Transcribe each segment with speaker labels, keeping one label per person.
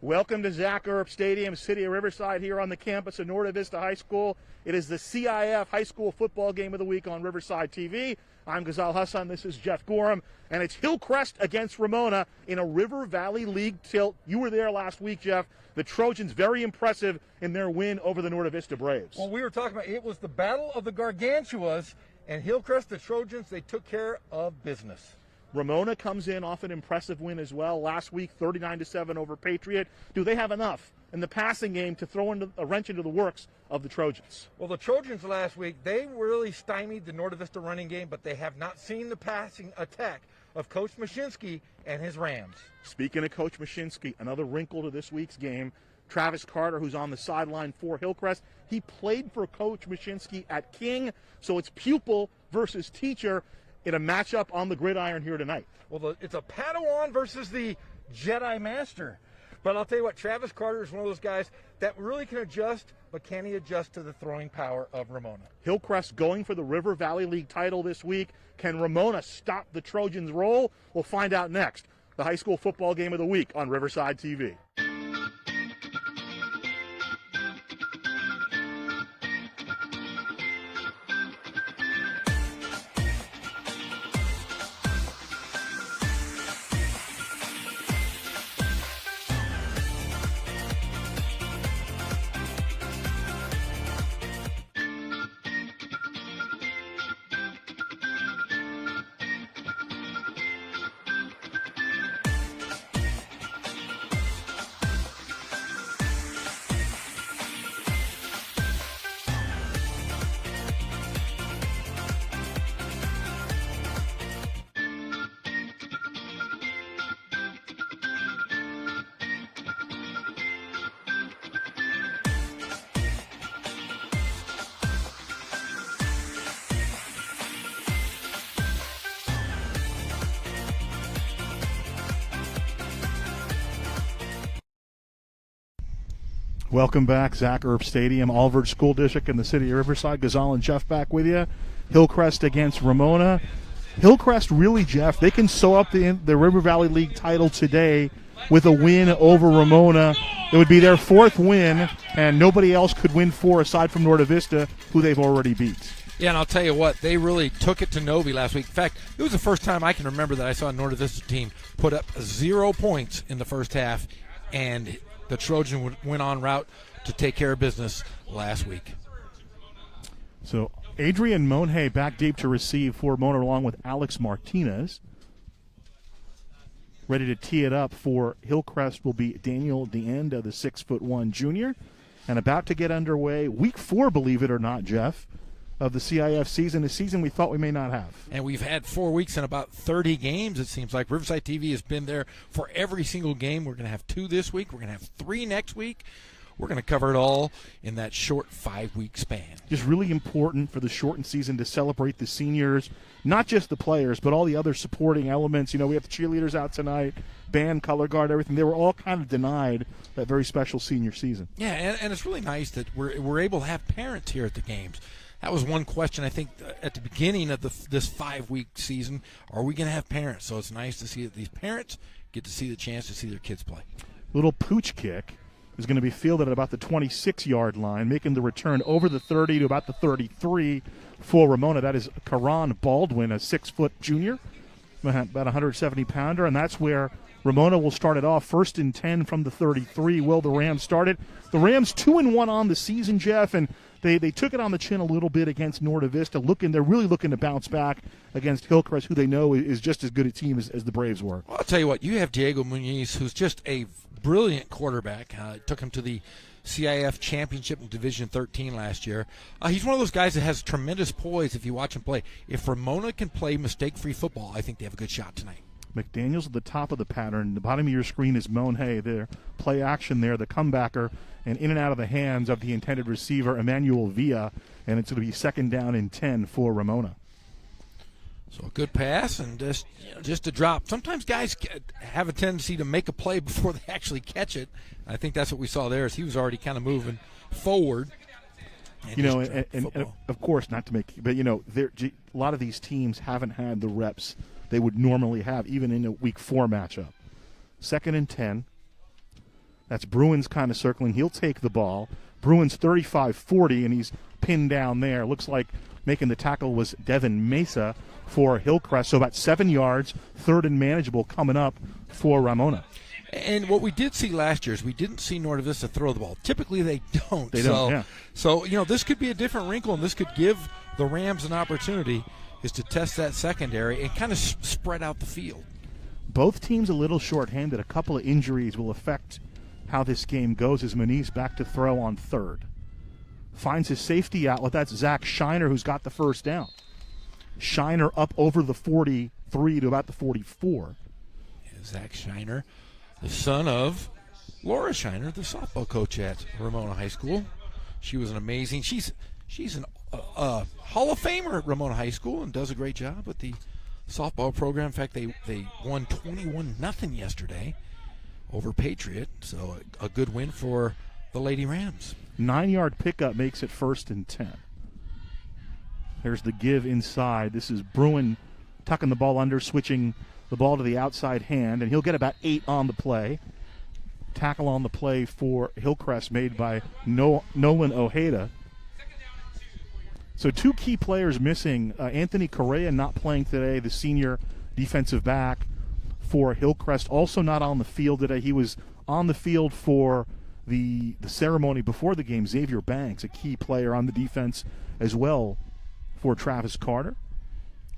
Speaker 1: Welcome to Zach Earp Stadium, City of Riverside, here on the campus of Norte Vista High School. It is the CIF High School Football Game of the Week on Riverside TV. I'm Ghazal Hassan. This is Jeff Gorham, and it's Hillcrest against Ramona in a River Valley League tilt. You were there last week, Jeff. The Trojans very impressive in their win over the Norte Vista Braves.
Speaker 2: Well, we were talking about it was the battle of the Gargantuas, and Hillcrest, the Trojans, they took care of business.
Speaker 1: Ramona comes in off an impressive win as well. Last week, 39-7 over Patriot. Do they have enough in the passing game to throw a wrench into the works of the Trojans?
Speaker 2: Well, the Trojans last week, they really stymied the Norte Vista running game, but they have not seen the passing attack of Coach Mashinsky and his Rams.
Speaker 1: Speaking of Coach Mashinsky, another wrinkle to this week's game. Travis Carter, who's on the sideline for Hillcrest, he played for Coach Mashinsky at King, so it's pupil versus teacher in a matchup on the gridiron here tonight.
Speaker 2: Well, it's a Padawan versus the Jedi Master. But I'll tell you what, Travis Carter is one of those guys that really can adjust, but can he adjust to the throwing power of Ramona?
Speaker 1: Hillcrest going for the River Valley League title this week. Can Ramona stop the Trojans' roll? We'll find out next. The high school football game of the week on Riverside TV. Welcome back, Zach Earp Stadium, Alvord School District in the City of Riverside. Ghazal and Jeff back with you. Hillcrest against Ramona. Hillcrest really, Jeff, they can sew up the River Valley League title today with a win over Ramona. It would be their fourth win, and nobody else could win four aside from Norte Vista, who they've already beat.
Speaker 3: Yeah, and I'll tell you what, they really took it to Novi last week. In fact, it was the first time I can remember that I saw a Norte Vista team put up 0 points in the first half, and the Trojan went on route to take care of business last week.
Speaker 1: So Adrian Monhay back deep to receive for Ramona along with Alex Martinez. Ready to tee it up for Hillcrest will be Daniel DeEnda, the 6'1" junior. And about to get underway, week 4, believe it or not, Jeff, of the CIF season, a season we thought we may not have.
Speaker 3: And we've had 4 weeks and about 30 games, it seems like. Riverside TV has been there for every single game. We're going to have 2 this week. We're going to have 3 next week. We're going to cover it all in that short 5-week span.
Speaker 1: Just really important for the shortened season to celebrate the seniors, not just the players, but all the other supporting elements. You know, we have the cheerleaders out tonight, band, color guard, everything. They were all kind of denied that very special senior season.
Speaker 3: Yeah, and it's really nice that we're able to have parents here at the games. That was one question, I think, at the beginning of this 5-week season. Are we going to have parents? So it's nice to see that these parents get to see the chance to see their kids play.
Speaker 1: Little pooch kick is going to be fielded at about the 26-yard line, making the return over the 30 to about the 33 for Ramona. That is Karan Baldwin, a 6-foot junior, about 170-pounder, and that's where Ramona will start it off. 1st and 10 from the 33. Will the Rams start it? The Rams 2-1 on the season, Jeff, and they took it on the chin a little bit against Norte Vista. They're really looking to bounce back against Hillcrest, who they know is just as good a team as the Braves were.
Speaker 3: Well, I'll tell you what, you have Diego Muñiz, who's just a brilliant quarterback. Took him to the CIF championship in Division 13 last year. He's one of those guys that has tremendous poise if you watch him play. If Ramona can play mistake-free football, I think they have a good shot tonight.
Speaker 1: McDaniels at the top of the pattern. The bottom of your screen is Monhay. Their play action there, the comebacker, and in and out of the hands of the intended receiver, Emmanuel Villa, and it's going to be 2nd down and 10 for Ramona.
Speaker 3: So a good pass and just a drop. Sometimes guys have a tendency to make a play before they actually catch it. I think that's what we saw there, is he was already kind of moving forward.
Speaker 1: And of course, not to make, but a lot of these teams haven't had the reps they would normally have, even in a week 4 matchup. 2nd and 10. That's Bruins kind of circling. He'll take the ball. Bruins 35-40, and he's pinned down there. Looks like making the tackle was Devin Mesa for Hillcrest. So about 7 yards, third and manageable coming up for Ramona.
Speaker 3: And what we did see last year is we didn't see Norte Vista throw the ball. Typically they don't.
Speaker 1: They don't, yeah.
Speaker 3: So, this could be a different wrinkle, and this could give the Rams an opportunity is to test that secondary and kind of spread out the field.
Speaker 1: Both teams a little shorthanded. A couple of injuries will affect how this game goes as Moniz back to throw on third. Finds his safety outlet. That's Zach Shiner, who's got the first down. Shiner up over the 43 to about the 44.
Speaker 3: Yeah, Zach Shiner, the son of Laura Shiner, the softball coach at Ramona High School. She was an amazing. She's an Hall of Famer at Ramona High School and does a great job with the softball program. In fact, they won 21-0 yesterday over Patriot. So a good win for the Lady Rams.
Speaker 1: 9-yard pickup makes it 1st and 10. There's the give inside. This is Bruin tucking the ball under, switching the ball to the outside hand, and he'll get about 8 on the play. Tackle on the play for Hillcrest made by Nolan Ojeda. So 2 key players missing. Anthony Correa not playing today, the senior defensive back for Hillcrest, also not on the field today. He was on the field for the ceremony before the game. Xavier Banks, a key player on the defense as well for Travis Carter.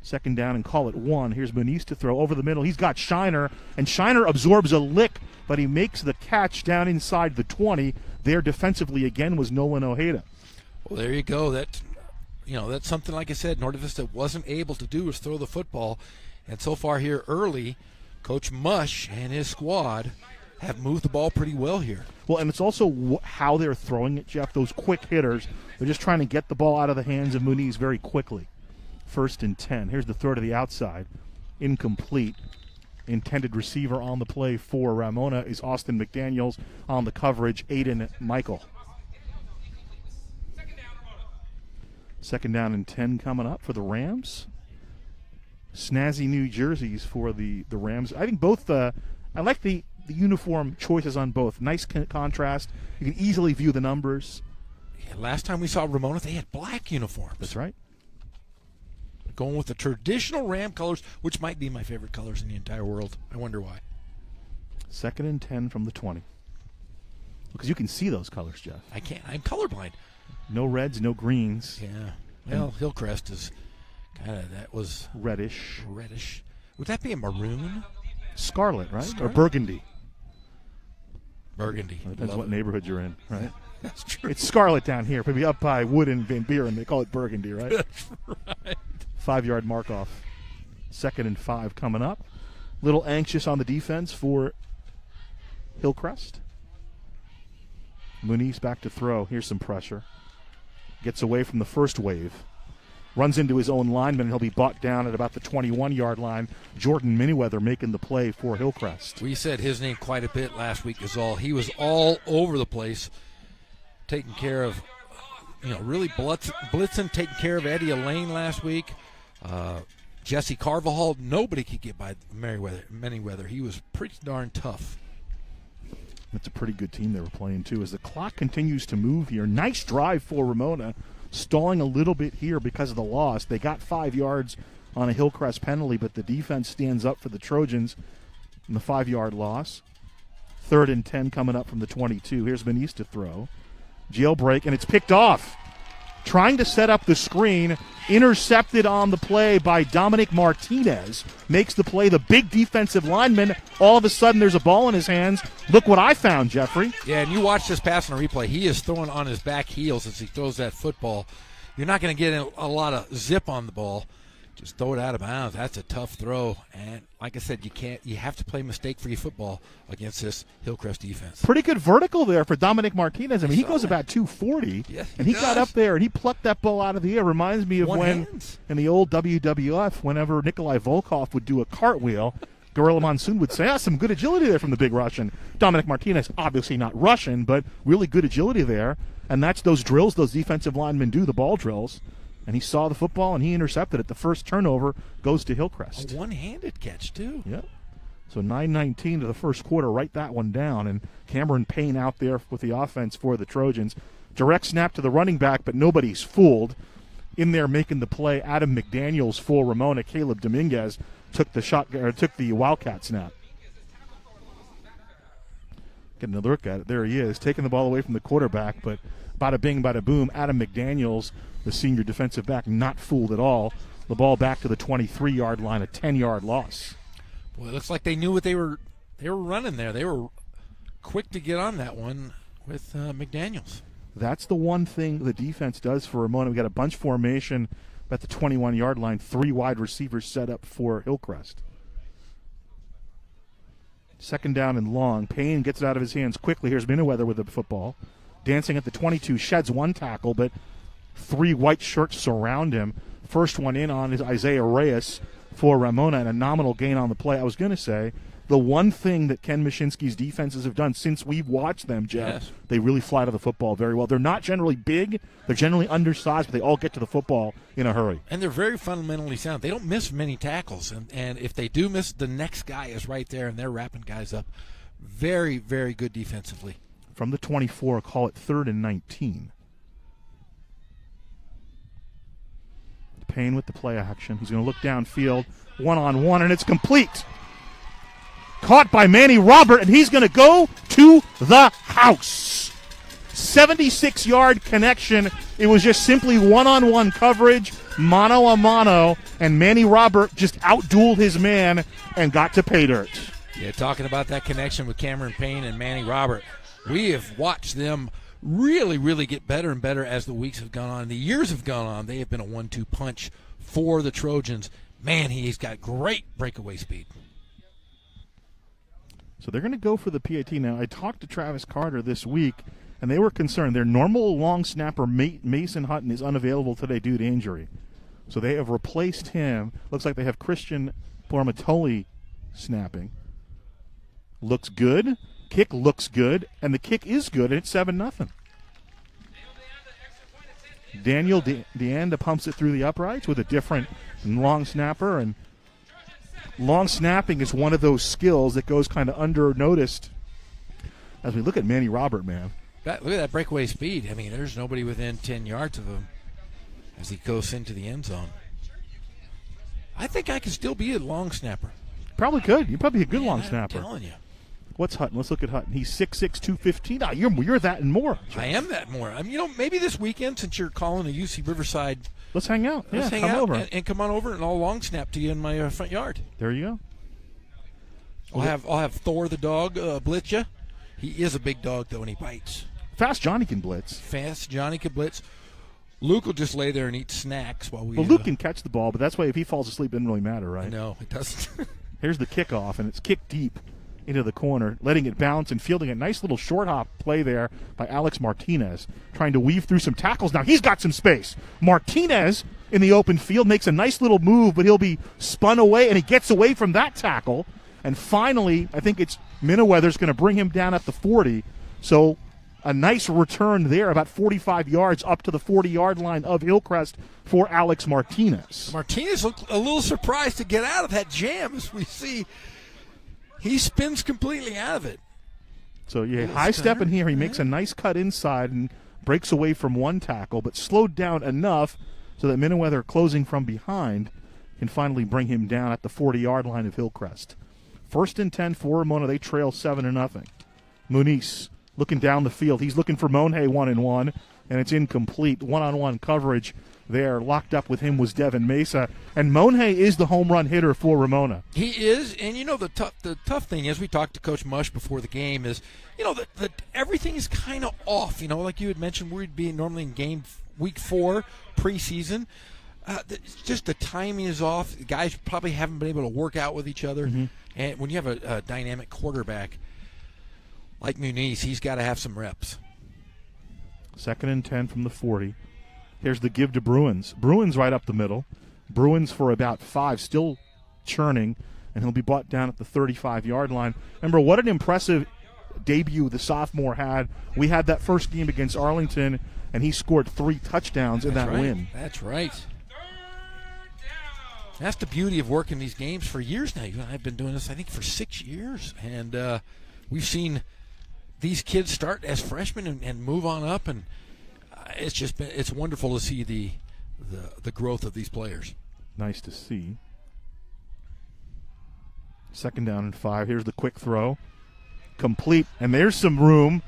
Speaker 1: 2nd down and call it 1. Here's Moniz to throw over the middle. He's got Shiner, and Shiner absorbs a lick, but he makes the catch down inside the 20. There defensively again was Nolan Ojeda.
Speaker 3: Well, there you go. That's something, like I said, Norte Vista wasn't able to do is throw the football. And so far here early, Coach Mush and his squad have moved the ball pretty well here.
Speaker 1: Well, and it's also how they're throwing it, Jeff. Those quick hitters, they're just trying to get the ball out of the hands of Moniz very quickly. 1st and 10. Here's the throw to the outside. Incomplete. Intended receiver on the play for Ramona is Austin McDaniels. On the coverage, Aiden Michael. 2nd down and 10 coming up for the Rams. Snazzy new jerseys for the Rams. I think both, I like the uniform choices on both. Nice contrast. You can easily view the numbers.
Speaker 3: Yeah, last time we saw Ramona, they had black uniforms.
Speaker 1: That's right.
Speaker 3: Going with the traditional Ram colors, which might be my favorite colors in the entire world. I wonder why.
Speaker 1: 2nd and 10 from the 20. Because you can see those colors, Jeff.
Speaker 3: I can't. I'm colorblind.
Speaker 1: No reds, no greens.
Speaker 3: Yeah. Well, Hillcrest is that was
Speaker 1: reddish.
Speaker 3: Would that be a maroon?
Speaker 1: Scarlet, right?
Speaker 3: Scarlet?
Speaker 1: Or burgundy.
Speaker 3: Burgundy.
Speaker 1: Well, depends what neighborhood you're in, right?
Speaker 3: That's true.
Speaker 1: It's scarlet down here. Maybe up by Wood and Van Buren, they call it burgundy, right?
Speaker 3: That's right.
Speaker 1: 5-yard mark off. 2nd and 5 coming up. Little anxious on the defense for Hillcrest. Moniz back to throw. Here's some pressure. Gets away from the first wave. Runs into his own lineman, and he'll be brought down at about the 21-yard line. Jordan Miniweather making the play for Hillcrest.
Speaker 3: We said his name quite a bit last week is all. He was all over the place, taking care of, really blitzing, taking care of Eddie Elaine last week. Jesse Carvajal, nobody could get by Miniweather. He was pretty darn tough.
Speaker 1: That's a pretty good team they were playing, too. As the clock continues to move here, nice drive for Ramona. Stalling a little bit here because of the loss. They got 5 yards on a Hillcrest penalty, but the defense stands up for the Trojans in the 5-yard loss. 3rd and 10 coming up from the 22. Here's Moniz to throw. Jailbreak, and it's picked off. Trying to set up the screen, intercepted on the play by Dominic Martinez. Makes the play, the big defensive lineman. All of a sudden, there's a ball in his hands. Look what I found, Jeffrey.
Speaker 3: Yeah, and you watch this pass on a replay. He is throwing on his back heels as he throws that football. You're not going to get a lot of zip on the ball. Just throw it out of bounds. That's a tough throw. And like I said, you have to play mistake-free football against this Hillcrest defense.
Speaker 1: Pretty good vertical there for Dominic Martinez. I mean, he goes about 240.
Speaker 3: Yes,
Speaker 1: and he got up there and he plucked that ball out of the air. Reminds me of in the old WWF, whenever Nikolai Volkov would do a cartwheel, Gorilla Monsoon would say, some good agility there from the big Russian. Dominic Martinez, obviously not Russian, but really good agility there. And that's those drills those defensive linemen do, the ball drills. And he saw the football, and he intercepted it. The first turnover goes to Hillcrest.
Speaker 3: A one-handed catch, too.
Speaker 1: Yep. So 9:19 to the first quarter. Write that one down. And Cameron Payne out there with the offense for the Trojans. Direct snap to the running back, but nobody's fooled. In there making the play, Adam McDaniels for Ramona. Caleb Dominguez took the Wildcat snap. Get another look at it. There he is, taking the ball away from the quarterback, but bada bing, bada boom. Adam McDaniels, the senior defensive back, not fooled at all. The ball back to the 23-yard line, a 10-yard loss.
Speaker 3: Boy, it looks like they knew what they were running there. They were quick to get on that one with McDaniels.
Speaker 1: That's the one thing the defense does for Ramona. We got a bunch formation at the 21-yard line, 3 wide receivers set up for Hillcrest. Second down and long. Payne gets it out of his hands quickly. Here's Miniweather with the football. Dancing at the 22, sheds one tackle, but 3 white shirts surround him. First one in on is Isaiah Reyes for Ramona, and a nominal gain on the play. I was going to say, the one thing that Ken Mashinsky's defenses have done since we've watched them, Jeff, they really fly to the football very well. They're not generally big. They're generally undersized, but they all get to the football in a hurry.
Speaker 3: And they're very fundamentally sound. They don't miss many tackles. And if they do miss, the next guy is right there, and they're wrapping guys up. Very, very good defensively.
Speaker 1: From the 24, call it 3rd and 19. Payne with the play action. He's going to look downfield, one-on-one, and it's complete. Caught by Manny Robert, and he's going to go to the house. 76-yard connection. It was just simply one-on-one coverage, mano-a-mano, and Manny Robert just outdueled his man and got to pay dirt.
Speaker 3: Yeah, talking about that connection with Cameron Payne and Manny Robert, we have watched them really, really get better and better as the weeks have gone on. The years have gone on. They have been a 1-2 punch for the Trojans. Man, he's got great breakaway speed.
Speaker 1: So they're going to go for the PAT now. I talked to Travis Carter this week, and they were concerned. Their normal long snapper, Mason Hutton, is unavailable today due to injury. So they have replaced him. Looks like they have Christian Bormatoli snapping. Looks good. Kick looks good, and the kick is good, and it's 7-0. Daniel DeAnda pumps it through the uprights with a different long snapper, and long snapping is one of those skills that goes kind of under-noticed as we look at Manny Robert, man.
Speaker 3: Look at that breakaway speed. I mean, there's nobody within 10 yards of him as he goes into the end zone. I think I could still be a long snapper.
Speaker 1: Probably could. You're probably a good long snapper.
Speaker 3: I'm telling you.
Speaker 1: What's Hutton? Let's look at Hutton. He's 6'6", 215. Ah, you're that and more.
Speaker 3: I am that more. I mean, maybe this weekend, since you're calling the UC Riverside,
Speaker 1: let's hang out.
Speaker 3: Let's hang out over and come on over, and I'll long snap to you in my front yard.
Speaker 1: There you go.
Speaker 3: I'll have Thor the dog blitz you. He is a big dog though, and he bites.
Speaker 1: Fast Johnny can blitz.
Speaker 3: Fast Johnny can blitz. Luke will just lay there and eat snacks while we.
Speaker 1: Well, Luke can catch the ball, but that's why if he falls asleep, it doesn't really matter, right?
Speaker 3: No, it doesn't.
Speaker 1: Here's the kickoff, and it's kicked deep into the corner, letting it bounce and fielding a nice little short hop play there by Alex Martinez, trying to weave through some tackles. Now he's got some space. Martinez in the open field makes a nice little move, but he'll be spun away, and he gets away from that tackle. And finally, I think it's Miniweather's going to bring him down at the 40. So a nice return there, about 45 yards up to the 40-yard line of Hillcrest for Alex Martinez.
Speaker 3: Martinez looked a little surprised to get out of that jam, as we see. He spins completely out of it.
Speaker 1: So, yeah, high step in here. He makes a nice cut inside and breaks away from one tackle, but slowed down enough so that Miniweather, closing from behind, can finally bring him down at the 40-yard line of Hillcrest. 1st and 10 for Ramona. They trail 7-0. Muniz looking down the field. He's looking for Monhay 1-1, and it's incomplete. One-on-one coverage there. Locked up with him was Devin Mesa. And Monhay is the home run hitter for Ramona.
Speaker 3: He is, and you know the tough thing is, we talked to Coach Mush before the game, is, you know, that everything is kind of off. You know, like you had mentioned, we'd be normally in game week 4 preseason. Just the timing is off. The guys probably haven't been able to work out with each other. Mm-hmm. And when you have a dynamic quarterback like Muniz, he's got to have some reps.
Speaker 1: 2nd and 10 from the 40. Here's the give to Bruins. Bruins right up the middle. Bruins for about 5, still churning, and he'll be brought down at the 35-yard line. Remember, what an impressive debut the sophomore had. We had that first game against Arlington, and he scored 3 touchdowns in that win.
Speaker 3: That's right. That's the beauty of working these games for years now. You and I have been doing this, I think, for 6 years. And we've seen these kids start as freshmen and move on up. And it's wonderful to see the growth of these players.
Speaker 1: Nice to see. 2nd down and 5. Here's the quick throw. Complete. And there's some room.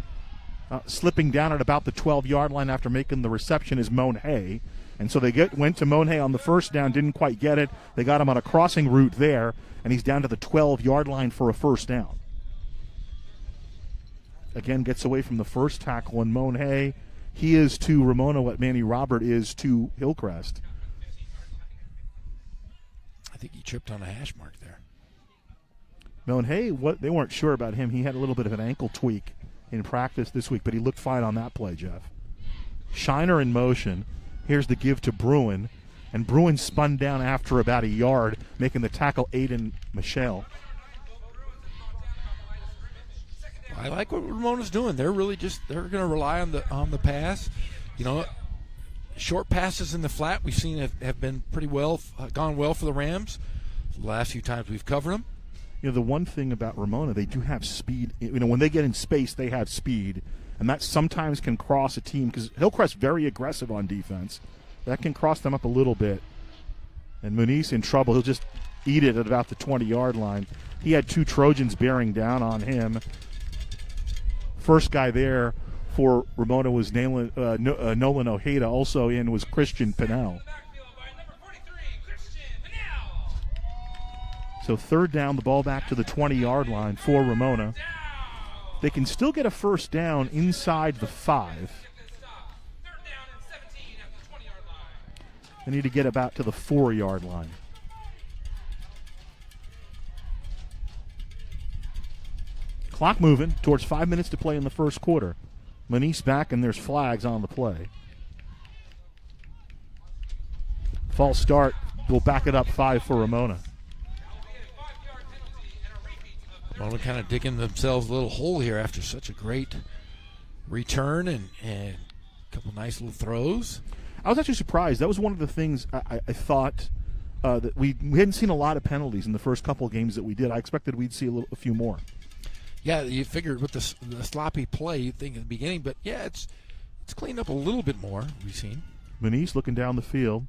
Speaker 1: Slipping down at about the 12-yard line after making the reception is Moan Hay. And so they went to Moan Hay on the first down, didn't quite get it. They got him on a crossing route there, and he's down to the 12-yard line for a first down. Again, gets away from the first tackle, and Moan Hay, he is to Ramona what Manny Robert is to Hillcrest.
Speaker 3: I think he tripped on a hash mark there.
Speaker 1: Moan Hay, they weren't sure about him. He had a little bit of an ankle tweak in practice this week, but he looked fine on that play, Jeff. Shiner in motion. Here's the give to Bruin, and Bruin spun down after about a yard, making the tackle Aiden Michelle.
Speaker 3: I like what Ramona's doing. They're really they're going to rely on the pass. You know, short passes in the flat we've seen have been pretty well gone well for the Rams. The last few times we've covered them.
Speaker 1: You know, the one thing about Ramona, they do have speed. You know, when they get in space, they have speed, and that sometimes can cross a team because Hillcrest's very aggressive on defense. That can cross them up a little bit. And Muniz in trouble. He'll just eat it at about the 20-yard line. He had 2 Trojans bearing down on him. First guy there for Ramona was Nolan Ojeda. Also in was Christian Pinnell. So 3rd down, the ball back to the 20-yard line for Ramona. They can still get a first down inside the 5. They need to get about to the 4-yard line. Clock moving towards 5 minutes to play in the first quarter. Muniz back, and there's flags on the play. False start will back it up 5 for Ramona.
Speaker 3: Ramona kind of digging themselves a little hole here after such a great return and a couple nice little throws.
Speaker 1: I was actually surprised. That was one of the things I thought that we hadn't seen a lot of penalties in the first couple of games that we did. I expected we'd see a few more.
Speaker 3: Yeah, you figured with the sloppy play, you'd think at the beginning, but yeah, it's cleaned up a little bit more, we've seen.
Speaker 1: Muniz looking down the field.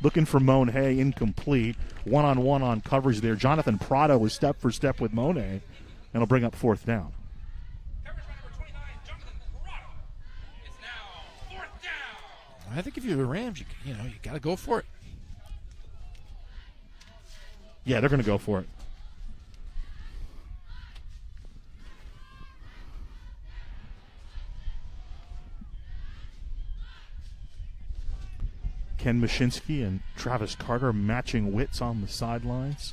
Speaker 1: Looking for Moan Hay, incomplete. One-on-one on coverage there. Jonathan Prado was step for step with Moan Hay, and he'll bring up 4th down.
Speaker 3: I think if you're the Rams, you got to go for it.
Speaker 1: Yeah, they're going to go for it. Ken Mashinsky and Travis Carter matching wits on the sidelines.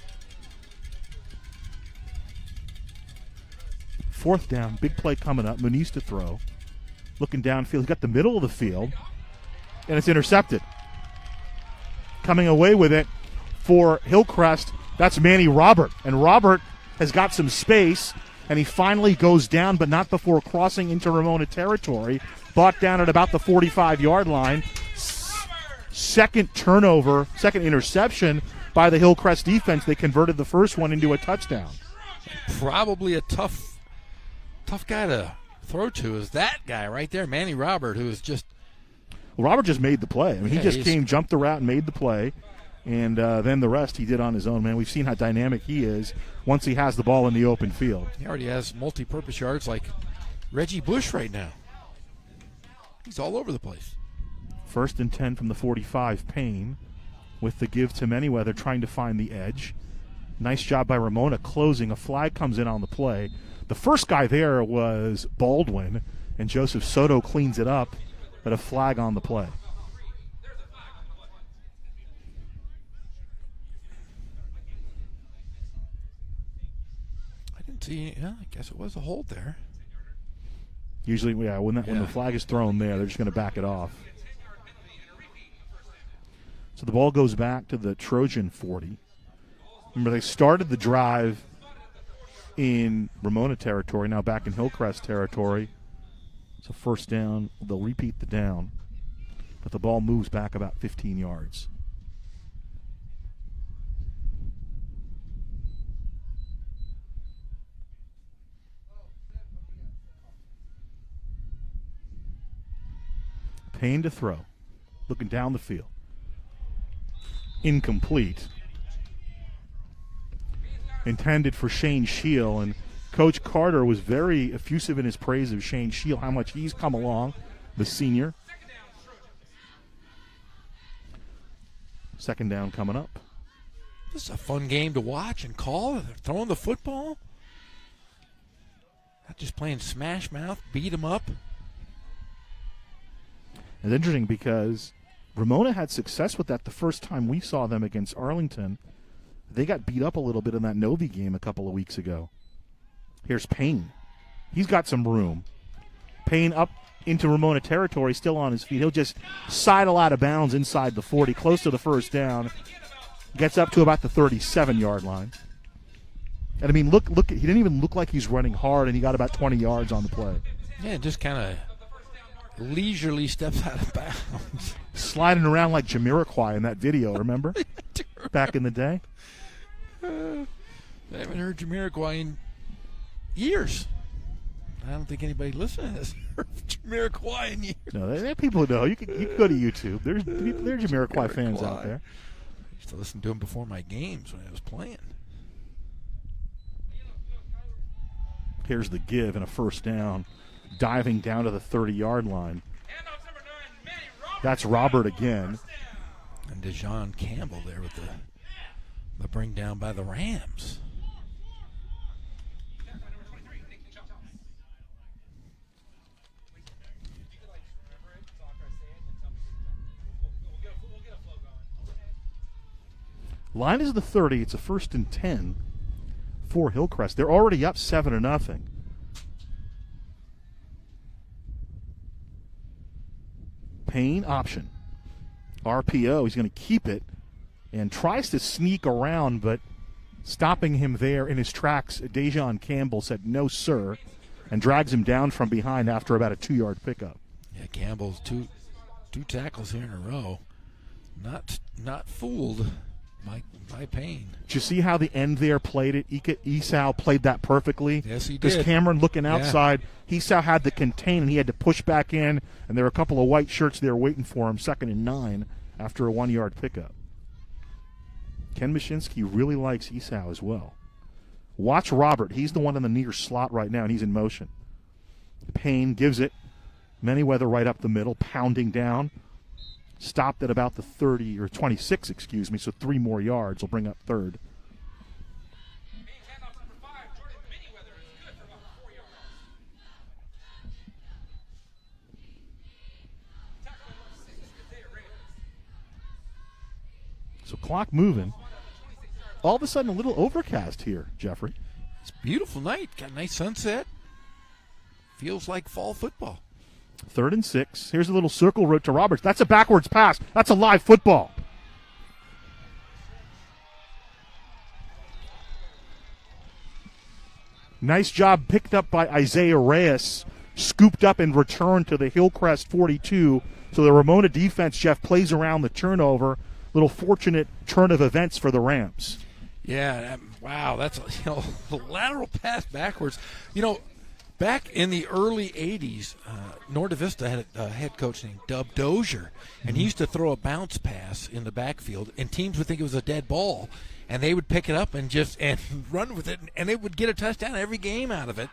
Speaker 1: 4th down, big play coming up. Muniz to throw. Looking downfield. He's got the middle of the field, and it's intercepted. Coming away with it for Hillcrest, that's Manny Robert. And Robert has got some space, and he finally goes down, but not before crossing into Ramona territory. Brought down at about the 45-yard line. Second interception by the Hillcrest defense. They converted the first one into a touchdown.
Speaker 3: Probably a tough guy to throw to is that guy right there, Manny Robert, who is just...
Speaker 1: Well, Robert just made the play. I mean, he just jumped the route and made the play, and then the rest he did on his own. Man, we've seen how dynamic he is once he has the ball in the open field.
Speaker 3: He already has multi-purpose yards like Reggie Bush right now. He's all over the place.
Speaker 1: 1st and 10 from the 45, Payne with the give to Manyweather trying to find the edge. Nice job by Ramona closing. A flag comes in on the play. The first guy there was Baldwin, and Joseph Soto cleans it up, but a flag on the play.
Speaker 3: I didn't see, I guess it was a hold there.
Speaker 1: Usually, when the flag is thrown there, they're just going to back it off. So the ball goes back to the Trojan 40. Remember, they started the drive in Ramona territory, now back in Hillcrest territory. So 1st down. They'll repeat the down, but the ball moves back about 15 yards. Payne to throw. Looking down the field. Incomplete. Intended for Shane Shield, and Coach Carter was very effusive in his praise of Shane Shield, how much he's come along, the senior. Second down coming up.
Speaker 3: This is a fun game to watch and call. They're throwing the football. Not just playing smash mouth, beat 'em up.
Speaker 1: It's interesting because Ramona had success with that the first time we saw them against Arlington. They got beat up a little bit in that Novi game a couple of weeks ago. Here's Payne. He's got some room. Payne up into Ramona territory, still on his feet. He'll just sidle out of bounds inside the 40, close to the first down. Gets up to about the 37-yard line. And, I mean, look, he didn't even look like he's running hard, and he got about 20 yards on the play.
Speaker 3: Yeah, just kind of leisurely steps out of bounds.
Speaker 1: Sliding around like Jamiroquai in that video, remember? Back in the day.
Speaker 3: I haven't heard Jamiroquai in years. I don't think anybody listening has heard Jamiroquai in years.
Speaker 1: No, there are people who know. You can go to YouTube. There's Jamiroquai fans out there.
Speaker 3: I used to listen to him before my games when I was playing.
Speaker 1: Here's the give and a first down. Diving down to the 30-yard line. That's Robert again.
Speaker 3: And Dejon Campbell there with the bring down by the Rams.
Speaker 1: Line is the 30. It's a 1st and 10 for Hillcrest. They're already up 7-0. Payne option. RPO. He's going to keep it and tries to sneak around, but stopping him there in his tracks, Dejon Campbell said no, sir, and drags him down from behind after about a 2-yard pickup.
Speaker 3: Yeah, Campbell's two tackles here in a row. Not fooled by Payne.
Speaker 1: Did you see how the end there played it? Esau played that perfectly.
Speaker 3: Yes, he did.
Speaker 1: Because Cameron looking outside, Esau had to contain, and he had to push back in, and there were a couple of white shirts there waiting for him, 2nd and 9 after a 1-yard pickup. Ken Mashinsky really likes Esau as well. Watch Robert. He's the one in the near slot right now, and he's in motion. Payne gives it. Manyweather right up the middle, pounding down. Stopped at about the 30 or 26, so 3 more yards will bring up 3rd. So clock moving. All of a sudden a little overcast here, Jeffrey.
Speaker 3: It's a beautiful night. Got a nice sunset. Feels like fall football.
Speaker 1: 3rd and 6. Here's a little circle route to Roberts. That's a backwards pass. That's a live football. Nice job picked up by Isaiah Reyes. Scooped up and returned to the Hillcrest 42. So the Ramona defense, Jeff, plays around the turnover. Little fortunate turn of events for the Rams.
Speaker 3: Yeah, wow, that's a lateral pass backwards. Back in the early 80s, Norda Vista had a head coach named Dub Dozier, and he used to throw a bounce pass in the backfield, and teams would think it was a dead ball, and they would pick it up and run with it, and they would get a touchdown every game out of it.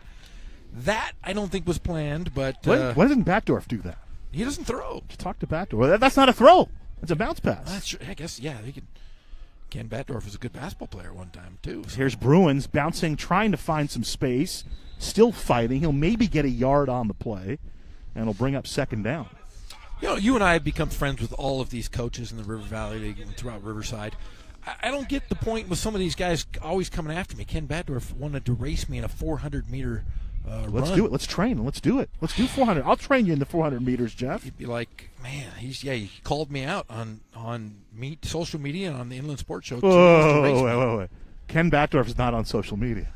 Speaker 3: That, I don't think, was planned, but...
Speaker 1: Why doesn't Batdorf do that?
Speaker 3: He doesn't throw.
Speaker 1: Just talk to Batdorf. That's not a throw. It's a bounce pass.
Speaker 3: That's true. I guess, yeah, he could... Ken Batdorf was a good basketball player one time, too. So.
Speaker 1: Here's Bruins bouncing, trying to find some space. Still fighting. He'll maybe get a yard on the play, and he'll bring up 2nd down.
Speaker 3: You and I have become friends with all of these coaches in the River Valley League and throughout Riverside. I don't get the point with some of these guys always coming after me. Ken Batdorf wanted to race me in a 400-meter
Speaker 1: Let's
Speaker 3: run.
Speaker 1: do it. Let's train. Let's do it. Let's do 400. I'll train you in the 400 meters, Jeff.
Speaker 3: He'd be like, man, he called me out on social media and on the Inland Sports Show.
Speaker 1: Wait. Ken Batdorf is not on social media.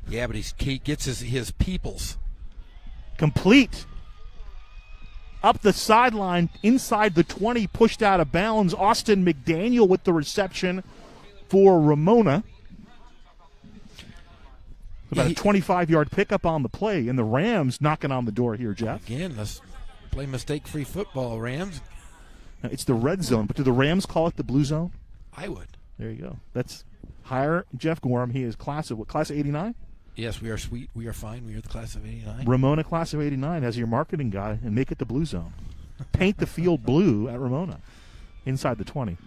Speaker 3: Yeah, but he gets his peoples.
Speaker 1: Complete. Up the sideline, inside the 20, pushed out of bounds. Austin McDaniel with the reception for Ramona. About a 25-yard pickup on the play, and the Rams knocking on the door here, Jeff.
Speaker 3: Again, play mistake-free football, Rams.
Speaker 1: Now, it's the red zone, but do the Rams call it the blue zone?
Speaker 3: I would.
Speaker 1: There you go. That's hire Jeff Gorham. He is class of 89?
Speaker 3: Yes, we are sweet. We are fine. We are the class of 89.
Speaker 1: Ramona class of 89 as your marketing guy, and make it the blue zone. Paint the field blue at Ramona inside the 20.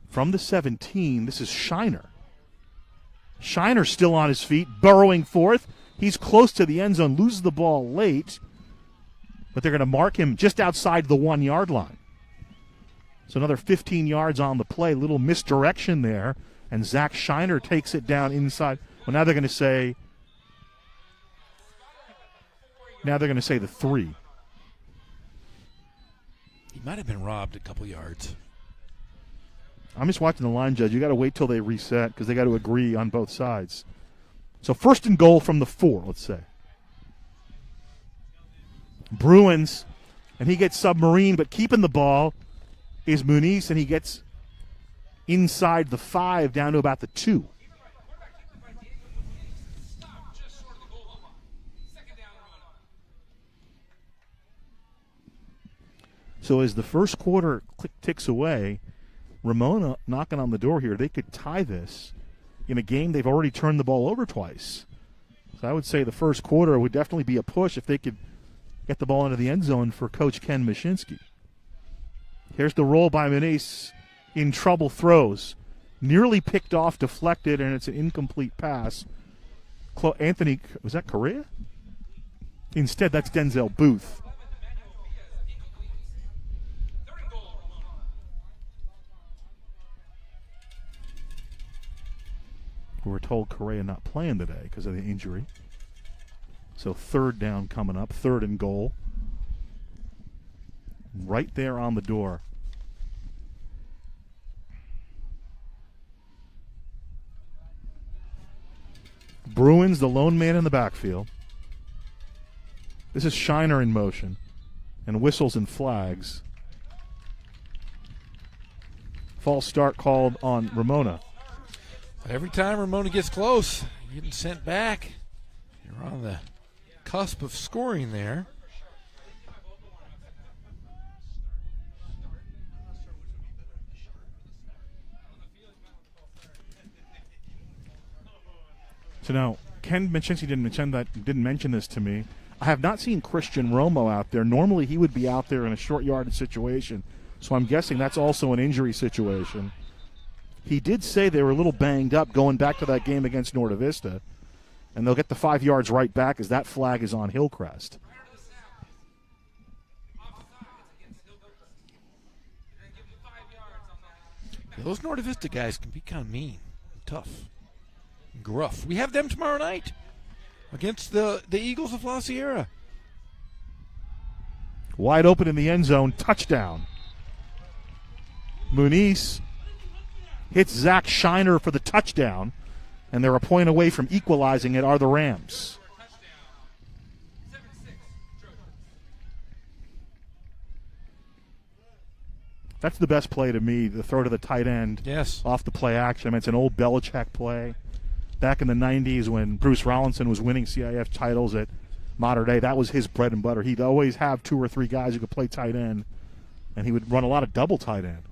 Speaker 1: From the 17, this is Shiner. Shiner's still on his feet, burrowing forth. He's close to the end zone, loses the ball late, but they're going to mark him just outside the 1 yard line. So another 15 yards on the play, little misdirection there, and Zach Shiner takes it down inside. Well, now they're going to say the 3.
Speaker 3: He might have been robbed a couple yards.
Speaker 1: I'm just watching the line, Judge. You got to wait till they reset because they got to agree on both sides. So 1st and goal from the 4, let's say. Bruins, and he gets submarine, but keeping the ball is Muniz, and he gets inside the 5 down to about the 2. So as the first quarter ticks away, Ramona knocking on the door here, they could tie this in a game they've already turned the ball over twice. So I would say the first quarter would definitely be a push if they could get the ball into the end zone for Coach Ken Mashinsky. Here's the roll by Muniz. In trouble, throws. Nearly picked off, deflected, and it's an incomplete pass. Anthony, was that Correa? Instead, that's Denzel Booth. We're told Correa not playing today because of the injury. So 3rd down coming up, 3rd and goal. Right there on the door. Bruins, the lone man in the backfield. This is Shiner in motion. And whistles and flags. False start called on Ramona.
Speaker 3: Every time Ramona gets close, you're getting sent back. You're on the cusp of scoring there.
Speaker 1: So now, Ken Mashinsky didn't mention this to me. I have not seen Christian Romo out there. Normally he would be out there in a short yardage situation. So I'm guessing that's also an injury situation. He did say they were a little banged up going back to that game against Norte Vista. And they'll get the 5 yards right back as that flag is on Hillcrest.
Speaker 3: Those Norte Vista guys can be kind of mean, tough, gruff. We have them tomorrow night against the Eagles of La Sierra.
Speaker 1: Wide open in the end zone, touchdown. Muniz hits Zach Shiner for the touchdown, and they're a point away from equalizing it are the Rams. That's the best play to me, the throw to the tight end.
Speaker 3: Yes.
Speaker 1: Off the play action. I mean, it's an old Belichick play. Back in the 90s when Bruce Rollinson was winning CIF titles at Mater Dei, that was his bread and butter. He'd always have 2 or 3 guys who could play tight end, and he would run a lot of double tight end.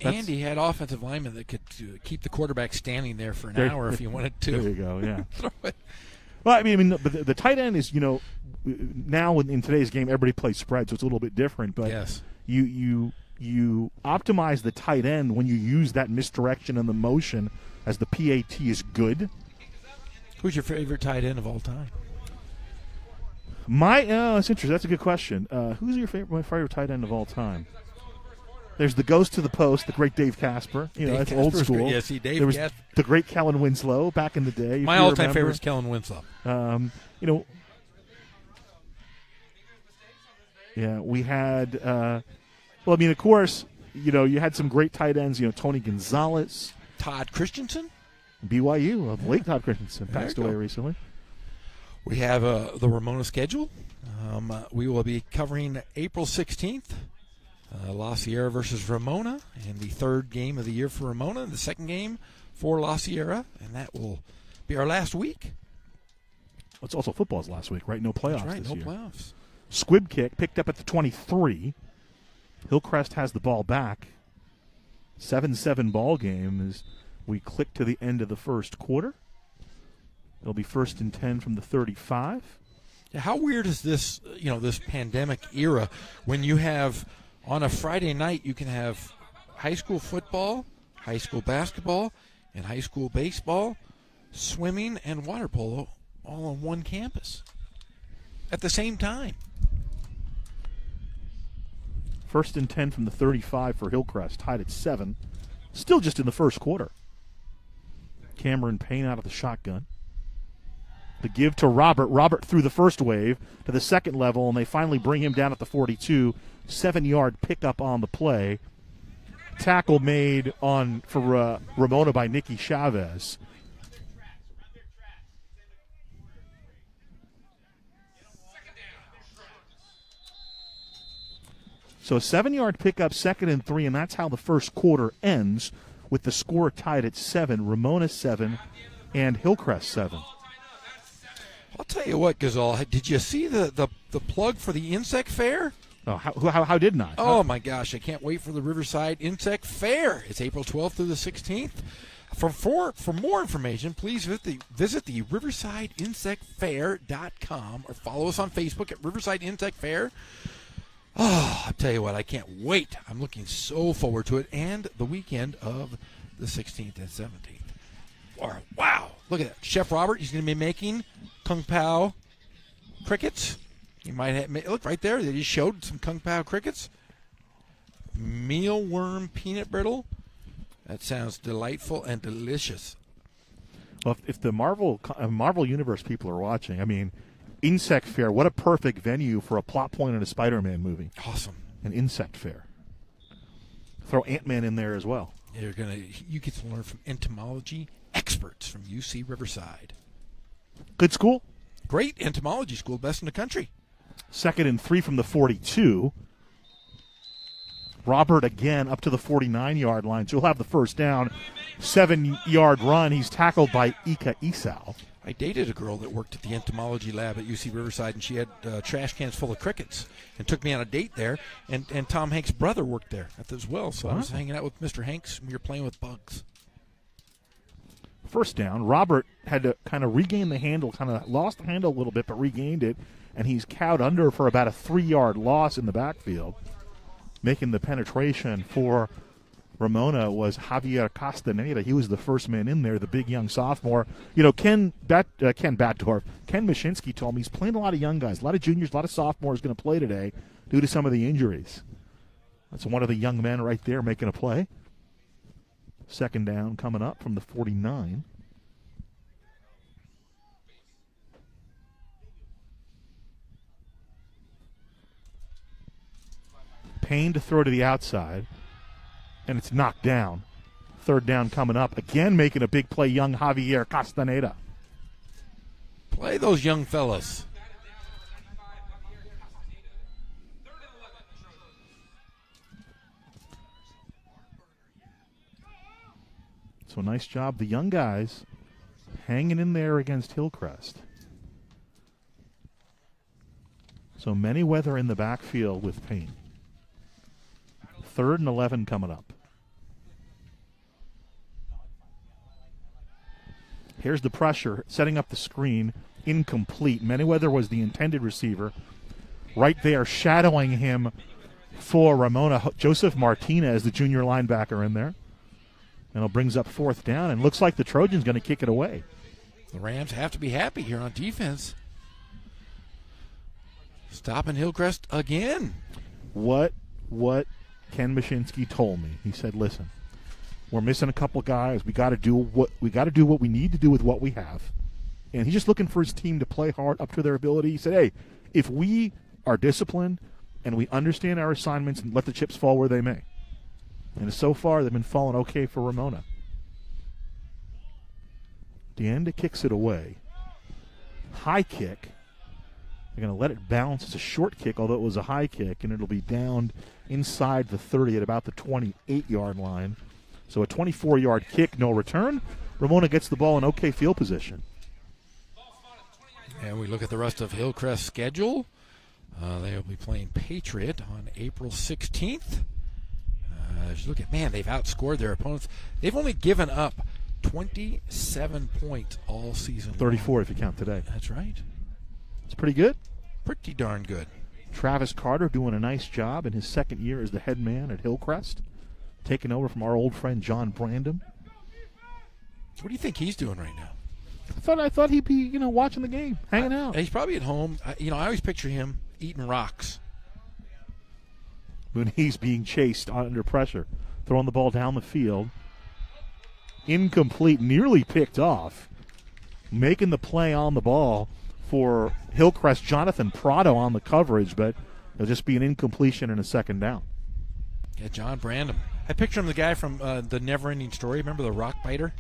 Speaker 3: And he had offensive linemen that could keep the quarterback standing there for an hour if he wanted to.
Speaker 1: There you go, yeah. Well, I mean, but the tight end is, now in today's game, everybody plays spread, so it's a little bit different. But
Speaker 3: yes.
Speaker 1: You optimize the tight end when you use that misdirection and the motion as the PAT is good.
Speaker 3: Who's your favorite tight end of all time?
Speaker 1: That's interesting. That's a good question. Who's my favorite tight end of all time? There's the ghost to the post, the great Dave Casper. That's
Speaker 3: Casper's
Speaker 1: old school.
Speaker 3: Great. Yes, Dave
Speaker 1: there was
Speaker 3: Casper.
Speaker 1: The great Kellen Winslow back in the day.
Speaker 3: My all-time favorite is Kellen Winslow.
Speaker 1: Yeah, we had. Of course, you had some great tight ends. Tony Gonzalez,
Speaker 3: Todd Christensen,
Speaker 1: BYU. Late Todd Christensen passed away recently.
Speaker 3: We have the Ramona schedule. We will be covering April 16th. La Sierra versus Ramona, and the 3rd game of the year for Ramona, and the 2nd game for La Sierra, and that will be our last week.
Speaker 1: It's also football's last week, right? No playoffs
Speaker 3: That's right,
Speaker 1: this
Speaker 3: no
Speaker 1: year.
Speaker 3: playoffs.
Speaker 1: Squib kick picked up at the 23. Hillcrest has the ball back. 7-7 ball game as we click to the end of the first quarter. It'll be 1st and 10 from the 35.
Speaker 3: Yeah, how weird is this, this pandemic era when you have, on a Friday night, you can have high school football, high school basketball, and high school baseball, swimming, and water polo all on one campus at the same time.
Speaker 1: 1st and 10 from the 35 for Hillcrest, tied at 7. Still just in the first quarter. Cameron Payne out of the shotgun. The give to Robert. Robert through the first wave to the second level, and they finally bring him down at the 42. 7-yard pickup on the play. Tackle made for Ramona by Nicky Chavez. So a 7-yard pickup, 2nd and 3, and that's how the first quarter ends with the score tied at 7. Ramona 7 and Hillcrest 7.
Speaker 3: I'll tell you what, Gazal, did you see the plug for the Insect Fair?
Speaker 1: Oh, how did not?
Speaker 3: Oh, my gosh, I can't wait for the Riverside Insect Fair. It's April 12th through the 16th. For more information, please visit the riversideinsectfair.com or follow us on Facebook at Riverside Insect Fair. Oh, I'll tell you what, I can't wait. I'm looking so forward to it. And the weekend of the 16th and 17th. Wow, look at that. Chef Robert, he's going to be making Kung Pao crickets. You might have, look right there, they just showed some Kung Pao crickets. Mealworm peanut brittle. That sounds delightful and delicious.
Speaker 1: Well, if the Marvel Universe people are watching, I mean, Insect Fair, what a perfect venue for a plot point in a Spider-Man movie.
Speaker 3: Awesome.
Speaker 1: An Insect Fair. Throw Ant-Man in there as well.
Speaker 3: You get to learn from entomology experts from UC Riverside.
Speaker 1: Good school.
Speaker 3: Great entomology school, best in the country.
Speaker 1: 2nd and 3 from the 42. Robert again up to the 49-yard line, so he'll have the first down. 7-yard run. He's tackled by Ika Isao.
Speaker 3: I dated a girl that worked at the entomology lab at UC Riverside, and she had trash cans full of crickets and took me on a date there. And Tom Hanks' brother worked there as well, so I was hanging out with Mr. Hanks, and we were playing with bugs.
Speaker 1: First down. Robert had to kind of regain the handle, kind of lost the handle a little bit, but regained it, and he's cowed under for about a 3-yard loss in the backfield. Making the penetration for Ramona was Javier Castaneda. He was the first man in there, the big young sophomore. Ken Mashinsky told me he's playing a lot of young guys, a lot of juniors, a lot of sophomores going to play today due to some of the injuries. That's one of the young men right there making a play. 2nd down coming up from the 49. Payne to throw to the outside, and it's knocked down. 3rd down coming up. Again making a big play, young Javier Castaneda.
Speaker 3: Play those young fellas.
Speaker 1: So nice job, the young guys hanging in there against Hillcrest. So Manyweather in the backfield with Payne. 3rd and 11 coming up. Here's the pressure, setting up the screen, incomplete. Manyweather was the intended receiver. Right there, shadowing him for Ramona. Joseph Martinez, the junior linebacker in there. And it brings up 4th down, and looks like the Trojans going to kick it away.
Speaker 3: The Rams have to be happy here on defense. Stopping Hillcrest again.
Speaker 1: What Ken Mashinsky told me. He said, "Listen, we're missing a couple guys. We got to do what we need to do with what we have." And he's just looking for his team to play hard up to their ability. He said, "Hey, if we are disciplined and we understand our assignments and let the chips fall where they may." And so far, they've been falling okay for Ramona. DeAnda kicks it away. High kick. They're going to let it bounce. It's a short kick, although it was a high kick, and it'll be down inside the 30 at about the 28-yard line. So a 24-yard kick, no return. Ramona gets the ball in okay field position.
Speaker 3: And we look at the rest of Hillcrest's schedule. They'll be playing Patriot on April 16th. As you look at, man, they've outscored their opponents. They've only given up 27 points all season
Speaker 1: 34
Speaker 3: long.
Speaker 1: if you count today.
Speaker 3: That's right.
Speaker 1: It's pretty good.
Speaker 3: Pretty darn good.
Speaker 1: Travis Carter doing a nice job in his second year as the head man at Hillcrest, taking over from our old friend John Brandon.
Speaker 3: What do you think he's doing right now?
Speaker 1: I thought he'd be, watching the game, hanging out.
Speaker 3: He's probably at home. I always picture him eating rocks.
Speaker 1: Muniz being chased under pressure, throwing the ball down the field. Incomplete, nearly picked off. Making the play on the ball for Hillcrest, Jonathan Prado on the coverage, but it'll just be an incompletion and a second down.
Speaker 3: Yeah, John Brandon. I picture him the guy from the Never-Ending Story. Remember the rock biter?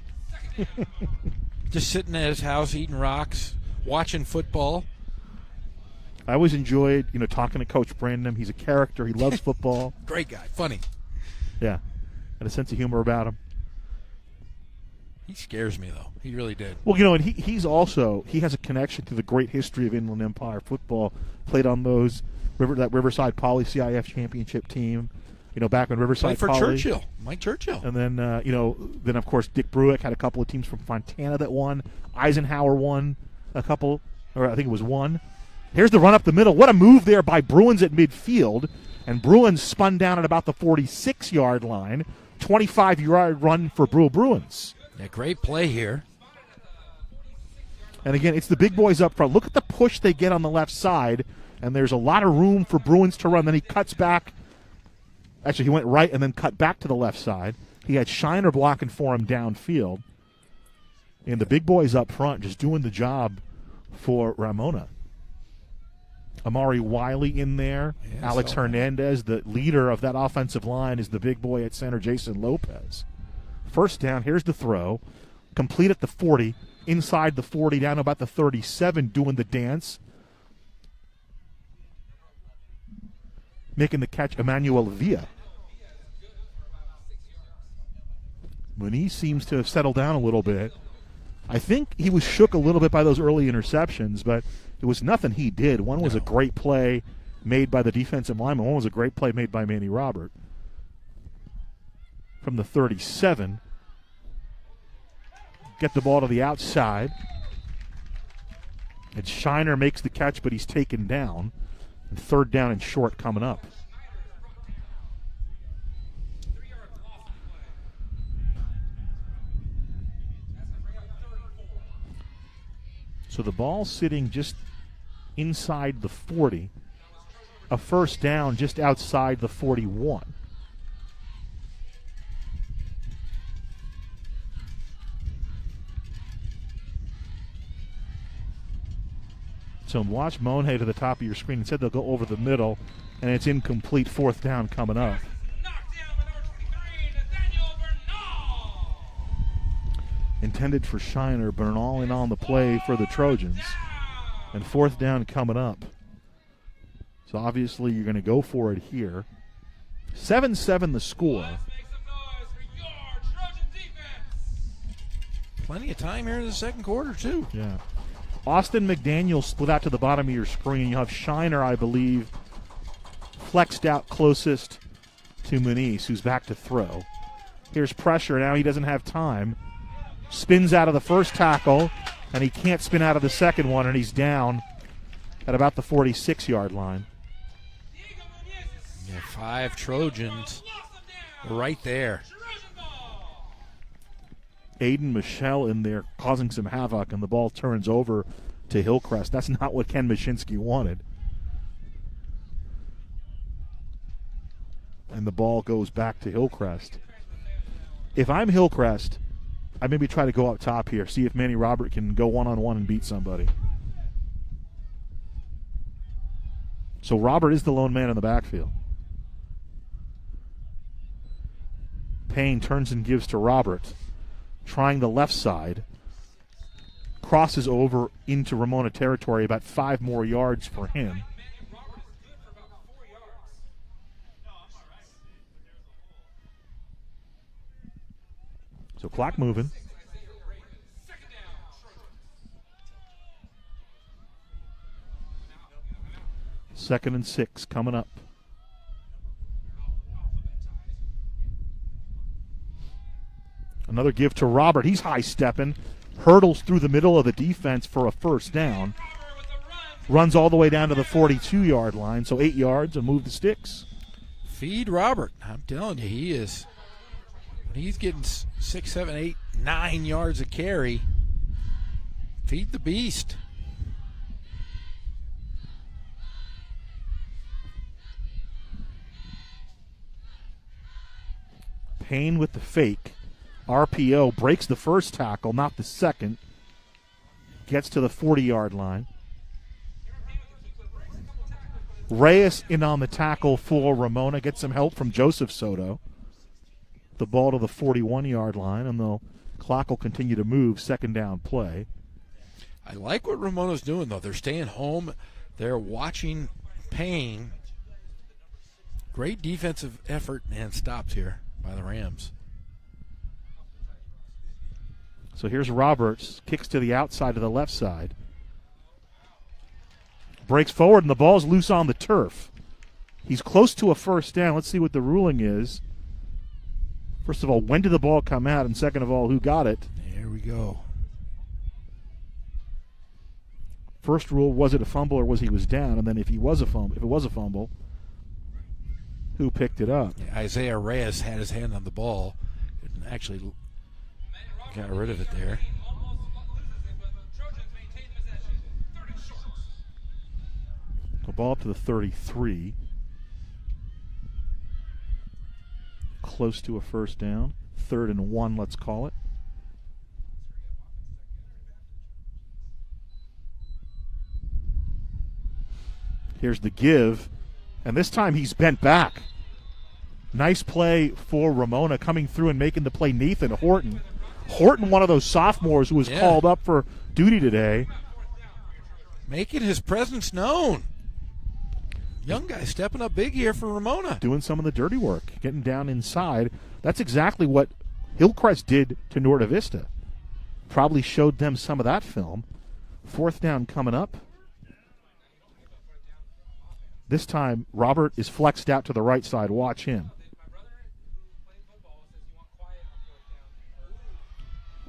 Speaker 3: Just sitting at his house eating rocks, watching football.
Speaker 1: I always enjoyed, talking to Coach Brandon. He's a character. He loves football.
Speaker 3: Great guy. Funny.
Speaker 1: Yeah. Had a sense of humor about him.
Speaker 3: He scares me, though. He really did.
Speaker 1: Well, and he has a connection to the great history of Inland Empire football. Played on that Riverside Poly CIF championship team, back when Riverside
Speaker 3: Played for
Speaker 1: Poly.
Speaker 3: Churchill. Mike Churchill.
Speaker 1: And then, then of course Dick Bruick had a couple of teams from Fontana that won. Eisenhower won a couple, or I think it was one. Here's the run up the middle. What a move there by Bruins at midfield. And Bruins spun down at about the 46-yard line. 25-yard run for Bruins.
Speaker 3: Yeah, great play here.
Speaker 1: And again, it's the big boys up front. Look at the push they get on the left side. And there's a lot of room for Bruins to run. Then he cuts back. Actually, he went right and then cut back to the left side. He had Shiner blocking for him downfield. And the big boys up front just doing the job for Ramona. Amari Wiley in there.
Speaker 3: Yeah,
Speaker 1: Alex Hernandez, the leader of that offensive line, is the big boy at center, Jason Lopez. First down, here's the throw. Complete at the 40, inside the 40, down about the 37, doing the dance. Making the catch, Emmanuel Villa. Muniz seems to have settled down a little bit. I think he was shook a little bit by those early interceptions, but it was nothing he did. One was a great play made by the defensive lineman. One was a great play made by Manny Robert. From the 37, get the ball to the outside. And Shiner makes the catch, but he's taken down. And third down and short coming up. So the ball sitting just inside the 40. A first down just outside the 41. So watch Monhay to the top of your screen. Instead they'll go over the middle, and it's incomplete. Fourth down coming up. Intended for Shiner, Bernal in on the play for the Trojans. And fourth down coming up. So obviously you're going to go for it here. 7-7 the score.
Speaker 3: Plenty of time here in the second quarter, too.
Speaker 1: Yeah. Austin McDaniel split out to the bottom of your screen. You have Shiner, I believe, flexed out closest to Muniz, who's back to throw. Here's pressure. Now he doesn't have time. Spins out of the first tackle, and he can't spin out of the second one, and he's down at about the 46-yard line.
Speaker 3: Yeah, 5 Trojans right there.
Speaker 1: Aiden Michelle in there causing some havoc, and the ball turns over to Hillcrest. That's not what Ken Mashinsky wanted. And the ball goes back to Hillcrest. If I'm Hillcrest, I maybe try to go up top here, see if Manny Robert can go one-on-one and beat somebody. So Robert is the lone man in the backfield. Payne turns and gives to Robert, trying the left side. Crosses over into Ramona territory, about 5 more yards for him. So clock moving. 2nd and 6 coming up. Another give to Robert. He's high-stepping. Hurdles through the middle of the defense for a first down. Runs all the way down to the 42-yard line, so 8 yards and move the sticks.
Speaker 3: Feed Robert. I'm telling you, he is. When he's getting 6, 7, 8, 9 yards a carry, feed the beast.
Speaker 1: Payne with the fake. RPO breaks the first tackle, not the second. Gets to the 40-yard line. Reyes in on the tackle for Ramona. Gets some help from Joseph Soto. The ball to the 41-yard line, and the clock will continue to move. 2nd down play.
Speaker 3: I like what Ramona's doing, though. They're staying home. They're watching Payne. Great defensive effort and stops here by the Rams.
Speaker 1: So here's Roberts. Kicks to the outside to the left side. Breaks forward, and the ball's loose on the turf. He's close to a first down. Let's see what the ruling is. First of all, when did the ball come out? And second of all, who got it?
Speaker 3: There we go.
Speaker 1: First rule, was it a fumble or was he down? And then if it was a fumble, who picked it up?
Speaker 3: Yeah, Isaiah Reyes had his hand on the ball and actually got rid of it there.
Speaker 1: The ball up to the 33. Close to a first down. 3rd and 1, let's call it. Here's the give. And this time he's bent back. Nice play for Ramona coming through and making the play. Nathan Horton. Horton, one of those sophomores who was called up for duty today.
Speaker 3: Making his presence known. Young guy stepping up big here for Ramona.
Speaker 1: Doing some of the dirty work, getting down inside. That's exactly what Hillcrest did to Norte Vista. Probably showed them some of that film. 4th down coming up. This time, Robert is flexed out to the right side. Watch him.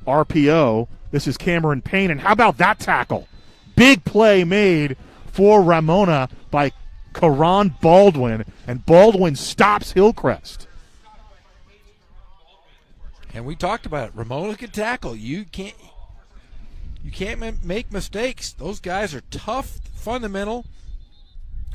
Speaker 1: RPO. This is Cameron Payne. And how about that tackle? Big play made for Ramona by Karan Baldwin, and Baldwin stops Hillcrest.
Speaker 3: And we talked about it. Ramona can tackle. You can't make mistakes. Those guys are tough, fundamental,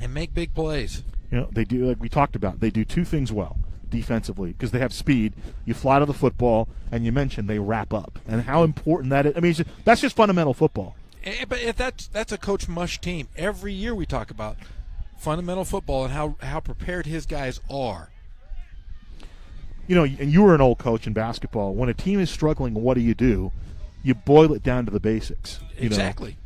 Speaker 3: and make big plays.
Speaker 1: You know, they do, like we talked about, they do two things well defensively because they have speed. You fly to the football, and you mentioned they wrap up. And how important that is. I mean, that's just fundamental football.
Speaker 3: But if that's a Coach Mush team. Every year we talk about fundamental football and how prepared his guys are.
Speaker 1: You know, and you were an old coach in basketball. When a team is struggling, what do? You boil it down to the basics.
Speaker 3: Exactly.
Speaker 1: Know?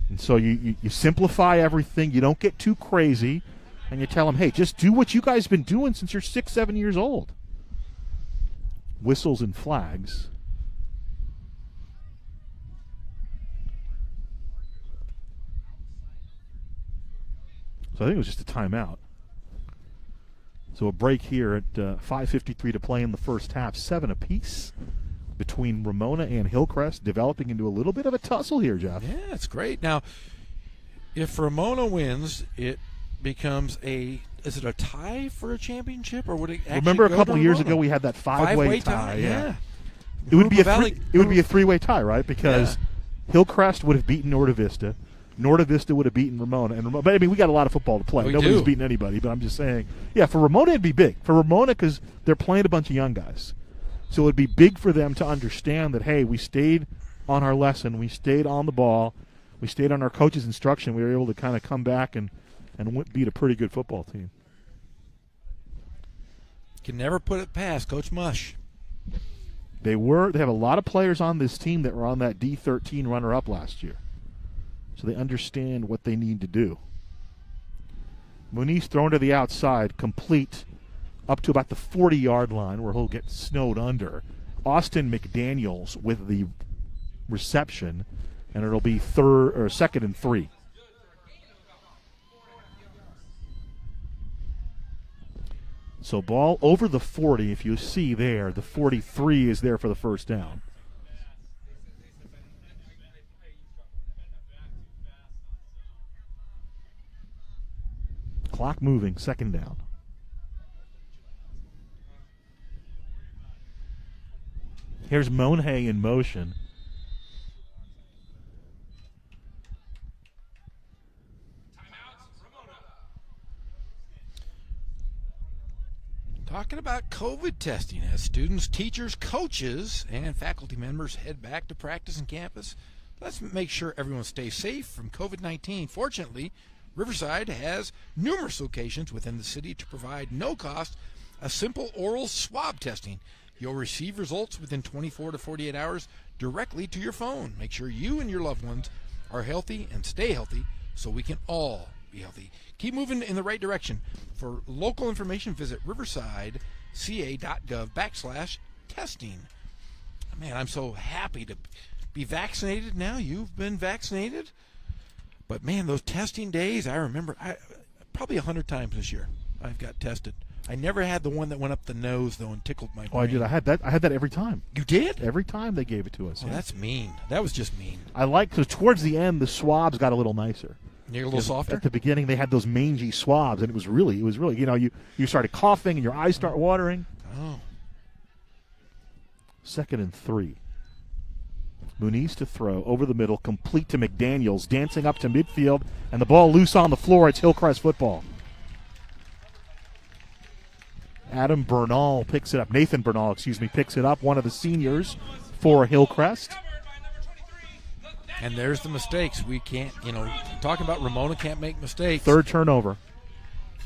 Speaker 1: And so you simplify everything. You don't get too crazy. And you tell them, hey, just do what you guys have been doing since you're 6, 7 years old. Whistles and flags. So I think it was just a timeout. So a break here at 5:53 to play in the first half. 7 apiece between Ramona and Hillcrest, developing into a little bit of a tussle here, Jeff.
Speaker 3: Yeah, it's great. Now, if Ramona wins, it becomes is it a tie for a championship, or would it actually
Speaker 1: Remember a
Speaker 3: go
Speaker 1: couple
Speaker 3: to
Speaker 1: of years
Speaker 3: Ramona?
Speaker 1: ago we had that five-way tie.
Speaker 3: Yeah.
Speaker 1: It would be
Speaker 3: Rupa
Speaker 1: a three-way tie, right? Because Hillcrest would have beaten Norte Vista. Norte Vista would have beaten Ramona. But, I mean, we got a lot of football to play. Nobody's beating anybody, but I'm just saying. Yeah, for Ramona, it'd be big. For Ramona, because they're playing a bunch of young guys. So it would be big for them to understand that, hey, we stayed on our lesson. We stayed on the ball. We stayed on our coach's instruction. We were able to kind of come back and beat a pretty good football team.
Speaker 3: Can never put it past Coach Mush.
Speaker 1: They have a lot of players on this team that were on that D13 runner-up last year. So they understand what they need to do. Muniz thrown to the outside, complete up to about the 40-yard line where he'll get snowed under. Austin McDaniels with the reception, and it'll be 2nd and 3. So ball over the 40. If you see there, the 43 is there for the first down. Clock moving, second down. Here's Monhay in motion.
Speaker 3: Talking about COVID testing as students, teachers, coaches, and faculty members head back to practice on campus. Let's make sure everyone stays safe from COVID-19. Fortunately, Riverside has numerous locations within the city to provide no-cost, a simple oral swab testing. You'll receive results within 24 to 48 hours directly to your phone. Make sure you and your loved ones are healthy and stay healthy so we can all be healthy. Keep moving in the right direction. For local information, visit riversideca.gov/testing. Man, I'm so happy to be vaccinated now. You've been vaccinated. But, man, those testing days, I remember probably 100 times this year I've got tested. I never had the one that went up the nose, though, and tickled my brain.
Speaker 1: Oh, I did. I had that every time.
Speaker 3: You did?
Speaker 1: Every time they gave it to us.
Speaker 3: Oh, that's mean. That was just mean.
Speaker 1: I like, because towards the end, the swabs got a little nicer.
Speaker 3: You're a little softer?
Speaker 1: At the beginning, they had those mangy swabs, and it was really, you started coughing and your eyes start watering.
Speaker 3: Oh.
Speaker 1: 2nd and 3. Muniz to throw over the middle, complete to McDaniels, dancing up to midfield, and the ball loose on the floor. It's Hillcrest football. Adam Bernal picks it up. Nathan Bernal, picks it up. One of the seniors for Hillcrest.
Speaker 3: And there's the mistakes. We can't, talking about Ramona can't make mistakes.
Speaker 1: Third turnover.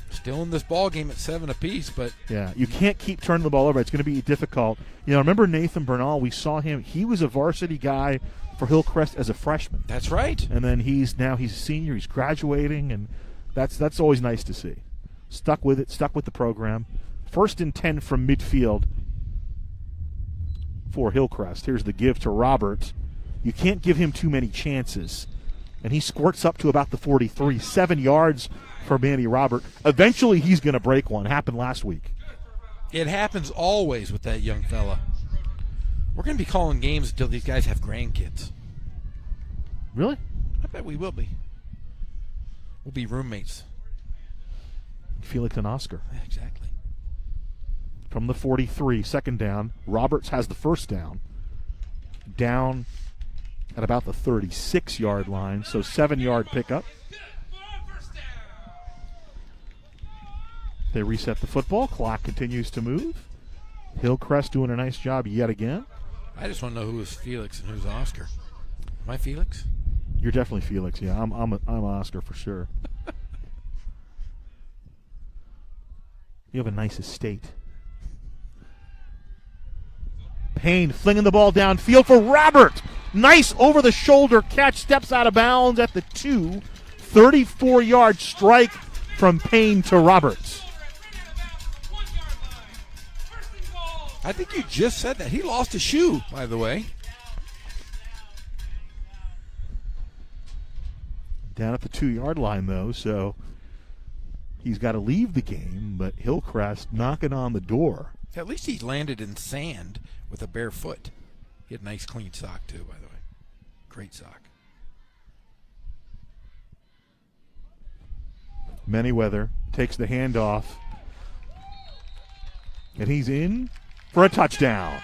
Speaker 3: Still in this ball game at 7 apiece, but
Speaker 1: yeah, you can't keep turning the ball over. It's going to be difficult. Remember Nathan Bernal? We saw him. He was a varsity guy for Hillcrest as a freshman.
Speaker 3: That's right.
Speaker 1: And then he's a senior. He's graduating, and that's always nice to see. Stuck with it. Stuck with the program. 1st and 10 from midfield for Hillcrest. Here's the give to Roberts. You can't give him too many chances. And he squirts up to about the 43. 7 yards for Manny Robert. Eventually he's going to break one. Happened last week.
Speaker 3: It happens always with that young fella. We're going to be calling games until these guys have grandkids.
Speaker 1: Really?
Speaker 3: I bet we will be. We'll be roommates.
Speaker 1: Felix and Oscar.
Speaker 3: Yeah, exactly.
Speaker 1: From the 43, second down. Roberts has the first down. Down at about the 36-yard line, so 7-yard pickup. They reset the football. Clock continues to move. Hillcrest doing a nice job yet again.
Speaker 3: I just want to know who is Felix and who's Oscar. Am I Felix?
Speaker 1: You're definitely Felix, yeah. I'm Oscar for sure. You have a nice estate. Payne flinging the ball downfield for Robert. Nice over-the-shoulder catch. Steps out of bounds at the 2. 34-yard strike from Payne to Roberts.
Speaker 3: I think you just said that. He lost a shoe, by the way.
Speaker 1: Down at the 2-yard line, though, so he's got to leave the game, but Hillcrest knocking on the door.
Speaker 3: At least he landed in sand with a bare foot. He had a nice clean sock, too, by the way. Great sock.
Speaker 1: Manyweather takes the handoff, and he's in for a touchdown.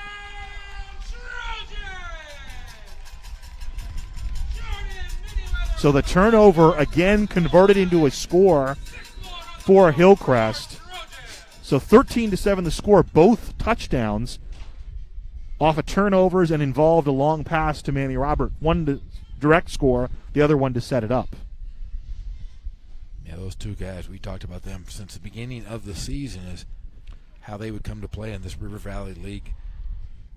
Speaker 1: So the turnover again converted into a score for Hillcrest. So 13-7 the score, both touchdowns off of turnovers and involved a long pass to Manny Robert. One to direct score, the other one to set it up.
Speaker 3: Yeah, those two guys, we talked about them since the beginning of the season, is how they would come to play in this River Valley League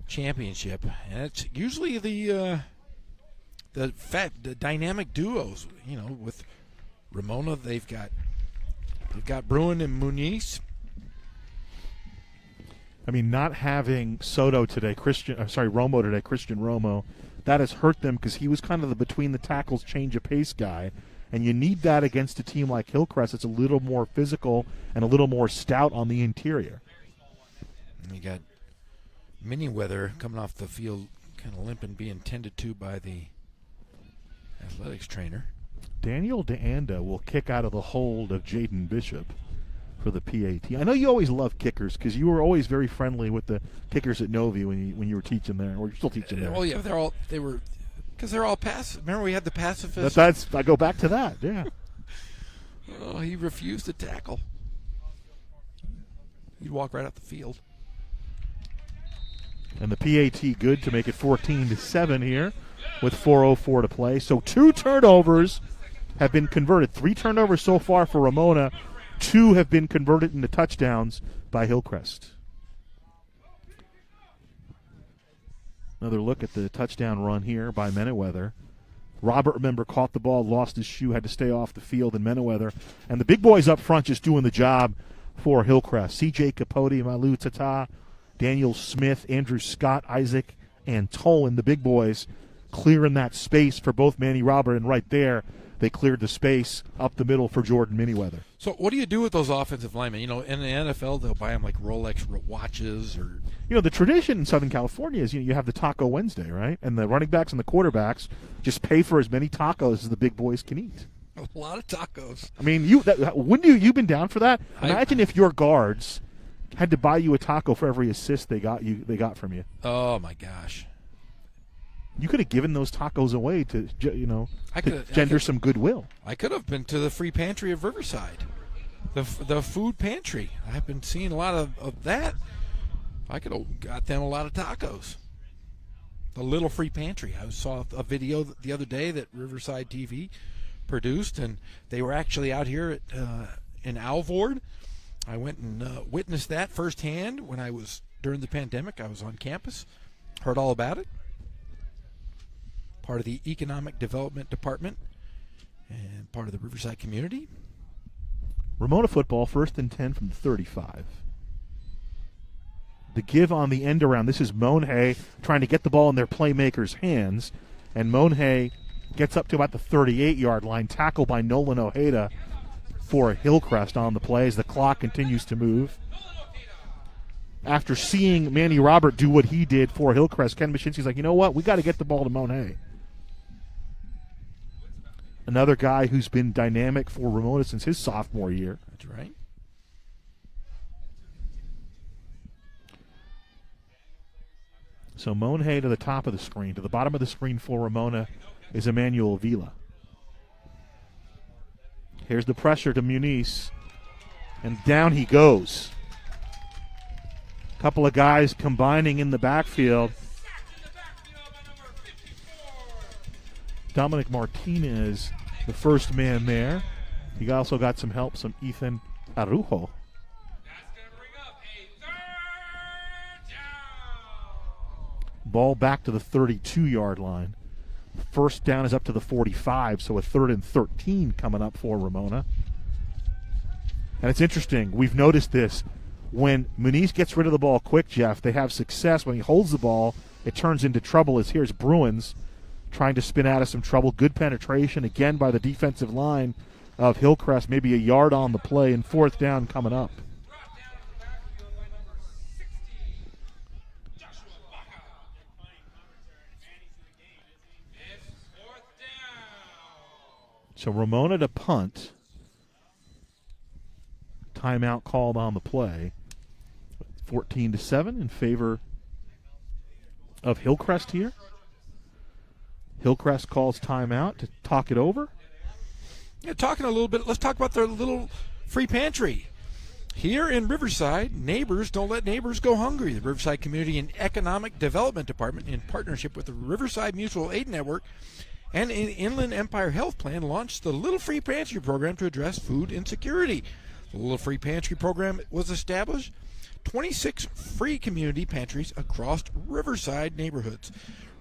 Speaker 3: championship. And it's usually the dynamic duos. With Ramona, they've got Bruin and Muniz.
Speaker 1: I mean, not having Romo today, Christian Romo, that has hurt them because he was kind of the between the tackles change of pace guy. And you need that against a team like Hillcrest. It's a little more physical and a little more stout on the interior.
Speaker 3: You got Manyweather coming off the field, kind of limping, being tended to by the athletics trainer.
Speaker 1: Daniel DeAnda will kick out of the hold of Jaden Bishop for the PAT. I know you always love kickers because you were always very friendly with the kickers at Novi when you were teaching there, or you're still teaching there.
Speaker 3: Well, yeah, because they're all passive. Remember we had the pacifist?
Speaker 1: I go back to that, yeah.
Speaker 3: Oh, he refused to tackle. He'd walk right out the field.
Speaker 1: And the PAT good to make it 14-7 here with 4:04 to play. So 2 turnovers have been converted. 3 turnovers so far for Ramona. 2 have been converted into touchdowns by Hillcrest. Another look at the touchdown run here by Manyweather. Robert, remember, caught the ball, lost his shoe, had to stay off the field in Manyweather. And the big boys up front just doing the job for Hillcrest. C.J. Capote, Malu Tata, Daniel Smith, Andrew Scott, Isaac, and Tolan, the big boys, clearing that space for both Manny Robert, and right there they cleared the space up the middle for Jordan Manyweather.
Speaker 3: So what do you do with those offensive linemen? You know, in the NFL, they'll buy them like Rolex watches or...
Speaker 1: You know, the tradition in Southern California is you have the Taco Wednesday, right? And the running backs and the quarterbacks just pay for as many tacos as the big boys can eat.
Speaker 3: A lot of tacos.
Speaker 1: I mean, you've been down for that? Imagine if your guards had to buy you a taco for every assist they got from you.
Speaker 3: Oh, my gosh.
Speaker 1: You could have given those tacos away to gender some goodwill.
Speaker 3: I could have been to the free pantry of Riverside, the food pantry. I've been seeing a lot of that. I could have got them a lot of tacos. The little free pantry. I saw a video the other day that Riverside TV produced, and they were actually out here in Alvord. I went and witnessed that firsthand when I was, during the pandemic, I was on campus, heard all about it. Part of the Economic Development Department and part of the Riverside community.
Speaker 1: Ramona football, 1st and 10 from the 35. The give on the end around. This is Monhay trying to get the ball in their playmakers' hands, and Monhay gets up to about the 38-yard line, tackled by Nolan Ojeda for Hillcrest on the play as the clock continues to move. After seeing Manny Robert do what he did for Hillcrest, Ken Mashinsky's like, you know what? We got to get the ball to Monhay. Another guy who's been dynamic for Ramona since his sophomore year.
Speaker 3: That's right.
Speaker 1: So Monhay to the top of the screen. To the bottom of the screen for Ramona is Emmanuel Vila. Here's the pressure to Muniz. And down he goes. Couple of guys combining in the backfield. Dominic Martinez, the first man there. He also got some help, some Ethan Arujo. Ball back to the 32-yard line. First down is up to the 45, so a 3rd and 13 coming up for Ramona. And it's interesting. We've noticed this. When Muniz gets rid of the ball quick, Jeff, they have success. When he holds the ball, it turns into trouble. As here's Bruins trying to spin out of some trouble. Good penetration, again, by the defensive line of Hillcrest. Maybe a yard on the play, and 4th down coming up. So Ramona to punt. Timeout called on the play. 14-7 in favor of Hillcrest here. Hillcrest calls timeout to talk it over.
Speaker 3: Yeah, talking a little bit. Let's talk about their little free pantry. Here in Riverside, neighbors don't let neighbors go hungry. The Riverside Community and Economic Development Department, in partnership with the Riverside Mutual Aid Network and Inland Empire Health Plan, launched the Little Free Pantry program to address food insecurity. The Little Free Pantry program was established 26 free community pantries across Riverside neighborhoods.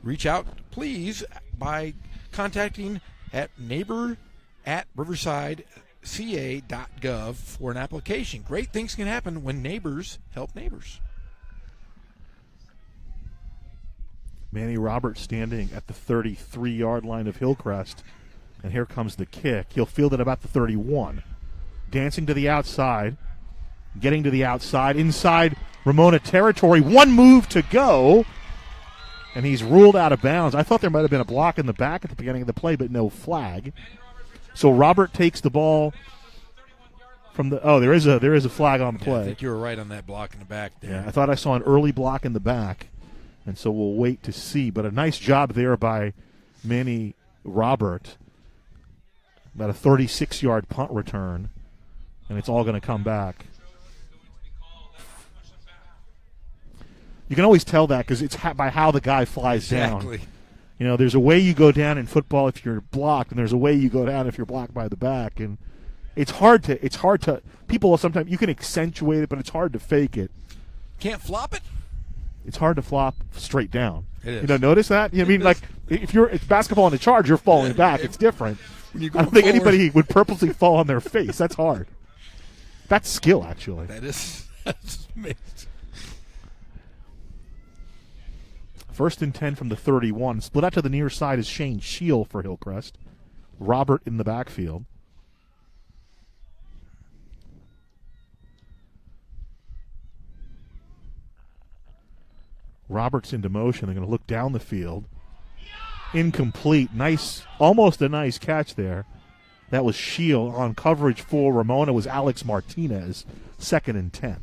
Speaker 3: Reach out, please, by contacting at neighbor@riversideca.gov for an application. Great things can happen when neighbors help neighbors.
Speaker 1: Manny Roberts standing at the 33-yard line of Hillcrest. And here comes the kick. He'll field it about the 31. Dancing to the outside. Getting to the outside. Inside Ramona territory. One move to go. And he's ruled out of bounds. I thought there might have been a block in the back at the beginning of the play, but no flag. So Robert takes the ball from the. Oh, there is a flag on the play.
Speaker 3: I think you were right on that block in the back there.
Speaker 1: Yeah, I thought I saw an early block in the back, and so we'll wait to see. But a nice job there by Manny Robert. About a 36-yard punt return, and it's all going to come back. You can always tell that because it's by how the guy flies down. You know, there's a way you go down in football if you're blocked, and there's a way you go down if you're blocked by the back. And it's hard to. People sometimes you can accentuate it, but it's hard to fake it.
Speaker 3: Can't flop it.
Speaker 1: It's hard to flop straight down.
Speaker 3: It is.
Speaker 1: You know, notice that? You know, I mean, like if it's basketball in the charge, you're falling back. It's different. I don't think anybody would purposely fall on their face. That's hard. That's skill, actually.
Speaker 3: That's amazing.
Speaker 1: 1st and 10 from the 31. Split out to the near side is Shane Shield for Hillcrest. Robert in the backfield. Robert's into motion. They're going to look down the field. Incomplete. Nice, almost a nice catch there. That was Shield. On coverage for Ramona was Alex Martinez. 2nd and 10.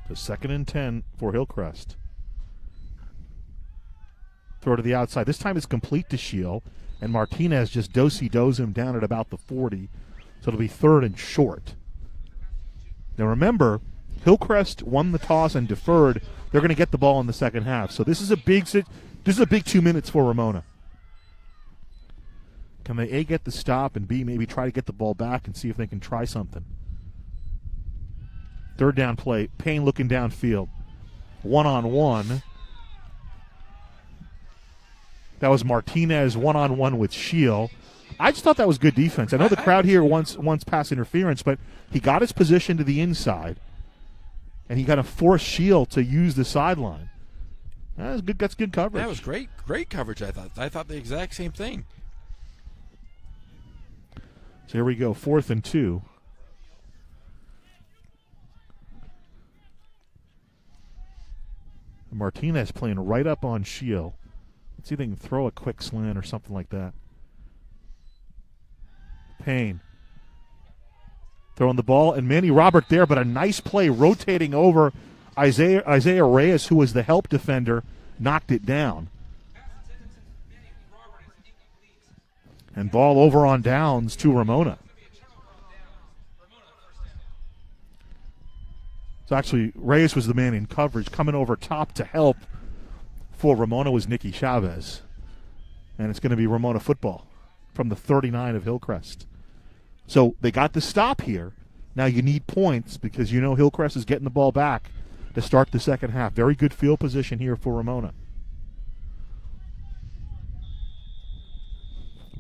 Speaker 1: So 2nd and 10 for Hillcrest. Throw to the outside. This time it's complete to Shield, and Martinez just do-si-dos him down at about the 40. So it'll be 3rd and short. Now remember, Hillcrest won the toss and deferred. They're going to get the ball in the second half. So this is a big 2 minutes for Ramona. Can they A, get the stop, and B, maybe try to get the ball back and see if they can try something? 3rd down play. Payne looking downfield. 1-on-1. That was Martinez 1-on-1 with Shield. I just thought that was good defense. I know the crowd here wants pass interference, but he got his position to the inside, and he kind of forced Shield to use the sideline. That's good. That's good coverage.
Speaker 3: That was great coverage. I thought the exact same thing.
Speaker 1: So here we go, 4th and 2. Martinez playing right up on Shield. Let's see if they can throw a quick slant or something like that. Payne throwing the ball, and Manny Robert there, but a nice play rotating over Isaiah Reyes, who was the help defender, knocked it down. And ball over on downs to Ramona. So actually, Reyes was the man in coverage. Coming over top to help for Ramona was Nicky Chavez. And it's going to be Ramona football from the 39 of Hillcrest. So they got the stop here. Now you need points because you know Hillcrest is getting the ball back to start the second half. Very good field position here for Ramona.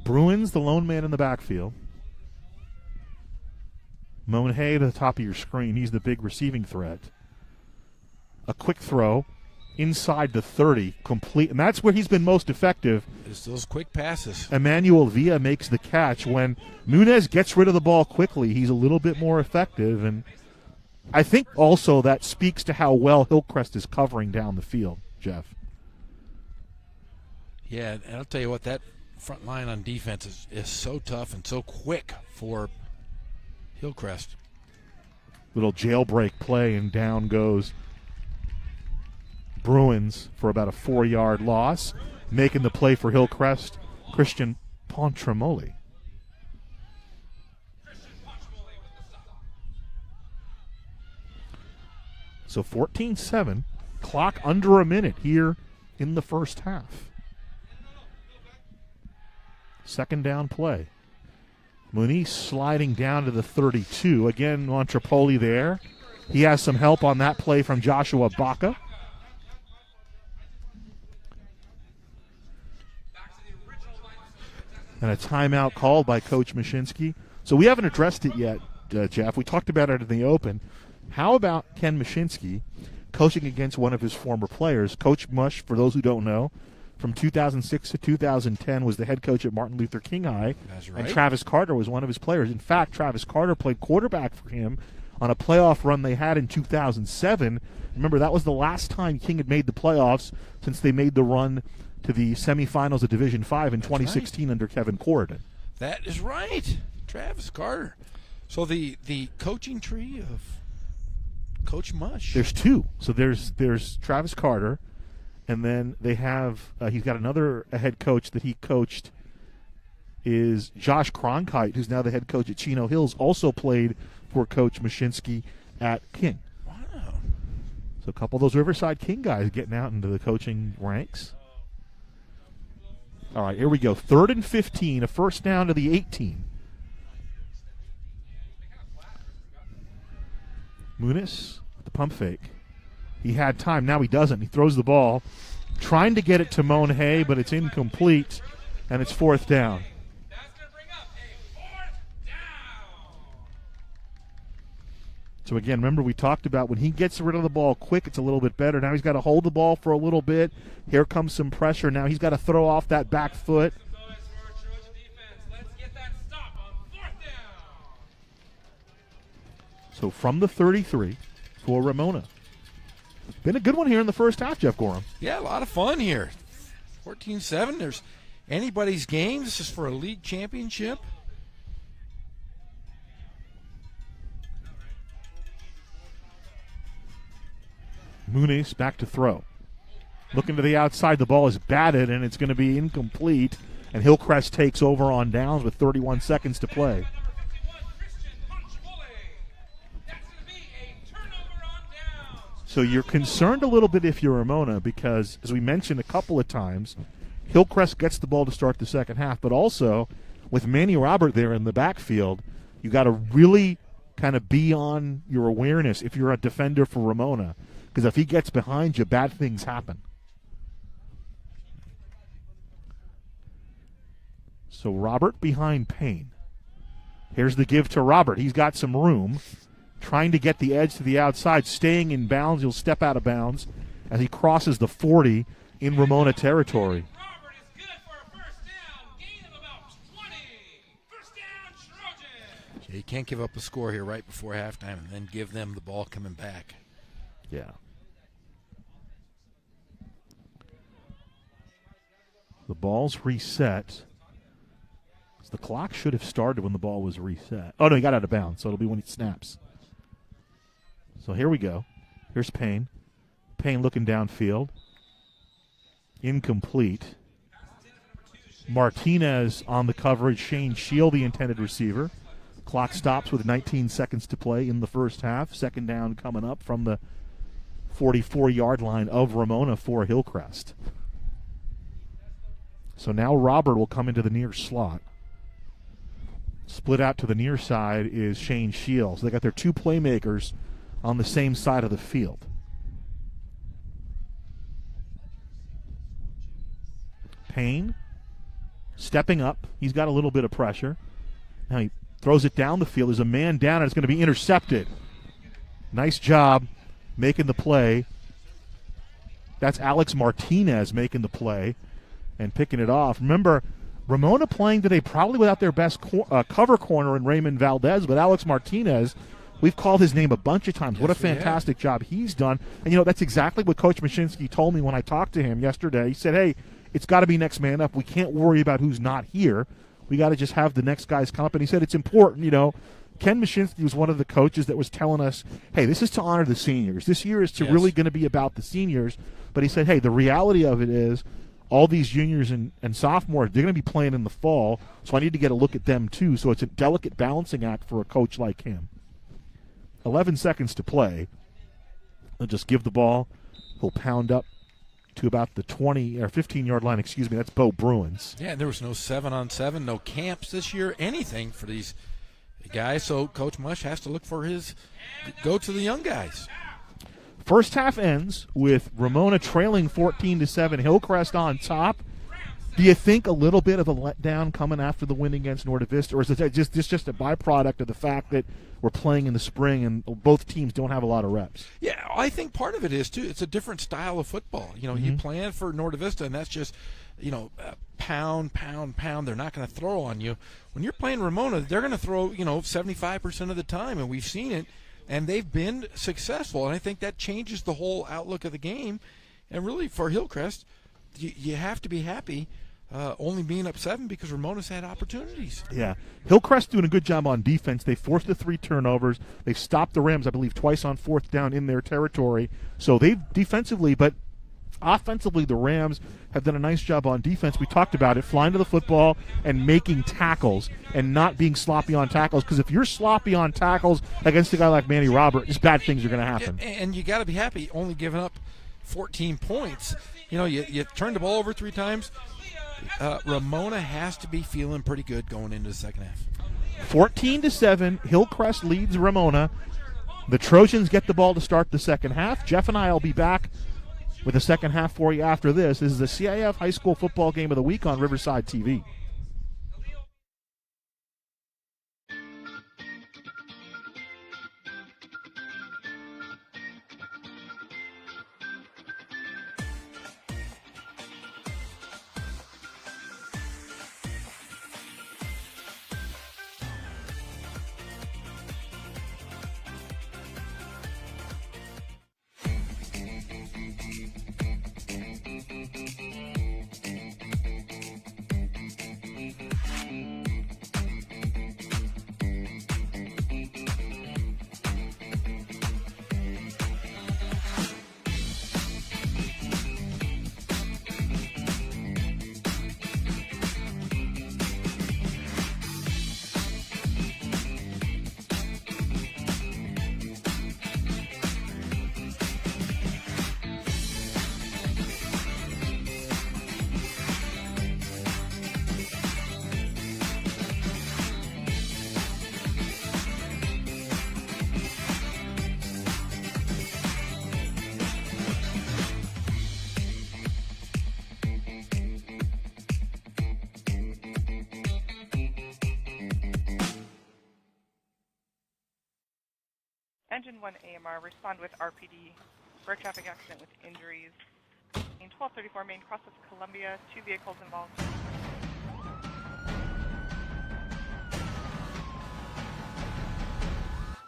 Speaker 1: Bruins, the lone man in the backfield. Monhay to the top of your screen. He's the big receiving threat. A quick throw inside the 30, complete, and that's where he's been most effective.
Speaker 3: It's those quick passes.
Speaker 1: Emmanuel Villa makes the catch. When Nunez gets rid of the ball quickly, he's a little bit more effective, and I think also that speaks to how well Hillcrest is covering down the field, Jeff.
Speaker 3: Yeah, and I'll tell you what, that front line on defense is so tough and so quick for Hillcrest.
Speaker 1: Little jailbreak play, and down goes Bruins for about a 4-yard loss. Making the play for Hillcrest, Christian Pontremoli. So 14-7, clock under a minute here in the first half. 2nd down play. Muniz sliding down to the 32. Again, Montrepoli there. He has some help on that play from Joshua Baca. And a timeout called by Coach Mashinsky. So we haven't addressed it yet, Jeff. We talked about it in the Open. How about Ken Mashinsky coaching against one of his former players? Coach Mush, for those who don't know, from 2006 to 2010 was the head coach at Martin Luther King High.
Speaker 3: That's right.
Speaker 1: And Travis Carter was one of his players. In fact, Travis Carter played quarterback for him on a playoff run they had in 2007. Remember, that was the last time King had made the playoffs since they made the run to the semifinals of Division V in 2016 under Kevin Corridon.
Speaker 3: That is right. Travis Carter. So the coaching tree of Coach Mush.
Speaker 1: There's two. So there's Travis Carter, and then they have he's got another head coach that he coached is Josh Cronkite, who's now the head coach at Chino Hills, also played for Coach Mashinsky at King.
Speaker 3: Wow.
Speaker 1: So a couple of those Riverside King guys getting out into the coaching ranks. All right, here we go. 3rd and 15, a first down to the 18. Muniz with the pump fake. He had time. Now he doesn't. He throws the ball, trying to get it to Monhay, but it's incomplete, and it's 4th down. So, again, remember we talked about when he gets rid of the ball quick, it's a little bit better. Now he's got to hold the ball for a little bit. Here comes some pressure. Now he's got to throw off that back foot. So from the 33 for Ramona. Been a good one here in the first half, Jeff Gorham.
Speaker 3: Yeah, a lot of fun here. 14-7. There's anybody's game. This is for a league championship.
Speaker 1: Muniz back to throw. Looking to the outside. The ball is batted, and it's going to be incomplete. And Hillcrest takes over on downs with 31 seconds to play. So you're concerned a little bit if you're Ramona because, as we mentioned a couple of times, Hillcrest gets the ball to start the second half, but also with Manny Robert there in the backfield, you got to really kind of be on your awareness if you're a defender for Ramona, because if he gets behind you, bad things happen. So Robert behind Payne. Here's the give to Robert. He's got some room. Trying to get the edge to the outside, staying in bounds. He'll step out of bounds as he crosses the 40 in Ramona territory.
Speaker 4: Robert is good for a first down. Gain of about 20. First down, Trojans.
Speaker 3: You can't give up a score here right before halftime and then give them the ball coming back.
Speaker 1: Yeah. The ball's reset. The clock should have started when the ball was reset. Oh, no, he got out of bounds, so it'll be when he snaps. So here we go. Here's Payne. Payne looking downfield. Incomplete. Martinez on the coverage. Shane Shield, the intended receiver. Clock stops with 19 seconds to play in the first half. Second down coming up from the 44-yard line of Ramona for Hillcrest. So now Robert will come into the near slot. Split out to the near side is Shane Shields. They got their two playmakers on the same side of the field. Payne stepping up. He's got a little bit of pressure. Now he throws it down the field. There's a man down, and it's going to be intercepted. Nice job making the play. That's Alex Martinez making the play and picking it off. Remember, Ramona playing today probably without their best cover corner in Raymond Valdez, but Alex Martinez, we've called his name a bunch of times. What a fantastic job he's done. And, you know, that's exactly what Coach Mashinsky told me when I talked to him yesterday. He said, hey, it's got to be next man up. We can't worry about who's not here. We got to just have the next guys come up. And he said it's important, you know. Ken Mashinsky was one of the coaches that was telling us, hey, this is to honor the seniors. This year is really going to be about the seniors. But he said, hey, the reality of it is all these juniors and sophomores, they're going to be playing in the fall, so I need to get a look at them too. So it's a delicate balancing act for a coach like him. 11 seconds to play. He'll just give the ball. He'll pound up to about the 20 or 15-yard line. Excuse me, that's Bo Bruins.
Speaker 3: Yeah, there was no 7-on-7, no camps this year, anything for these guys. So Coach Mush has to look for his go to the young guys. First half ends with Ramona trailing 14-7. Hillcrest on top.
Speaker 1: Do you think a little bit of a letdown coming after the win against Norte Vista, or is it just a byproduct of the fact that we're playing in the spring and both teams don't have a lot of reps?
Speaker 3: Yeah, I think part of it is too. It's a different style of football. You plan for Norte Vista, and that's just, pound, pound, pound. They're not going to throw on you. When you're playing Ramona, they're going to throw, 75% of the time, and we've seen it, and they've been successful. And I think that changes the whole outlook of the game. And really, for Hillcrest, you have to be happy. Only being up 7 because Ramona's had opportunities.
Speaker 1: Yeah. Hillcrest doing a good job on defense. They forced the 3 turnovers. They stopped the Rams, I believe, twice on 4th down in their territory. So they've defensively, but offensively, the Rams have done a nice job on defense. We talked about it, flying to the football and making tackles and not being sloppy on tackles. Because if you're sloppy on tackles against a guy like Manny Roberts, bad things are going to happen.
Speaker 3: And you got to be happy only giving up 14 points. You turned the ball over 3 times. Ramona has to be feeling pretty good going into the second half.
Speaker 1: 14-7, Hillcrest leads Ramona. The Trojans get the ball to start the second half. Jeff and I will be back with the second half for you after this. This is the CIF High School Football Game of the Week on Riverside TV.
Speaker 5: Engine 1 AMR, respond with RPD for a traffic accident with injuries. In 1234 Main, cross of Columbia, 2 vehicles involved.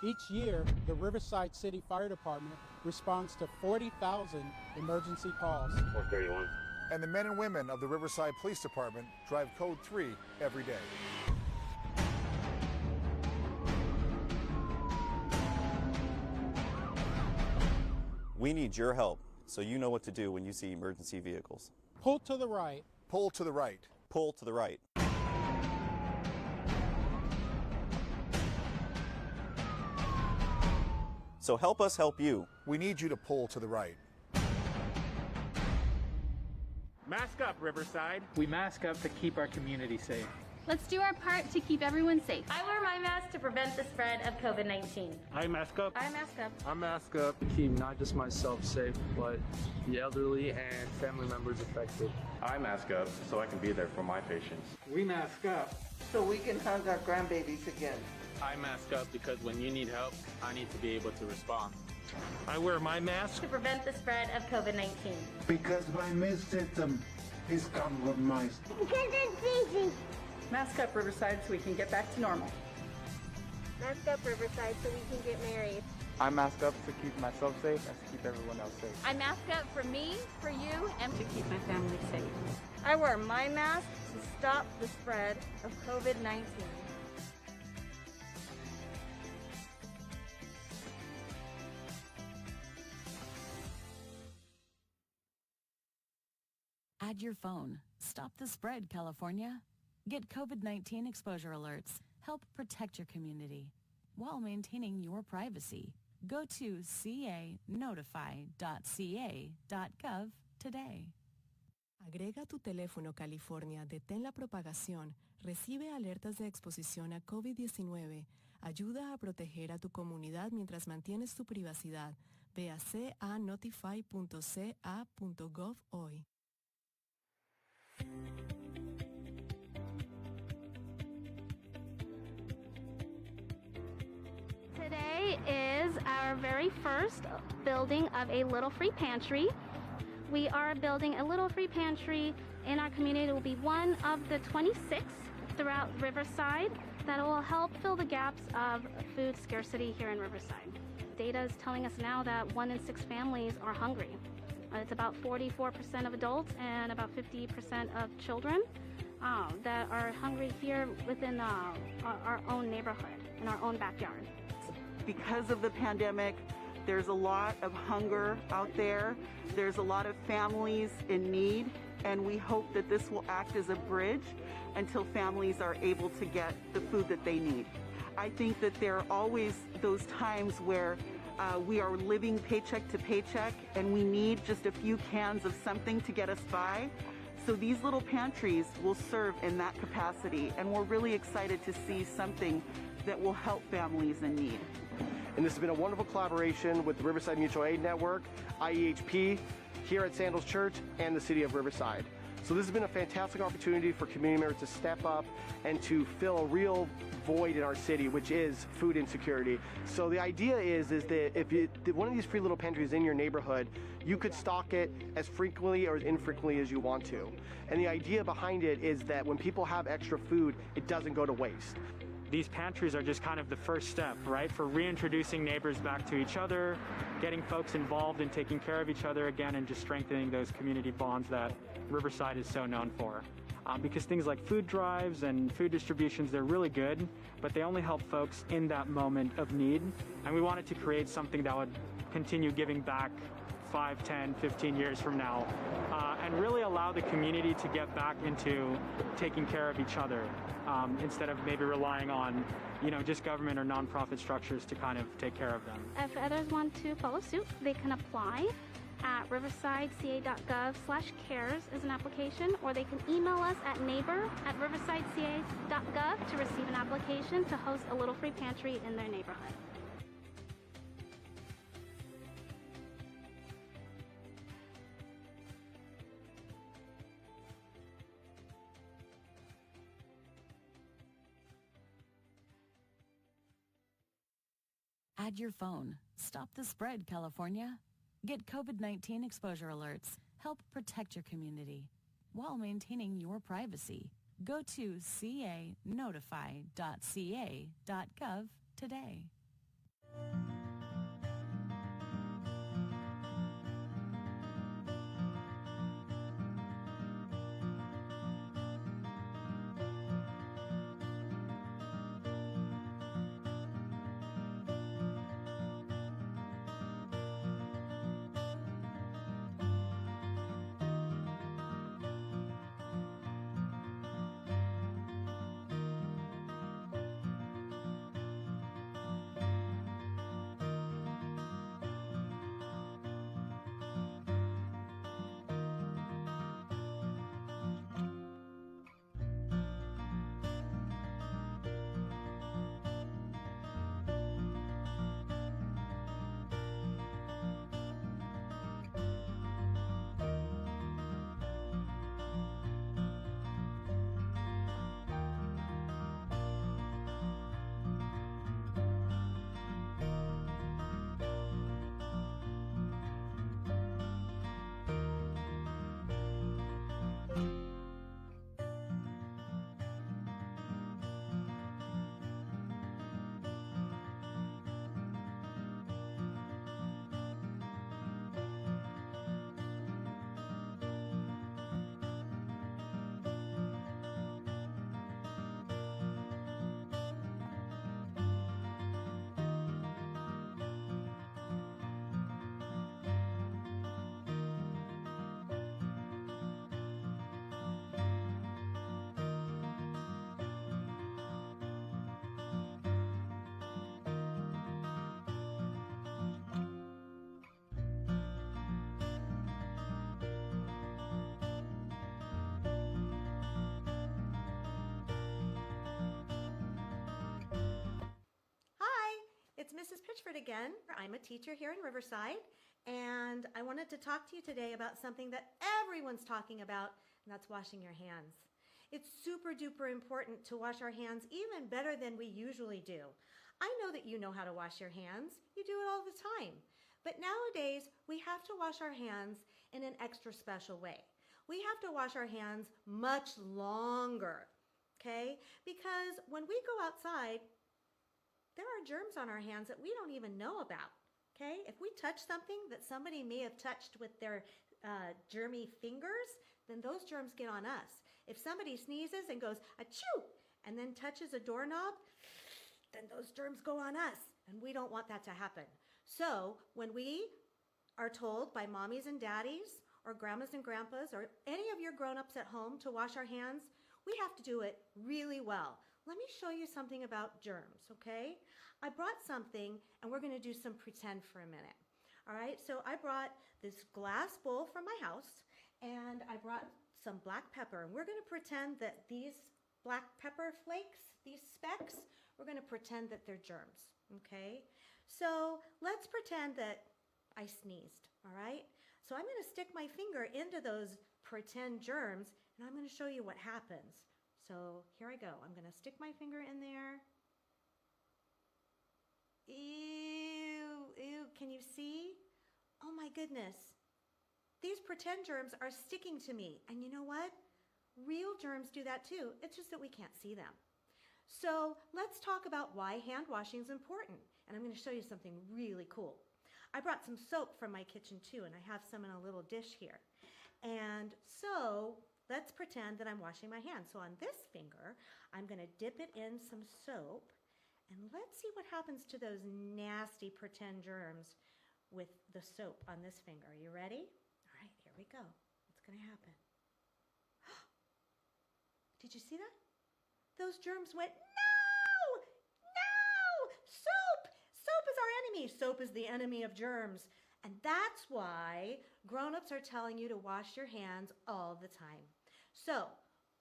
Speaker 6: Each year, the Riverside City Fire Department responds to 40,000 emergency calls.
Speaker 7: 431.
Speaker 8: And the men and women of the Riverside Police Department drive Code 3 every day.
Speaker 9: We need your help so you know what to do when you see emergency vehicles.
Speaker 6: Pull to the right.
Speaker 8: Pull to the right.
Speaker 9: Pull to the right. So help us help you.
Speaker 8: We need you to pull to the right.
Speaker 10: Mask up, Riverside. We mask up to keep our community safe.
Speaker 11: Let's do our part to keep everyone safe. I wear my mask to prevent the spread of COVID-19.
Speaker 10: I mask up.
Speaker 11: I mask up.
Speaker 10: I mask up.
Speaker 12: Keep not just myself safe, but the elderly and family members affected.
Speaker 7: I mask up so I can be there for my patients.
Speaker 10: We mask up
Speaker 13: so we can hug our grandbabies again.
Speaker 12: I mask up because when you need help, I need to be able to respond.
Speaker 10: I wear my mask
Speaker 11: to prevent the spread of COVID-19.
Speaker 14: Because my immune system is compromised.
Speaker 11: Because it's easy.
Speaker 13: Mask up, Riverside, so we can get back to normal.
Speaker 11: Mask up, Riverside, so we can get married.
Speaker 12: I mask up to keep myself safe and to keep everyone else safe.
Speaker 11: I mask up for me, for you, and
Speaker 13: to keep my family safe.
Speaker 11: I wear my mask to stop the spread of COVID-19.
Speaker 15: Add your phone. Stop the spread, California. Get COVID-19 exposure alerts. Help protect your community while maintaining your privacy. Go to canotify.ca.gov today.
Speaker 16: Agrega tu teléfono California, detén la propagación, recibe alertas de exposición a COVID-19, ayuda a proteger a tu comunidad mientras mantienes tu privacidad. Ve a canotify.ca.gov hoy.
Speaker 11: is our very first building of a Little Free Pantry. We are building a Little Free Pantry in our community. It will be one of the 26 throughout Riverside that will help fill the gaps of food scarcity here in Riverside. Data is telling us now that 1 in 6 families are hungry. It's about 44% of adults and about 50% of children that are hungry here within our own neighborhood, in our own backyard.
Speaker 13: Because of the pandemic, there's a lot of hunger out there. There's a lot of families in need, and we hope that this will act as a bridge until families are able to get the food that they need. I think that there are always those times where we are living paycheck to paycheck and we need just a few cans of something to get us by. So these little pantries will serve in that capacity, and we're really excited to see something that will help families in need.
Speaker 17: And this has been a wonderful collaboration with the Riverside Mutual Aid Network, IEHP, here at Sandals Church, and the City of Riverside. So this has been a fantastic opportunity for community members to step up and to fill a real void in our city, which is food insecurity. So the idea is that if one of these free little pantries in your neighborhood, you could stock it as frequently or as infrequently as you want to. And the idea behind it is that when people have extra food, it doesn't go to waste.
Speaker 10: These pantries are just kind of the first step, right, for reintroducing neighbors back to each other, getting folks involved in taking care of each other again, and just strengthening those community bonds that Riverside is so known for. Because things like food drives and food distributions, they're really good, but they only help folks in that moment of need. And we wanted to create something that would continue giving back 5, 10, 15 years from now, and really allow the community to get back into taking care of each other, instead of maybe relying on, just government or nonprofit structures to kind of take care of them.
Speaker 11: If others want to follow suit, they can apply at riversideca.gov/cares is an application, or they can email us at neighbor@riversideca.gov to receive an application to host a Little Free Pantry in their neighborhood.
Speaker 15: Add your phone. Stop the spread, California. Get COVID-19 exposure alerts. Help protect your community while maintaining your privacy. Go to canotify.ca.gov today.
Speaker 18: It's Mrs. Pitchford again. I'm a teacher here in Riverside, and I wanted to talk to you today about something that everyone's talking about, and that's washing your hands. It's super duper important to wash our hands even better than we usually do. I know that you know how to wash your hands. You do it all the time. But nowadays, we have to wash our hands in an extra special way. We have to wash our hands much longer, okay? Because when we go outside, there are germs on our hands that we don't even know about, okay? If we touch something that somebody may have touched with their germy fingers, then those germs get on us. If somebody sneezes and goes, achoo, and then touches a doorknob, then those germs go on us, and we don't want that to happen. So when we are told by mommies and daddies or grandmas and grandpas or any of your grown-ups at home to wash our hands, we have to do it really well. Let me show you something about germs, okay? I brought something, and we're going to do some pretend for a minute. All right, so I brought this glass bowl from my house, and I brought some black pepper, and we're going to pretend that these black pepper flakes, these specks, we're going to pretend that they're germs, okay? So let's pretend that I sneezed, all right? So I'm going to stick my finger into those pretend germs, and I'm going to show you what happens. So here I go. I'm going to stick my finger in there. Ew, ew, can you see? Oh my goodness. These pretend germs are sticking to me. And you know what? Real germs do that too. It's just that we can't see them. So let's talk about why hand washing is important. And I'm going to show you something really cool. I brought some soap from my kitchen too, and I have some in a little dish here. And so let's pretend that I'm washing my hands. So on this finger, I'm going to dip it in some soap, and let's see what happens to those nasty pretend germs with the soap on this finger. Are you ready? All right, here we go. What's going to happen? Did you see that? Those germs went, no! No! Soap! Soap is our enemy. Soap is the enemy of germs. And that's why grown-ups are telling you to wash your hands all the time. So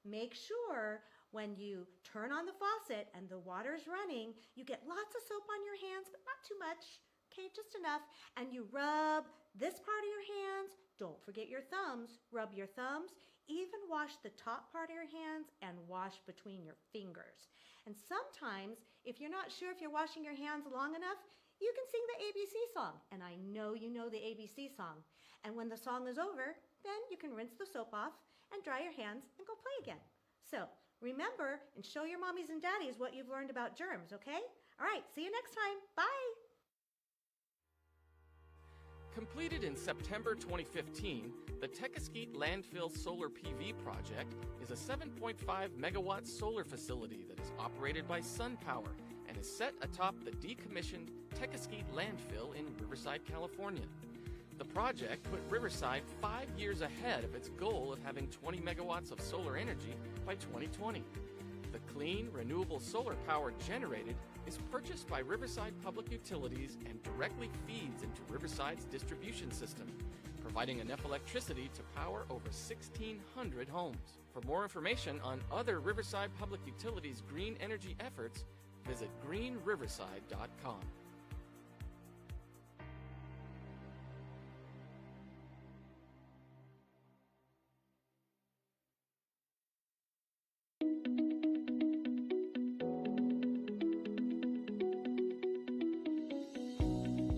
Speaker 18: make sure when you turn on the faucet and the water's running, you get lots of soap on your hands, but not too much, okay, just enough. And you rub this part of your hands. Don't forget your thumbs. Rub your thumbs. Even wash the top part of your hands and wash between your fingers. And sometimes, if you're not sure if you're washing your hands long enough, you can sing the ABC song. And I know you know the ABC song. And when the song is over, then you can rinse the soap off and dry your hands and go play again. So remember and show your mommies and daddies what you've learned about germs, okay? All right, see you next time. Bye.
Speaker 19: Completed in September 2015, the Tequesquite Landfill Solar PV project is a 7.5 megawatt solar facility that is operated by SunPower and is set atop the decommissioned Tequesquite Landfill in Riverside, California. The project put Riverside 5 years ahead of its goal of having 20 megawatts of solar energy by 2020. The clean, renewable solar power generated is purchased by Riverside Public Utilities and directly feeds into Riverside's distribution system, providing enough electricity to power over 1,600 homes. For more information on other Riverside Public Utilities green energy efforts, visit greenriverside.com.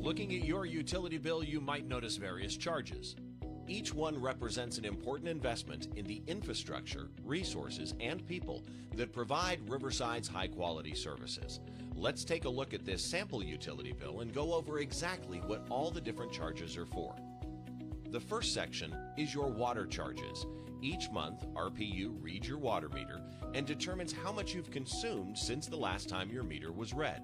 Speaker 20: Looking at your utility bill, you might notice various charges. Each one represents an important investment in the infrastructure, resources, and people that provide Riverside's high-quality services. Let's take a look at this sample utility bill and go over exactly what all the different charges are for. The first section is your water charges. Each month, RPU reads your water meter and determines how much you've consumed since the last time your meter was read.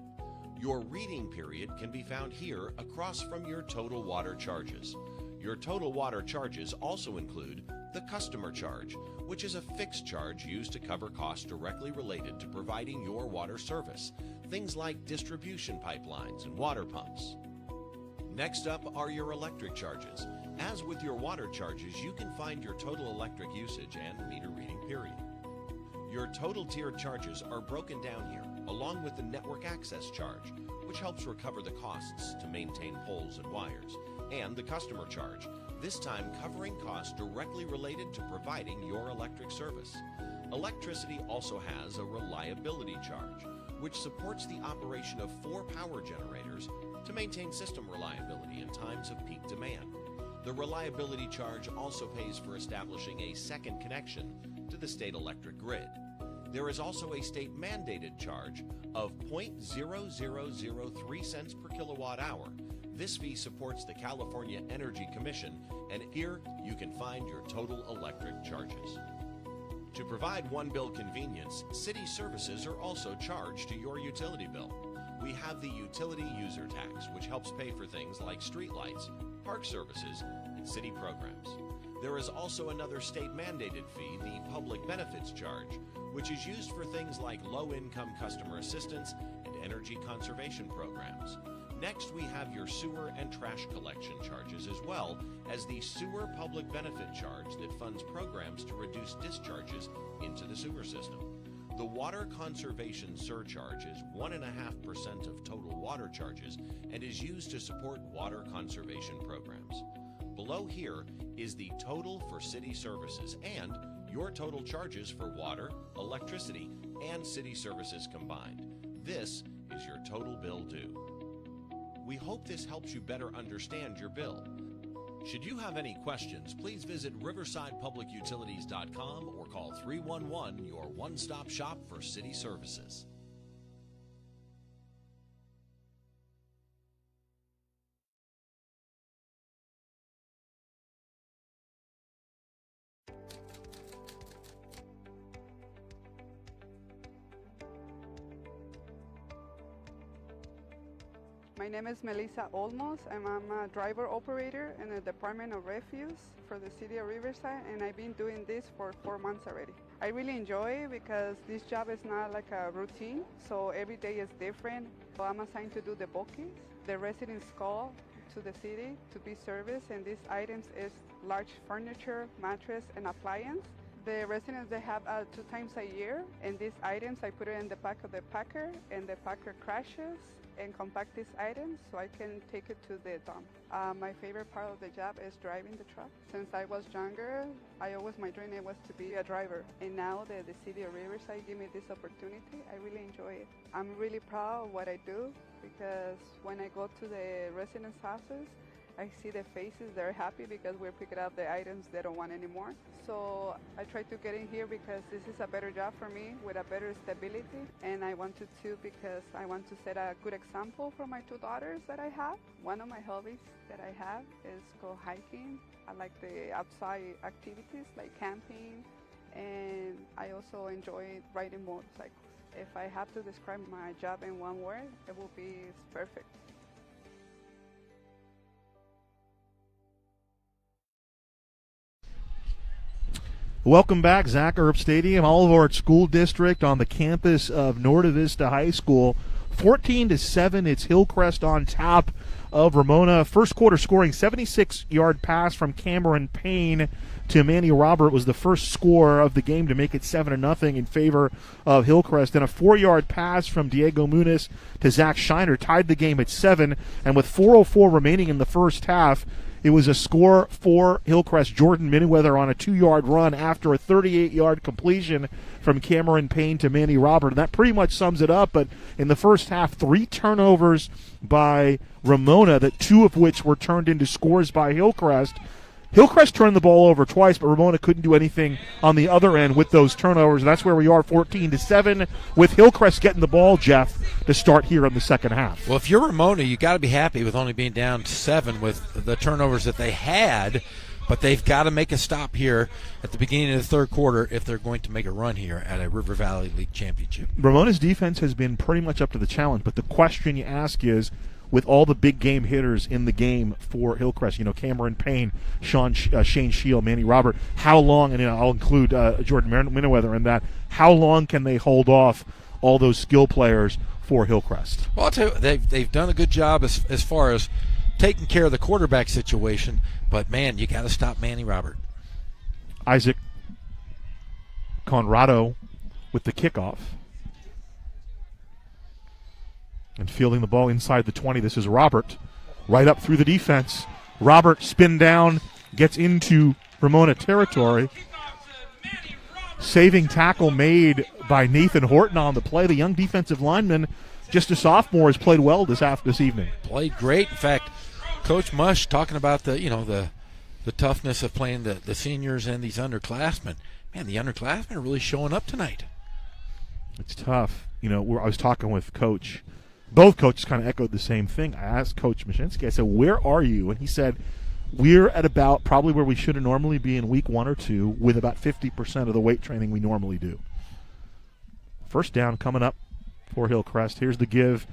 Speaker 20: Your reading period can be found here across from your total water charges. Your total water charges also include the customer charge, which is a fixed charge used to cover costs directly related to providing your water service, things like distribution pipelines and water pumps. Next up are your electric charges. As with your water charges, you can find your total electric usage and meter reading period. Your total tiered charges are broken down here, along with the network access charge, which helps recover the costs to maintain poles and wires, and the customer charge, this time covering costs directly related to providing your electric service. Electricity also has a reliability charge, which supports the operation of 4 power generators to maintain system reliability in times of peak demand. The reliability charge also pays for establishing a second connection to the state electric grid. There is also a state-mandated charge of 0.0003 cents per kilowatt hour. This fee supports the California Energy Commission, and here you can find your total electric charges. To provide one-bill convenience, city services are also charged to your utility bill. We have the utility user tax, which helps pay for things like streetlights, park services, and city programs. There is also another state-mandated fee, the public benefits charge, which is used for things like low-income customer assistance and energy conservation programs. Next, we have your sewer and trash collection charges, as well as the sewer public benefit charge that funds programs to reduce discharges into the sewer system. The water conservation surcharge is 1.5% of total water charges and is used to support water conservation programs. Below here is the total for city services and your total charges for water, electricity, and city services combined. This is your total bill due. We hope this helps you better understand your bill. Should you have any questions, please visit riversidepublicutilities.com or call 311, your one-stop shop for city services.
Speaker 21: My name is Melissa Olmos, and I'm a driver operator in the Department of Refuse for the City of Riverside, and I've been doing this for 4 months already. I really enjoy it because this job is not like a routine, so every day is different. So I'm assigned to do the bookings. The residents call to the city to be serviced, and these items is large furniture, mattress, and appliance. The residents, they have 2 times a year, and these items, I put it in the back of the packer, and the packer crashes and compact these items so I can take it to the dump. My favorite part of the job is driving the truck. Since I was younger, my dream was to be a driver. And now that the City of Riverside gave me this opportunity, I really enjoy it. I'm really proud of what I do because when I go to the residents' houses, I see the faces, they're happy because we're picking up the items they don't want anymore. So I try to get in here because this is a better job for me with a better stability. And I wanted to because I want to set a good example for my 2 daughters that I have. One of my hobbies that I have is go hiking. I like the outside activities like camping, and I also enjoy riding motorcycles. If I have to describe my job in one word, it will be perfect.
Speaker 1: Welcome back, Zach Erb Stadium, Olivehart School District on the campus of Norte Vista High School. 14-7, it's Hillcrest on top of Ramona. First quarter scoring, 76-yard pass from Cameron Payne to Manny Robert was the first score of the game to make it 7-0 in favor of Hillcrest. And a 4-yard pass from Diego Muniz to Zach Shiner tied the game at 7. And with 4:04 remaining in the first half, it was a score for Hillcrest. Jordan Miniweather on a 2-yard run after a 38-yard completion from Cameron Payne to Manny Robert. And that pretty much sums it up. But in the first half, 3 turnovers by Ramona, that 2 of which were turned into scores by Hillcrest. Hillcrest turned the ball over twice, but Ramona couldn't do anything on the other end with those turnovers. And that's where we are, 14-7, with Hillcrest getting the ball, Jeff, to start here in the second half.
Speaker 3: Well, if you're Ramona, you got to be happy with only being down 7 with the turnovers that they had, but they've got to make a stop here at the beginning of the third quarter if they're going to make a run here at a River Valley League championship.
Speaker 1: Ramona's defense has been pretty much up to the challenge, but the question you ask is, with all the big game hitters in the game for Hillcrest, Cameron Payne, Shane Shield, Manny Robert, how long, and I'll include Jordan Miniweather in that, how long can they hold off all those skill players for Hillcrest?
Speaker 3: Well, I'll tell you, they've done a good job as far as taking care of the quarterback situation, but, man, you got to stop Manny Robert.
Speaker 1: Isaac Conrado with the kickoff. And fielding the ball inside the 20, this is Robert, right up through the defense. Robert spin down, gets into Ramona territory. saving tackle made by Nathan Horton on the play. The young defensive lineman, just a sophomore, has played well this evening.
Speaker 3: Played great. In fact, Coach Mush talking about the toughness of playing the seniors and these underclassmen. Man, the underclassmen are really showing up tonight.
Speaker 1: It's tough. I was talking with Coach. Both coaches kind of echoed the same thing. I asked Coach Mashinsky, I said, where are you? And he said, we're at about probably where we should normally be in week 1 or 2 with about 50% of the weight training we normally do. First down coming up for Hillcrest. Here's the give.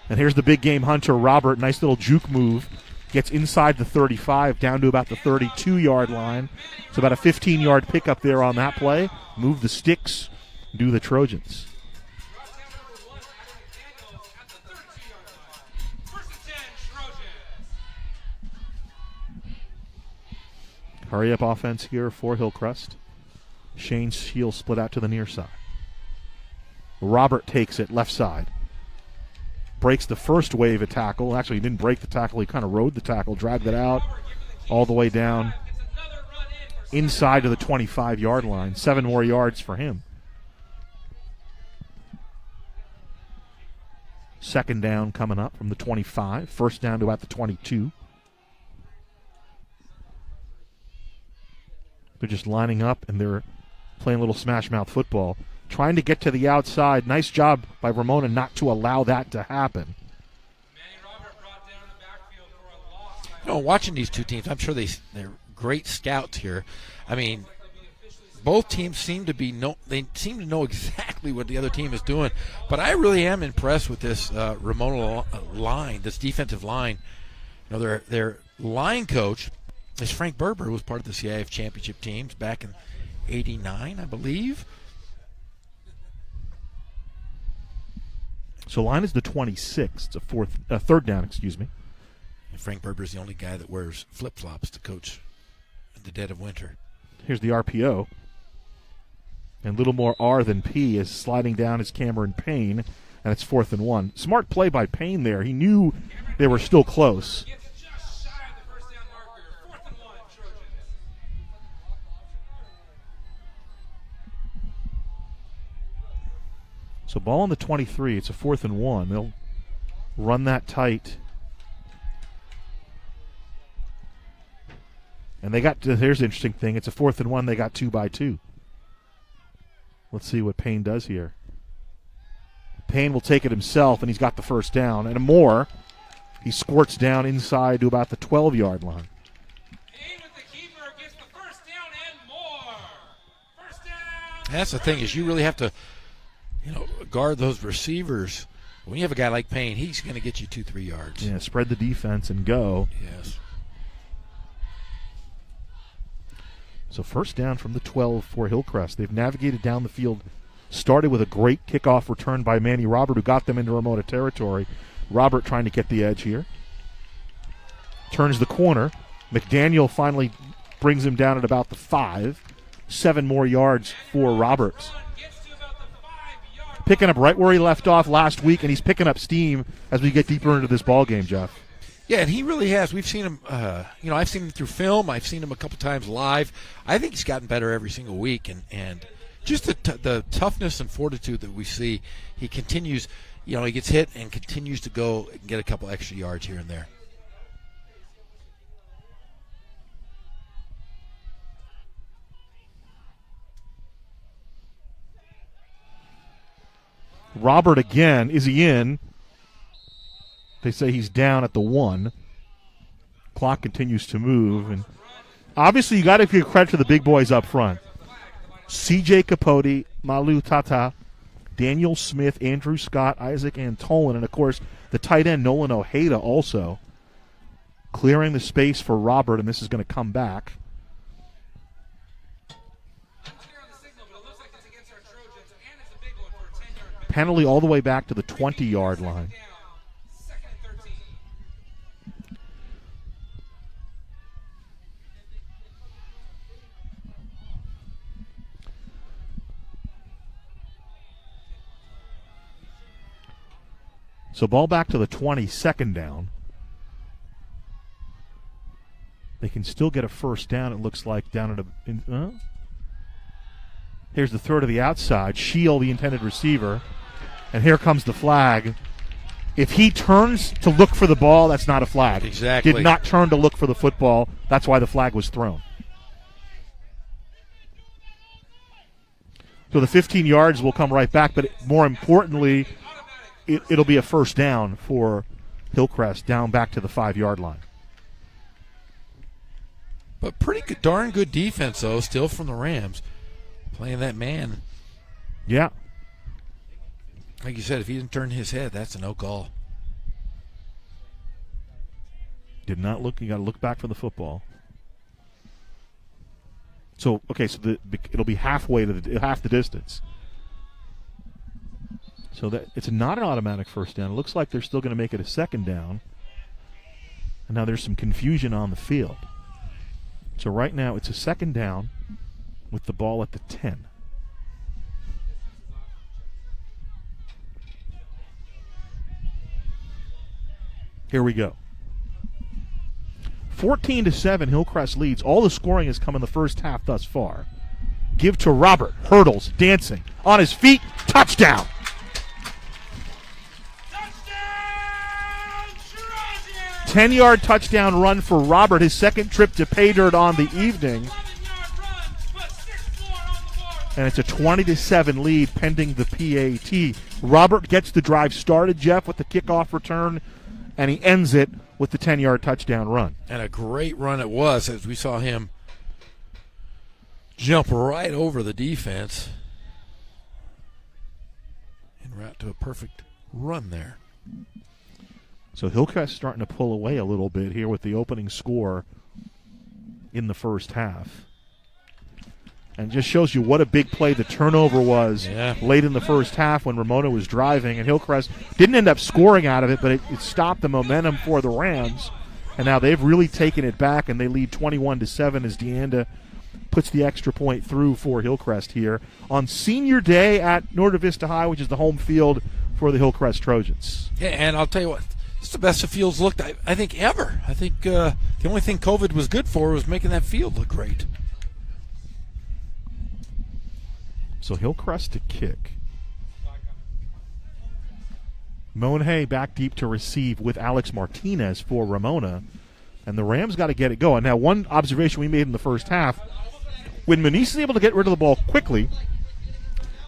Speaker 1: And here's the big game hunter, Robert. Nice little juke move. Gets inside the 35 down to about the 32-yard line. It's about a 15-yard pickup there on that play. Move the sticks, do the Trojans. Hurry up offense here for Hillcrest. Shane Shield split out to the near side. Robert takes it left side. Breaks the first wave of tackle. Actually, he didn't break the tackle. He kind of rode the tackle, dragged it out all the way down inside to the 25-yard line. 7 more yards for him. Second down coming up from the 25. First down to about the 22. They're just lining up, and they're playing a little smash-mouth football. Trying to get to the outside. Nice job by Ramona not to allow that to happen.
Speaker 3: Watching these two teams, I'm sure they're great scouts here. I mean, both teams seem to know exactly what the other team is doing. But I really am impressed with this Ramona line, this defensive line. Their line coach is Frank Berber, who was part of the CIF championship teams back in '89, I believe.
Speaker 1: So line is the 26. It's a third down, excuse me.
Speaker 3: And Frank Berber is the only guy that wears flip-flops to coach in the dead of winter.
Speaker 1: Here's the RPO. And a little more R than P is sliding down is Cameron Payne, and it's 4th and 1. Smart play by Payne there. He knew they were still close. So ball on the 23. It's a 4th and 1. They'll run that tight. And here's the interesting thing. It's a 4th and 1. They got 2 by 2. Let's see what Payne does here. Payne will take it himself, and he's got the first down. And more. He squirts down inside to about the 12-yard line.
Speaker 4: Payne with the keeper gets the first down and more. First down.
Speaker 3: That's the thing, is you really have to guard those receivers. When you have a guy like Payne, he's going to get you 2-3 yards.
Speaker 1: Yeah, spread the defense and go.
Speaker 3: Yes.
Speaker 1: So first down from the 12 for Hillcrest. They've navigated down the field, started with a great kickoff return by Manny Robert, who got them into Ramona territory. Robert trying to get the edge here. Turns the corner. McDaniel finally brings him down at about the 5. 7 more yards for Roberts. Picking up right where he left off last week, and he's picking up steam as we get deeper into this ball game, Jeff.
Speaker 3: Yeah, and he really has. We've seen him, I've seen him through film. I've seen him a couple times live. I think he's gotten better every single week, and just the toughness and fortitude that we see, he continues, he gets hit and continues to go and get a couple extra yards here and there.
Speaker 1: Robert again. Is he in? They say he's down at the 1. Clock continues to move. And obviously you got to give credit to the big boys up front. C.J. Capote, Malu Tata, Daniel Smith, Andrew Scott, Isaac Antolin, and, of course, the tight end Nolan Ojeda also clearing the space for Robert, and this is going to come back. Penalty all the way back to the 20-yard line. So ball back to the 20, second down. They can still get a first down, it looks like, down at Here's the throw to the outside. Shield, the intended receiver. And here comes the flag. If he turns to look for the ball, that's not a flag.
Speaker 3: Exactly.
Speaker 1: Did not turn to look for the football. That's why the flag was thrown. So the 15 yards will come right back, but more importantly, it'll be a first down for Hillcrest down back to the 5-yard line.
Speaker 3: But pretty good, darn good defense, though, still from the Rams. Playing that man.
Speaker 1: Yeah.
Speaker 3: Like you said, if he didn't turn his head, that's a no call.
Speaker 1: Did not look. You got to look back for the football. So, okay, so it'll be halfway to half the distance. So that it's not an automatic first down. It looks like they're still going to make it a second down. And now there's some confusion on the field. So right now it's a second down with the ball at the 10. Here we go. 14-7, Hillcrest leads. All the scoring has come in the first half thus far. Give to Robert. Hurdles, dancing, on his feet, touchdown. 10-yard touchdown run for Robert, his second trip to pay dirt on the evening. And it's a 20-7 lead pending the PAT. Robert gets the drive started, Jeff, with the kickoff return, and he ends it with the 10-yard touchdown run.
Speaker 3: And a great run it was, as we saw him jump right over the defense en route to a perfect run there.
Speaker 1: So Hillcrest starting to pull away a little bit here with the opening score in the first half. And just shows you what a big play the turnover was late in the first half when Ramona was driving. And Hillcrest didn't end up scoring out of it, but it stopped the momentum for the Rams. And now they've really taken it back, and they lead 21-7 as DeAnda puts the extra point through for Hillcrest here on Senior Day at Norte Vista High, which is the home field for the Hillcrest Trojans.
Speaker 3: Yeah, and I'll tell you what, it's the best the field's looked, I think, ever. I think the only thing COVID was good for was making that field look great.
Speaker 1: So Hillcrest to kick. Monhay back deep to receive with Alex Martinez for Ramona. And the Rams got to get it going. Now, one observation we made in the first half, when Muniz is able to get rid of the ball quickly,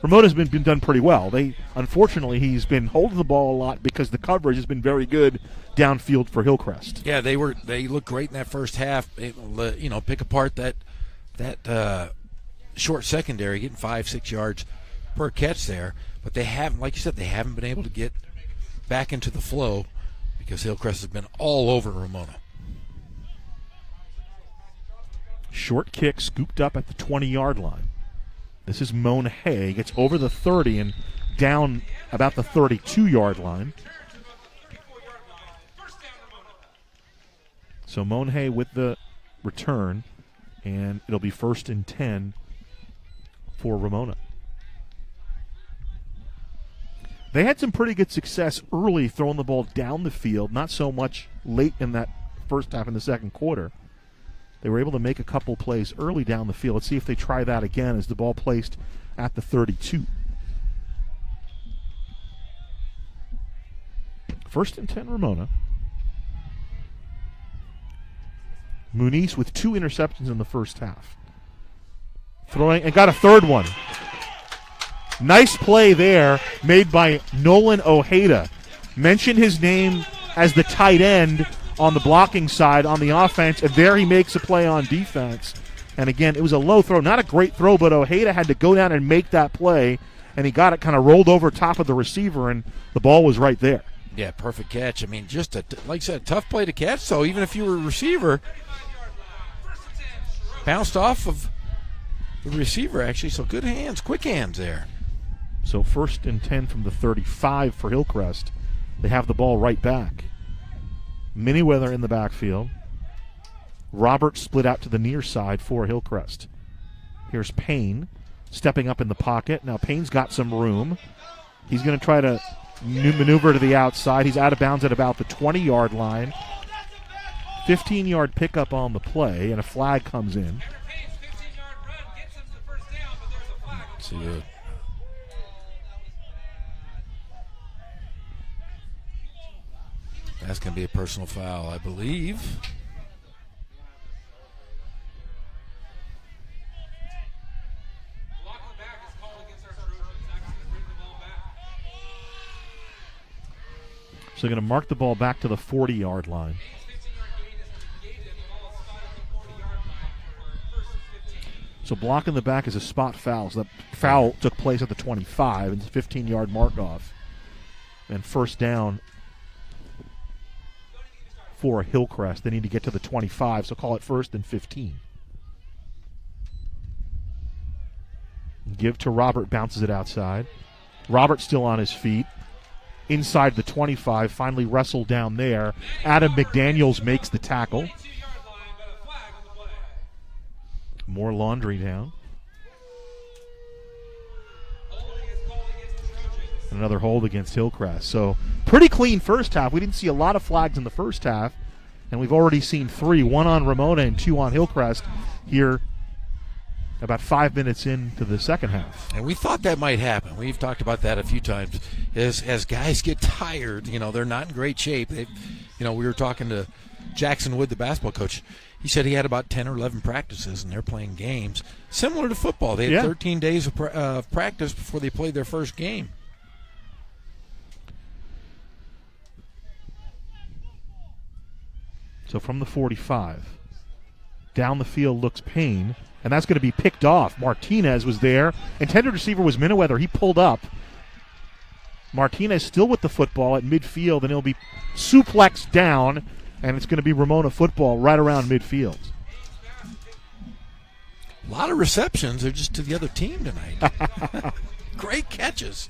Speaker 1: Ramona's been done pretty well. Unfortunately, he's been holding the ball a lot because the coverage has been very good downfield for Hillcrest.
Speaker 3: Yeah, they looked great in that first half. Pick apart that short secondary, getting 5-6 yards per catch there. But they haven't, like you said, they haven't been able to get back into the flow because Hillcrest has been all over Ramona.
Speaker 1: Short kick scooped up at the 20-yard line. This is Monhay. Gets over the 30 and down about the 32-yard line. So Monhay with the return, and it'll be 1st and 10 for Ramona. They had some pretty good success early throwing the ball down the field, not so much late in that first half in the second quarter. They were able to make a couple plays early down the field. Let's see if they try that again as the ball placed at the 32. 1st and 10 Ramona. Muniz with 2 interceptions in the first half. Throwing and got a third one. Nice play there made by Nolan Ojeda. Mention his name as the tight end on the blocking side on the offense, and there he makes a play on defense. And again, it was a low throw, not a great throw, but Ojeda had to go down and make that play, and he got it kind of rolled over top of the receiver, and the ball was right there.
Speaker 3: Yeah, perfect catch. I mean, just like I said, a tough play to catch. So even if you were a receiver, bounced off of the receiver actually. So good hands, quick hands there.
Speaker 1: So 1st and 10 from the 35 for Hillcrest. They have the ball right back. Miniweather in the backfield. Robert split out to the near side for Hillcrest. Here's Payne stepping up in the pocket. Now Payne's got some room. He's going to try to maneuver to the outside. He's out of bounds at about the 20-yard line. 15-yard pickup on the play, and a flag comes in.
Speaker 3: See the that's going to be a personal foul, I believe.
Speaker 1: So they're going to mark the ball back to the 40-yard line. So blocking the back is a spot foul. So that foul took place at the 25, and it's a 15-yard mark-off. And first down for Hillcrest. They need to get to the 25, so call it first and 15. Give to Robert, bounces it outside. Robert still on his feet. Inside the 25, finally wrestled down there. Adam McDaniels makes the tackle. More laundry down. Another hold against Hillcrest. So pretty clean first half. We didn't see a lot of flags in the first half, and we've already seen 3, 1 on Ramona and 2 on Hillcrest here about 5 minutes into the second half.
Speaker 3: And we thought that might happen. We've talked about that a few times. As guys get tired, they're not in great shape. We were talking to Jackson Wood, the basketball coach. He said he had about 10 or 11 practices, and they're playing games. Similar to football. They had 13 days of practice before they played their first game.
Speaker 1: So from the 45, down the field looks Payne, and that's going to be picked off. Martinez was there. Intended receiver was Miniweather. He pulled up. Martinez still with the football at midfield, and he'll be suplexed down, and it's going to be Ramona football right around midfield.
Speaker 3: A lot of receptions. They're just to the other team tonight. Great catches.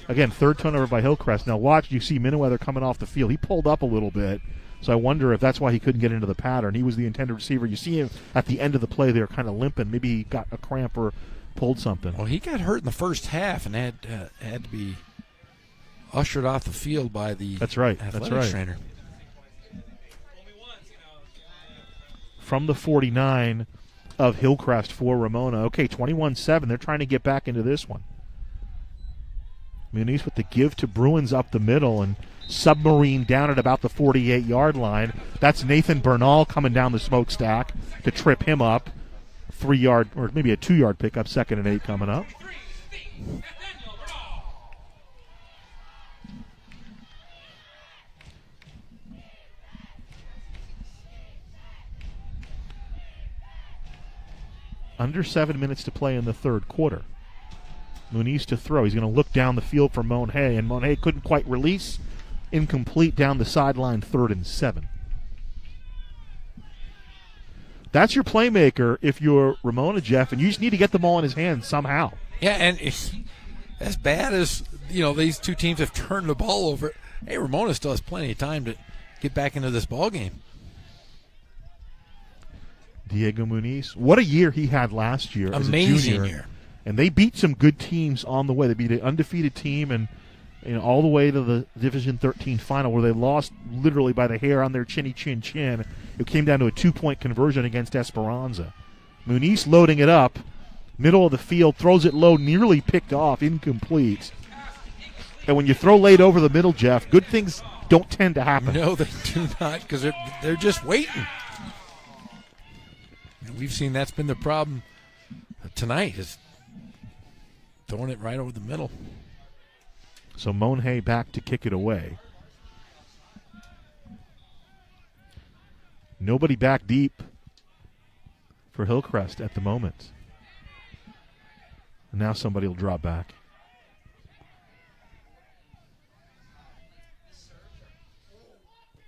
Speaker 1: Again, third turnover by Hillcrest. Now watch, you see Miniweather coming off the field. He pulled up a little bit, so I wonder if that's why he couldn't get into the pattern. He was the intended receiver. You see him at the end of the play there kind of limping. Maybe he got a cramp or pulled something.
Speaker 3: Well, he got hurt in the first half and had to be ushered off the field by the athletics trainer.
Speaker 1: From the 49 of Hillcrest for Ramona. Okay, 21-7. They're trying to get back into this one. Muniz with the give to Bruins up the middle and submarine down at about the 48-yard line. That's Nathan Bernal coming down the smokestack to trip him up. 3-yard or maybe a 2-yard pickup, 2nd and 8 coming up. Under 7 minutes to play in the third quarter. Muniz to throw. He's going to look down the field for Monhay, and Monhay couldn't quite release. Incomplete down the sideline, 3rd and 7. That's your playmaker if you're Ramona, Jeff, and you just need to get the ball in his hands somehow.
Speaker 3: Yeah, and as bad as these two teams have turned the ball over, hey, Ramona still has plenty of time to get back into this ball game.
Speaker 1: Diego Muniz, what a year he had last year.
Speaker 3: Amazing
Speaker 1: as a junior.
Speaker 3: Year.
Speaker 1: And they beat some good teams on the way. They beat an undefeated team and all the way to the Division 13 final where they lost literally by the hair on their chinny chin chin. It came down to a 2-point conversion against Esperanza. Muniz loading it up, middle of the field, throws it low, nearly picked off, incomplete. And when you throw late over the middle, Jeff, good things don't tend to happen.
Speaker 3: No, they do not, because they're just waiting. And we've seen that's been the problem tonight, is throwing it right over the middle.
Speaker 1: So Monhay back to kick it away. Nobody back deep for Hillcrest at the moment. And now somebody will drop back.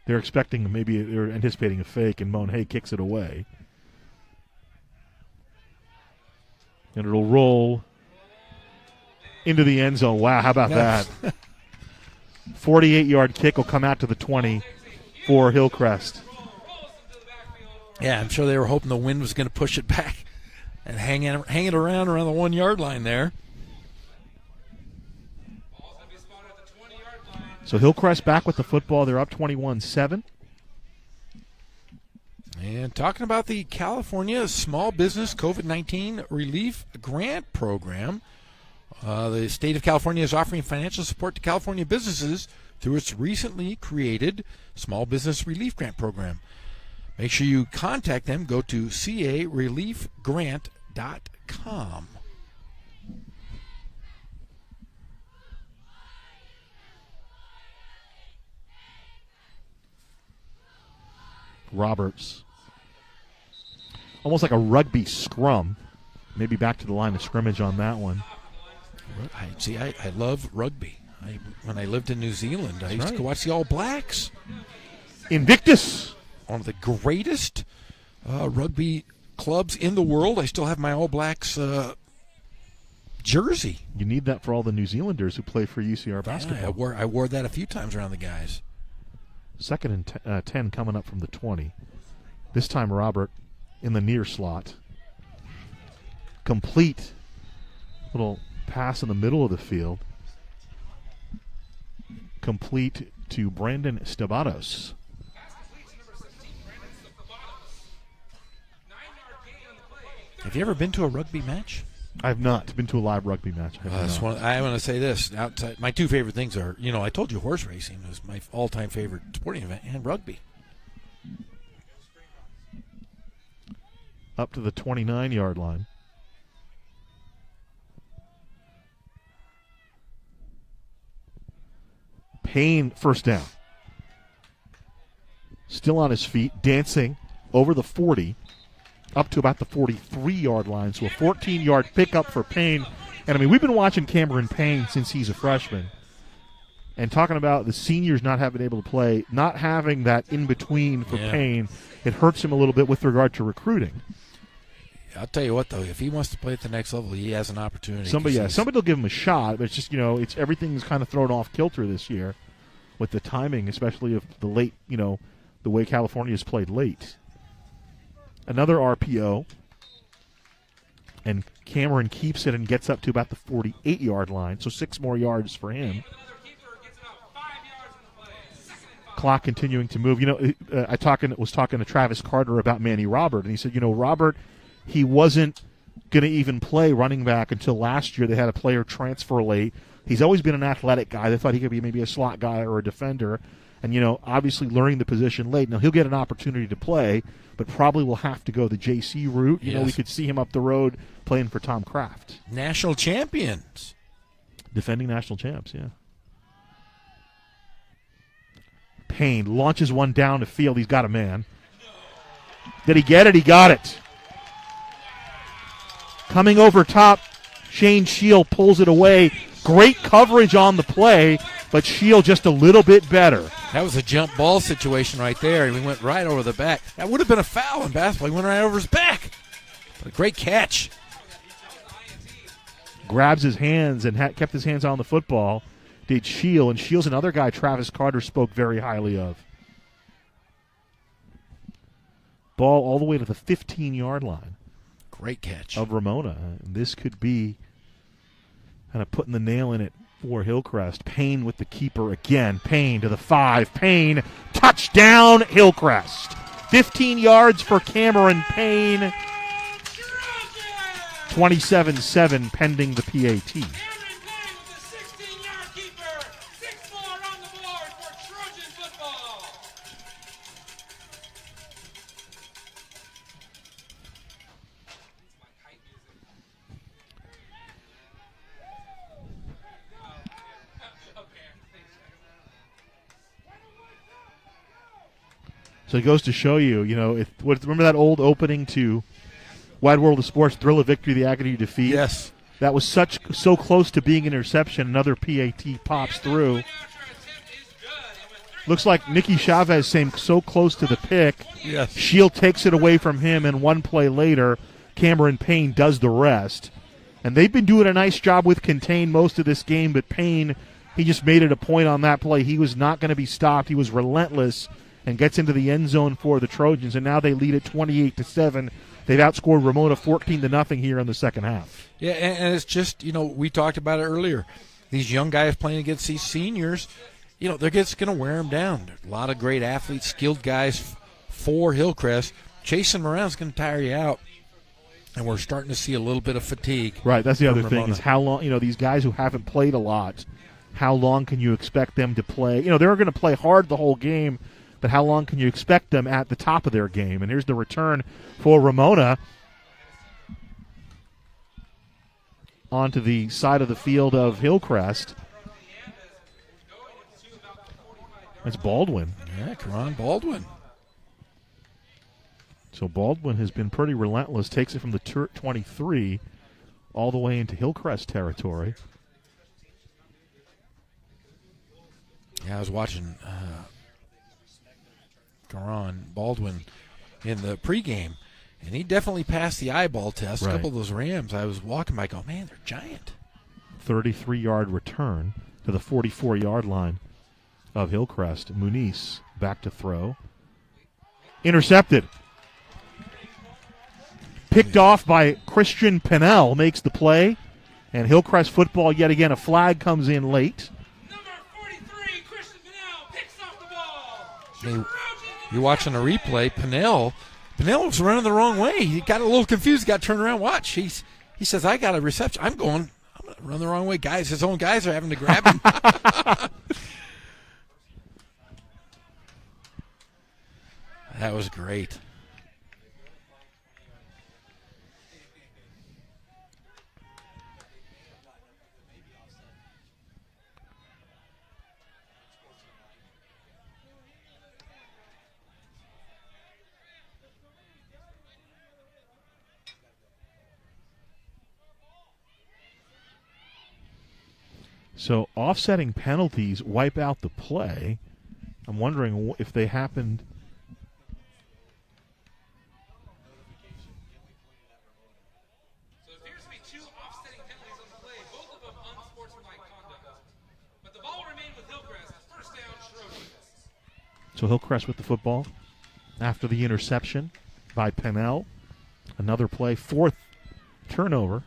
Speaker 1: They're expecting, maybe they're anticipating a fake, and Monhay kicks it away. And it'll roll into the end zone. Wow, how about that? 48-yard kick will come out to the 20 for Hillcrest.
Speaker 3: Yeah, I'm sure they were hoping the wind was going to push it back and hang it around the 1-yard line there.
Speaker 1: So Hillcrest back with the football. They're up 21-7.
Speaker 3: And talking about the California Small Business COVID-19 Relief Grant Program, the state of California is offering financial support to California businesses through its recently created Small Business Relief Grant Program. Make sure you contact them. Go to careliefgrant.com.
Speaker 1: Roberts. Almost like a rugby scrum. Maybe back to the line of scrimmage on that one.
Speaker 3: I love rugby. When I lived in New Zealand, I used to go watch the All Blacks.
Speaker 1: Invictus.
Speaker 3: One of the greatest rugby clubs in the world. I still have my All Blacks jersey.
Speaker 1: You need that for all the New Zealanders who play for UCR basketball.
Speaker 3: I wore that a few times around the guys.
Speaker 1: 2nd and 10 coming up from the 20. This time Robert in the near slot. Complete little pass in the middle of the field. Complete to Brandon Stabatos.
Speaker 3: Have you ever been to a rugby match?
Speaker 1: I have not been to a live rugby match.
Speaker 3: I want to say this. Outside, my two favorite things are, I told you horse racing was my all-time favorite sporting event, and rugby.
Speaker 1: Up to the 29-yard line. Payne, first down. Still on his feet, dancing over the 40. Up to about the 43-yard line, so a 14-yard pickup for Payne. And, we've been watching Cameron Payne since he's a freshman. And talking about the seniors not having been able to play, not having that in-between for Payne, it hurts him a little bit with regard to recruiting.
Speaker 3: I'll tell you what, though, if he wants to play at the next level, he has an opportunity.
Speaker 1: Somebody will give him a shot, but it's just, it's everything's kind of thrown off kilter this year with the timing, especially of the late, the way California's played late. Another RPO, and Cameron keeps it and gets up to about the 48-yard line, so 6 more yards for him. Clock continuing to move. I was talking to Travis Carter about Manny Robert, and he said, Robert, he wasn't going to even play running back until last year. They had a player transfer late. He's always been an athletic guy. They thought he could be maybe a slot guy or a defender. And, obviously learning the position late. Now, he'll get an opportunity to play, but probably will have to go the JC route.
Speaker 3: Yes.
Speaker 1: We could see him up the road playing for Tom Kraft.
Speaker 3: National champions.
Speaker 1: Defending national champs, yeah. Payne launches one down the field. He's got a man. Did he get it? He got it. Coming over top, Shane Shield pulls it away. Great coverage on the play, but Shield just a little bit better.
Speaker 3: That was a jump ball situation right there, and he went right over the back. That would have been a foul in basketball. He went right over his back. But a great catch.
Speaker 1: Grabs his hands and kept his hands on the football. Did Shield, and Shield's another guy Travis Carter spoke very highly of. Ball all the way to the 15-yard line.
Speaker 3: Great catch.
Speaker 1: Of Ramona. This could be kind of putting the nail in it for Hillcrest. Payne with the keeper again. Payne to the 5. Payne, touchdown, Hillcrest. 15 yards for Cameron Payne. 27-7 pending the PAT. So it goes to show you, remember that old opening to Wide World of Sports, Thrill of Victory, the Agony of Defeat?
Speaker 3: Yes.
Speaker 1: That was so close to being an interception. Another PAT pops through. Looks like Nicky Chavez saying so close to the pick.
Speaker 3: Yes.
Speaker 1: Shield takes it away from him, and one play later, Cameron Payne does the rest. And they've been doing a nice job with contain most of this game, but Payne, he just made it a point on that play. He was not going to be stopped. He was relentless and gets into the end zone for the Trojans, and now they lead at 28-7. They've outscored Ramona 14-0 here in the second half.
Speaker 3: Yeah, and it's just, we talked about it earlier. These young guys playing against these seniors, they're just going to wear them down. There's a lot of great athletes, skilled guys for Hillcrest. chasing them around is going to tire you out. And we're starting to see a little bit of fatigue.
Speaker 1: Right, that's the
Speaker 3: from
Speaker 1: other thing
Speaker 3: Ramona.
Speaker 1: is how long, these guys who haven't played a lot, how long can you expect them to play? They're going to play hard the whole game, but how long can you expect them at the top of their game? And here's the return for Ramona onto the side of the field of Hillcrest. That's Baldwin.
Speaker 3: Yeah, Karan Baldwin.
Speaker 1: So Baldwin has been pretty relentless, takes it from the 23 all the way into Hillcrest territory.
Speaker 3: Yeah, I was watching Karan Baldwin in the pregame, and he definitely passed the eyeball test.
Speaker 1: Right.
Speaker 3: A couple of those Rams, I was walking by going, man, they're giant.
Speaker 1: 33-yard return to the 44-yard line of Hillcrest. Muniz back to throw. Intercepted. Picked off by Christian Pennell, makes the play. And Hillcrest football, yet again, a flag comes in late.
Speaker 3: You're watching a replay. Pennell was running the wrong way. He got a little confused, got turned around. Watch. He says, I got a reception. I'm going to run the wrong way. His own guys are having to grab him. That was great.
Speaker 1: So offsetting penalties wipe out the play. I'm wondering if they happened.
Speaker 4: So there appears to be two offsetting penalties on the play, both of them unsportsmanlike conduct. But the ball remained with Hillcrest. First down, Trojans.
Speaker 1: So Hillcrest with the football after the interception by Pennell. Another play, fourth turnover.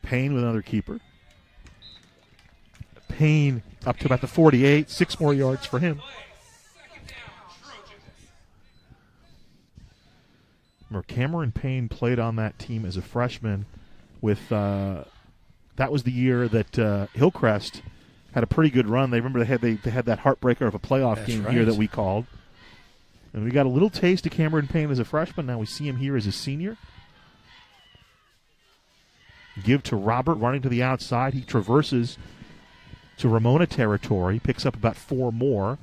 Speaker 1: Payne with another keeper. Payne up to about the 48, 6 more yards for him. Remember, Cameron Payne played on that team as a freshman with, that was the year that Hillcrest had a pretty good run. They remember they had that heartbreaker of a playoff game here that we called. And we got a little taste of Cameron Payne as a freshman. Now we see him here as a senior. Give to Robert, running to the outside. He traverses to Ramona territory, picks up about 4 more.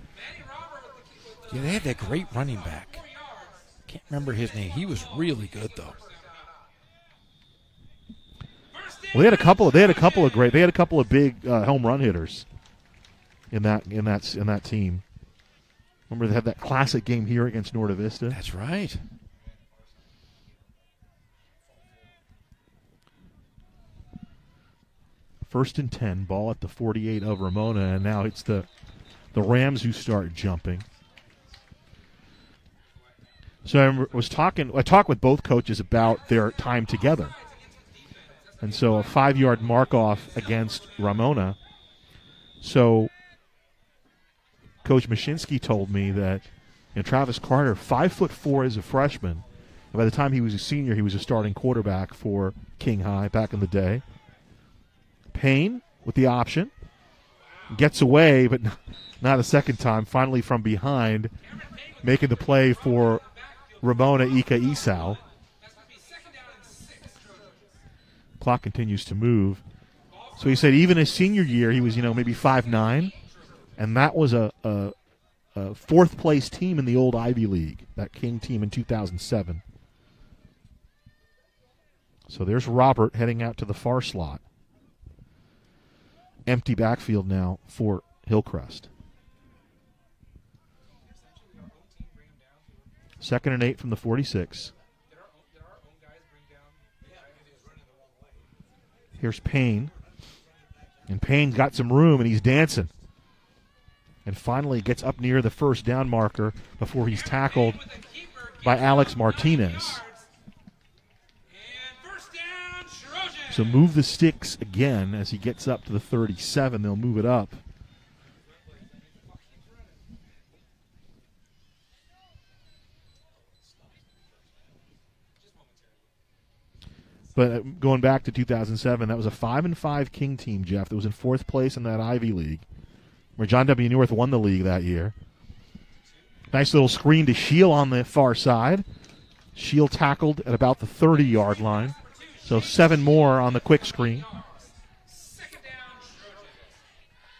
Speaker 3: Yeah, they had that great running back. Can't remember his name. He was really good, though.
Speaker 1: Well, they had a couple of big home run hitters in that team. Remember, they had that classic game here against Norte Vista.
Speaker 3: That's right.
Speaker 1: First and 10, ball at the 48 of Ramona, and now it's the Rams who start jumping. So I talked with both coaches about their time together. And so a 5-yard mark-off against Ramona. So Coach Mashinsky told me that Travis Carter, 5'4" as a freshman, and by the time he was a senior, he was a starting quarterback for King High back in the day. Payne with the option. Gets away, but not a second time. Finally from behind, making the play for Ramona Ika Esau. Clock continues to move. So he said even his senior year, he was, maybe 5'9", and that was a fourth-place team in the old Ivy League, that King team in 2007. So there's Robert heading out to the far slot. Empty backfield now for Hillcrest. 2nd and 8 from the 46. Here's Payne. And Payne's got some room, and he's dancing. And finally gets up near the first down marker before he's tackled by Alex Martinez. So move the sticks again as he gets up to the 37. They'll move it up. But going back to 2007, that was a 5-5 King team, Jeff, that was in 4th place in that Ivy League, where John W. North won the league that year. Nice little screen to Shield on the far side. Shield tackled at about the 30-yard line. So 7 more on the quick screen.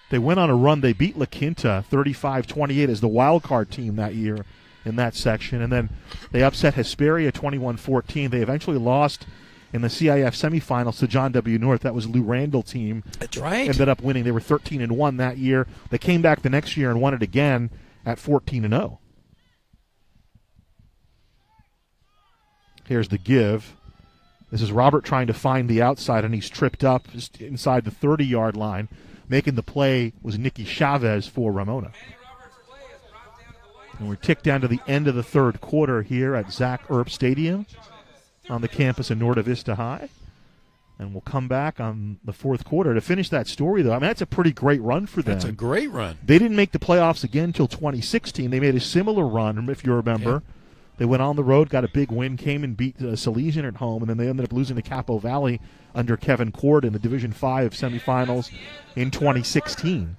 Speaker 1: They went on a run. They beat La Quinta 35-28 as the wild card team that year in that section. And then they upset Hesperia 21-14. They eventually lost in the CIF semifinals to John W. North. That was Lou Randall team.
Speaker 3: That's right.
Speaker 1: Ended up winning. They were 13-1 that year. They came back the next year and won it again at 14-0. Here's the give. This is Robert trying to find the outside, and he's tripped up just inside the 30-yard line. Making the play was Nicky Chavez for Ramona. And we're ticked down to the end of the third quarter here at Zach Earp Stadium on the campus of Norte Vista High. And we'll come back on the fourth quarter to finish that story, though. I mean, that's a pretty great run for them.
Speaker 3: That's a great run.
Speaker 1: They didn't make the playoffs again until 2016. They made a similar run, if you remember.
Speaker 3: Yeah.
Speaker 1: They went on the road, got a big win, came and beat Salesian at home, and then they ended up losing to Capo Valley under Kevin Cord in the Division 5 semifinals in 2016.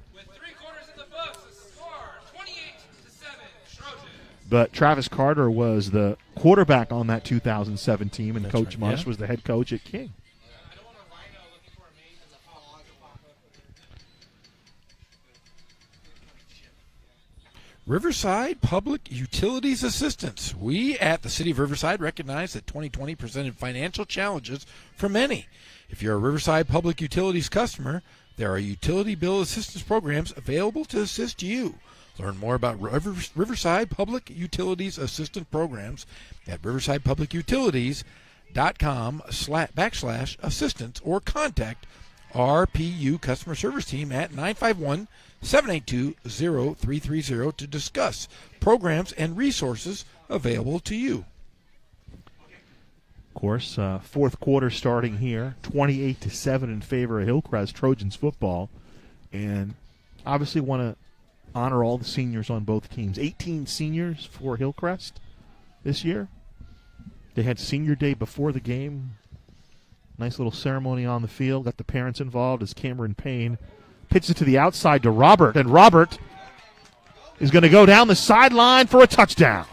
Speaker 1: But Travis Carter was the quarterback on that 2007 team, and Coach Mush was the head coach at King.
Speaker 3: Riverside Public Utilities Assistance. We at the City of Riverside recognize that 2020 presented financial challenges for many. If you're a Riverside Public Utilities customer, there are utility bill assistance programs available to assist you. Learn more about Riverside Public Utilities Assistance programs at riversidepublicutilities.com/assistance or contact RPU Customer Service Team at 951-782-0330 to discuss programs and resources available to you.
Speaker 1: Of course, fourth quarter starting here, 28-7 in favor of Hillcrest Trojans football. And obviously want to honor all the seniors on both teams. 18 seniors for Hillcrest this year. They had senior day before the game. Nice little ceremony on the field. Got the parents involved as Cameron Payne pitches it to the outside to Robert. And Robert is going to go down the sideline for a touchdown.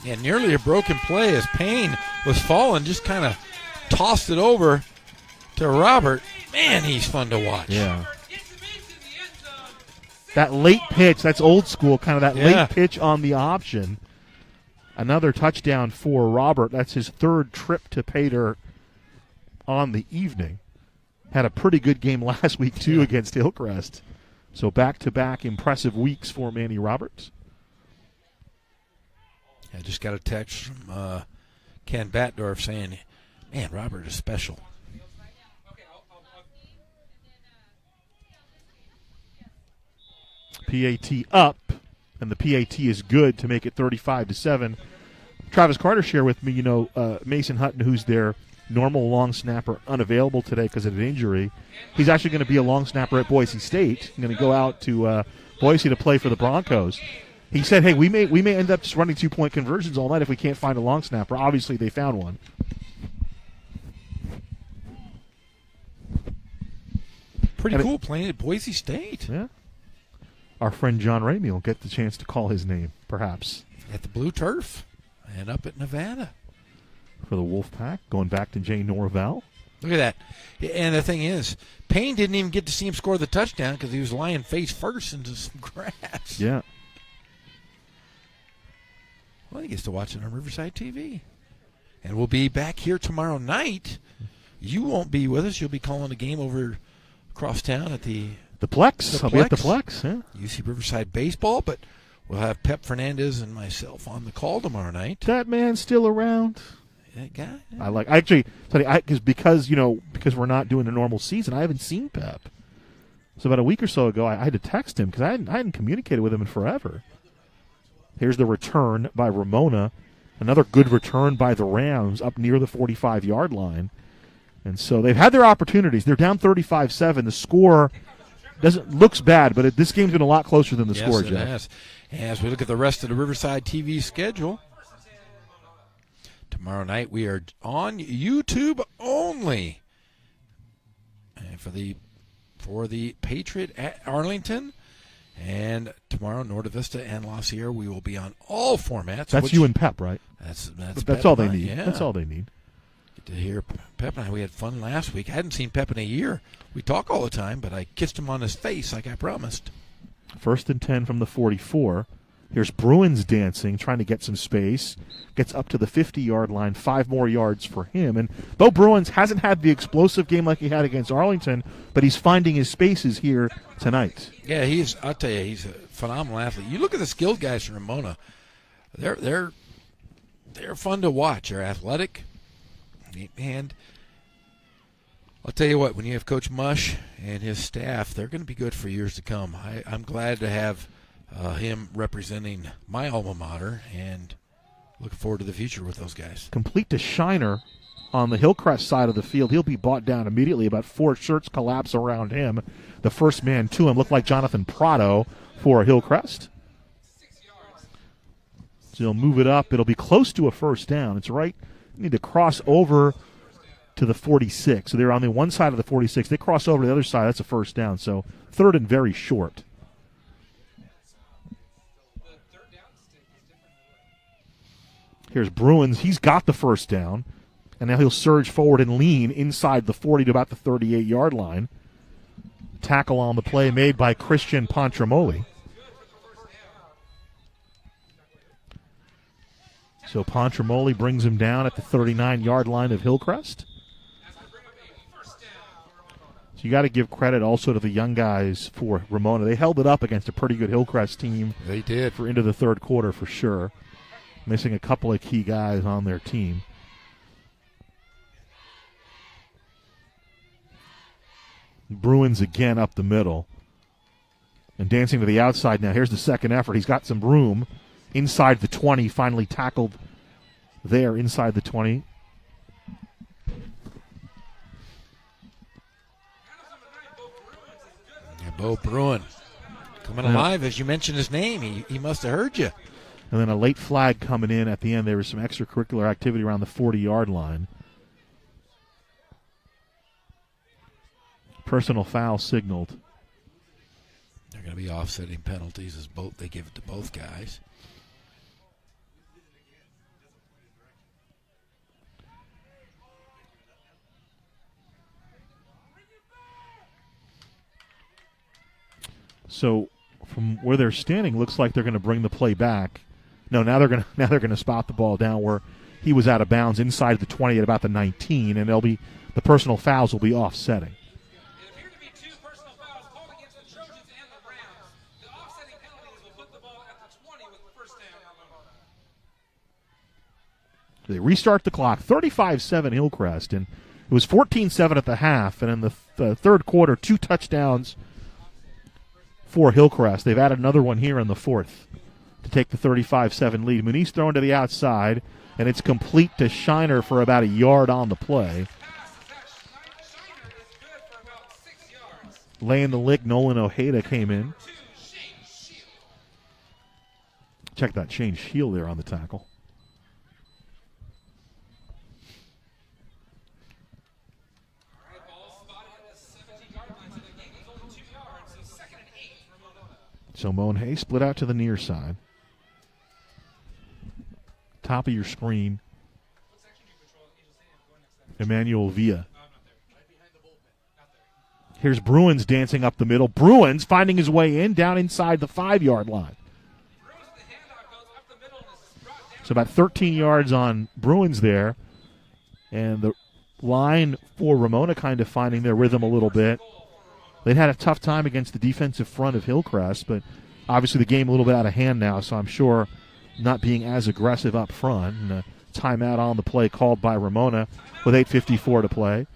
Speaker 3: Yeah, nearly a broken play as Payne was falling, just kind of tossed it over to Robert. Man, he's fun to watch.
Speaker 1: Yeah. That late pitch, that's old school, kind of that late pitch on the option. Another touchdown for Robert. That's his third trip to Pater on the evening. Had a pretty good game last week, too, against Hillcrest. So back-to-back impressive weeks for Manny Roberts.
Speaker 3: I just got a text from Ken Batdorf saying, man, Robert is special.
Speaker 1: PAT up, and the PAT is good to make it 35-7. Travis Carter shared with me, Mason Hutton, who's their normal long snapper, unavailable today because of an injury. He's actually going to be a long snapper at Boise State. He's going to go out to Boise to play for the Broncos. He said, hey, we may end up just running 2-point conversions all night if we can't find a long snapper. Obviously, they found one.
Speaker 3: Pretty cool playing at Boise State.
Speaker 1: Yeah. Our friend John Ramey will get the chance to call his name, perhaps.
Speaker 3: At the Blue Turf and up at Nevada.
Speaker 1: For the Wolfpack, going back to Jay Norvell.
Speaker 3: Look at that. And the thing is, Payne didn't even get to see him score the touchdown because he was lying face first into some grass.
Speaker 1: Yeah.
Speaker 3: Well, he gets to watch it on Riverside TV. And we'll be back here tomorrow night. You won't be with us. You'll be calling a game over across town at the
Speaker 1: Plex. I'll be at the Plex. Yeah.
Speaker 3: UC Riverside Baseball, but we'll have Pep Fernandez and myself on the call tomorrow night.
Speaker 1: That man's still around.
Speaker 3: That guy.
Speaker 1: Because we're not doing a normal season, I haven't seen Pep. So about a week or so ago, I had to text him because I hadn't communicated with him in forever. Here's the return by Ramona. Another good return by the Rams up near the 45-yard line. And so they've had their opportunities. They're down 35-7. The score looks bad, but this game's been a lot closer than the score, Jeff.
Speaker 3: Yes. As we look at the rest of the Riverside TV schedule, Tomorrow night we are on YouTube only. And for the Patriot at Arlington. And tomorrow, Norte Vista and La Sierra, we will be on all formats.
Speaker 1: That's you and Pep, right?
Speaker 3: That's
Speaker 1: all they need.
Speaker 3: Yeah.
Speaker 1: That's all they need.
Speaker 3: Get to hear Pep and I. We had fun last week. I hadn't seen Pep in a year. We talk all the time, but I kissed him on his face like I promised.
Speaker 1: 1st and 10 from the 44. Here's Bruins dancing, trying to get some space. Gets up to the 50-yard line, 5 more yards for him. And Bo Bruins hasn't had the explosive game like he had against Arlington, but he's finding his spaces here tonight.
Speaker 3: Yeah, I'll tell you, he's a phenomenal athlete. You look at the skilled guys from Ramona. They're fun to watch. They're athletic. And I'll tell you what, when you have Coach Mush and his staff, they're going to be good for years to come. I'm glad to have him representing my alma mater, and looking forward to the future with those guys.
Speaker 1: Complete to Shiner on the Hillcrest side of the field. He'll be brought down immediately. About 4 shirts collapse around him. The first man to him looked like Jonathan Prado for Hillcrest. So he'll move it up. It'll be close to a first down. It's right. You need to cross over to the 46. So they're on the one side of the 46. They cross over to the other side. That's a first down. So 3rd and very short. Here's Bruins. He's got the first down. And now he'll surge forward and lean inside the 40 to about the 38-yard line. Tackle on the play made by Christian Pontremoli. So Pontremoli brings him down at the 39-yard line of Hillcrest. So you got to give credit also to the young guys for Ramona. They held it up against a pretty good Hillcrest team.
Speaker 3: They did.
Speaker 1: For into the third quarter for sure. Missing a couple of key guys on their team. Bruins again up the middle. And dancing to the outside now. Here's the second effort. He's got some room inside the 20. Finally tackled there inside the 20.
Speaker 3: Yeah, Bo Bruin coming alive. As you mentioned his name, he must have heard you.
Speaker 1: And then a late flag coming in at the end. There was some extracurricular activity around the 40-yard line. Personal foul signaled.
Speaker 3: They're going to be offsetting penalties as they give it to both guys.
Speaker 1: So from where they're standing, looks like they're going to bring the play back. No, now they're going to spot the ball down where he was out of bounds inside the 20 at about the 19, and the personal fouls will be offsetting.
Speaker 4: It appeared to be 2 personal fouls called against the Trojans and the Browns. The offsetting penalties will put the ball at the 20 with the first down.
Speaker 1: They restart the clock, 35-7 Hillcrest, and it was 14-7 at the half, and in the third quarter, 2 touchdowns for Hillcrest. They've added another one here in the fourth to take the 35-7 lead. Muniz thrown to the outside, and it's complete to Shiner for about a yard on the play. Laying the lick, Nolan Ojeda came in. Check that Shane Shield there on the tackle. So Monhay split out to the near side. Top of your screen, Emmanuel Villa. Here's Bruins dancing up the middle. Bruins finding his way down inside the 5-yard line. So about 13 yards on Bruins there. And the line for Ramona kind of finding their rhythm a little bit. They'd had a tough time against the defensive front of Hillcrest, but obviously the game a little bit out of hand now, so I'm sure not being as aggressive up front. And a timeout on the play called by Ramona with 8:54 to play.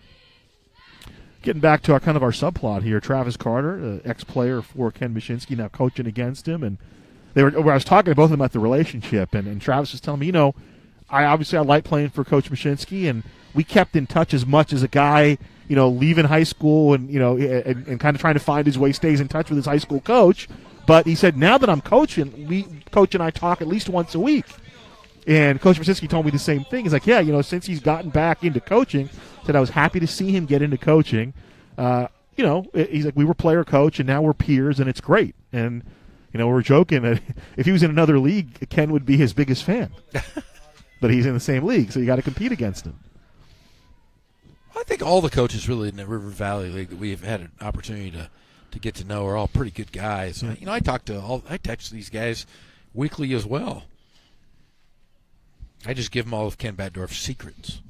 Speaker 1: Getting back to our subplot here, Travis Carter, ex-player for Ken Mashinsky, now coaching against him. And I was talking to both of them about the relationship, and Travis was telling me, I like playing for Coach Mashinsky, and we kept in touch as much as a guy, leaving high school and kind of trying to find his way, stays in touch with his high school coach. But he said, now that I'm coaching, Coach and I talk at least once a week. And Coach Brzezinski told me the same thing. He's like, yeah, since he's gotten back into coaching, said I was happy to see him get into coaching. He's like, we were player coach, and now we're peers, and it's great. And, we're joking that if he was in another league, Ken would be his biggest fan. But he's in the same league, so you got to compete against him.
Speaker 3: I think all the coaches really in the River Valley League that we've had an opportunity to get to know are all pretty good guys.
Speaker 1: Yeah.
Speaker 3: I text these guys weekly as well. I just give them all of Ken Batdorf's secrets.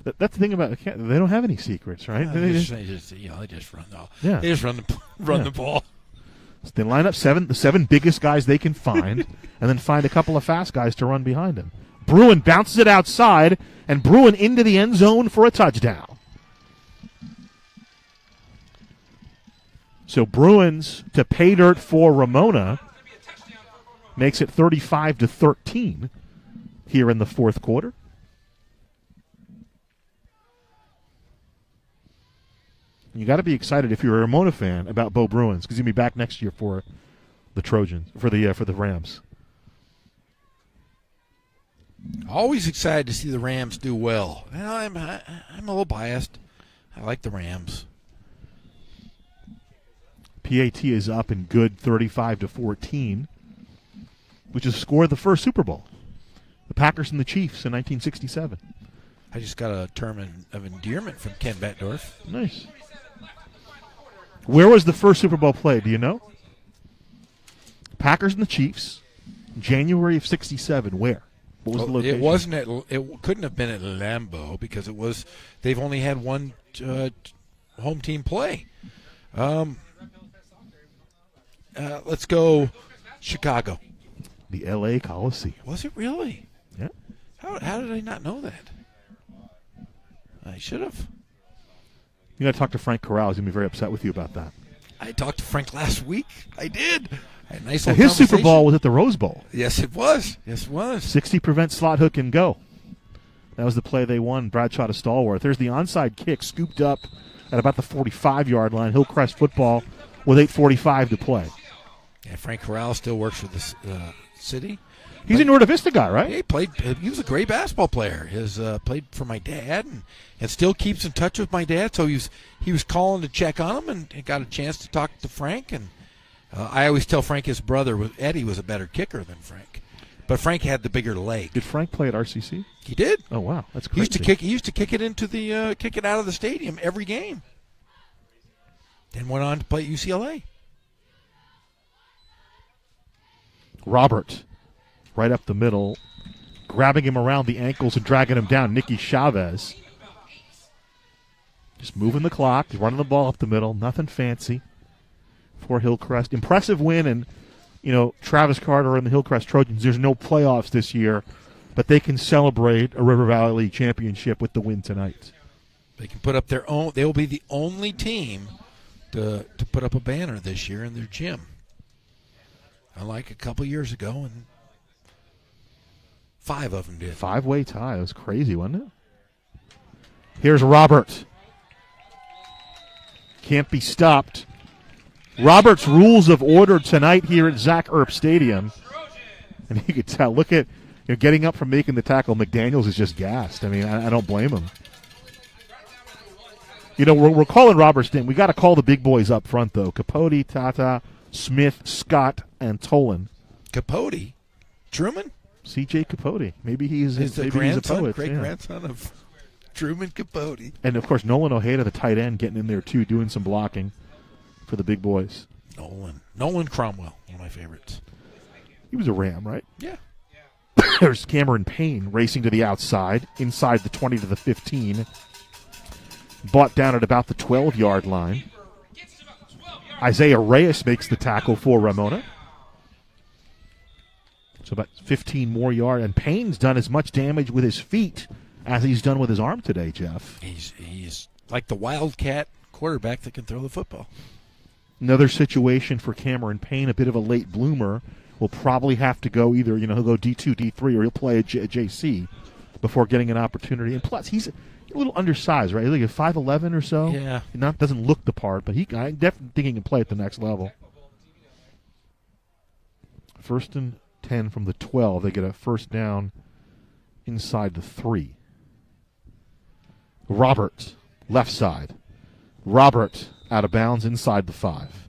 Speaker 1: That's the thing about Ken. They don't have any secrets, right?
Speaker 3: They just run the ball. Yeah. They just run the ball.
Speaker 1: So they line up the seven biggest guys they can find, and then find a couple of fast guys to run behind him. Bruin bounces it outside, and Bruin into the end zone for a touchdown. So Bruins to pay dirt for Ramona makes it 35-13 here in the fourth quarter. You got to be excited if you're a Ramona fan about Bo Bruins, because he'll be back next year for the Trojans, for the Rams.
Speaker 3: Always excited to see the Rams do well. I'm a little biased. I like the Rams.
Speaker 1: PAT is up in good 35-14, which is the score of the first Super Bowl. The Packers and the Chiefs in 1967.
Speaker 3: I just got a term of endearment from Ken Batdorf.
Speaker 1: Nice. Where was the first Super Bowl played? Do you know? Packers and the Chiefs, January of '67. Where? What was the location?
Speaker 3: It couldn't have been at Lambeau because it was. They've only had one home team play. Let's go, Chicago.
Speaker 1: The L.A. Coliseum.
Speaker 3: Was it really?
Speaker 1: Yeah.
Speaker 3: How did I not know that? I should have.
Speaker 1: You got to talk to Frank Corral. He's going to be very upset with you about that.
Speaker 3: I talked to Frank last week. I did. Had a nice
Speaker 1: now,
Speaker 3: little
Speaker 1: his Super Bowl was at the Rose Bowl.
Speaker 3: Yes, it was. Yes, it was.
Speaker 1: 60 prevent slot hook and go. That was the play they won. Bradshaw to Stallworth. There's the onside kick scooped up at about the 45-yard line. Hillcrest football with 8:45 to play.
Speaker 3: Yeah, Frank Corral still works for the city.
Speaker 1: He's a Norte Vista guy, right?
Speaker 3: He was a great basketball player. Played for my dad and still keeps in touch with my dad. So he was calling to check on him and got a chance to talk to Frank. And I always tell Frank his brother Eddie was a better kicker than Frank, but Frank had the bigger leg.
Speaker 1: Did Frank play at RCC?
Speaker 3: He did.
Speaker 1: Oh wow, that's crazy.
Speaker 3: He used to kick it into the kick it out of the stadium every game. Then went on to play at UCLA.
Speaker 1: Robert, right up the middle, grabbing him around the ankles and dragging him down. Nicky Chavez. Just moving the clock, running the ball up the middle. Nothing fancy for Hillcrest. Impressive win, and, Travis Carter and the Hillcrest Trojans, there's no playoffs this year, but they can celebrate a River Valley League championship with the win tonight.
Speaker 3: They can put up their own. They will be the only team to put up a banner this year in their gym. Unlike a couple years ago, and 5 of them did.
Speaker 1: 5-way tie. It was crazy, wasn't it? Here's Robert. Can't be stopped. Robert's rules of order tonight here at Zach Earp Stadium. And you could tell, look at getting up from making the tackle. McDaniels is just gassed. I mean, I don't blame him. We're calling Robert's name. We got to call the big boys up front, though. Capote, Tata, Smith, Scott, and Tolan.
Speaker 3: Capote? Truman?
Speaker 1: C.J. Capote. Maybe he's a poet.
Speaker 3: Great-grandson of Truman Capote.
Speaker 1: And, of course, Nolan Ojeda, the tight end, getting in there, too, doing some blocking for the big boys.
Speaker 3: Nolan Cromwell, one of my favorites.
Speaker 1: He was a Ram, right?
Speaker 3: Yeah.
Speaker 1: There's Cameron Payne racing to the outside, inside the 20 to the 15. Bought down at about the 12-yard line. Isaiah Reyes makes the tackle for Ramona. So about 15 more yards. And Payne's done as much damage with his feet as he's done with his arm today, Jeff.
Speaker 3: He's like the Wildcat quarterback that can throw the football.
Speaker 1: Another situation for Cameron Payne, a bit of a late bloomer. Will probably have to go either, he'll go D2, D3, or he'll play at JC before getting an opportunity. And plus, he's a little undersized, right? He's like a 5'11" or so.
Speaker 3: Yeah.
Speaker 1: Doesn't look the part, but I definitely think he can play at the next level. 1st and 10 from the 12. They get a first down inside the 3. Robert, left side. Robert out of bounds inside the 5.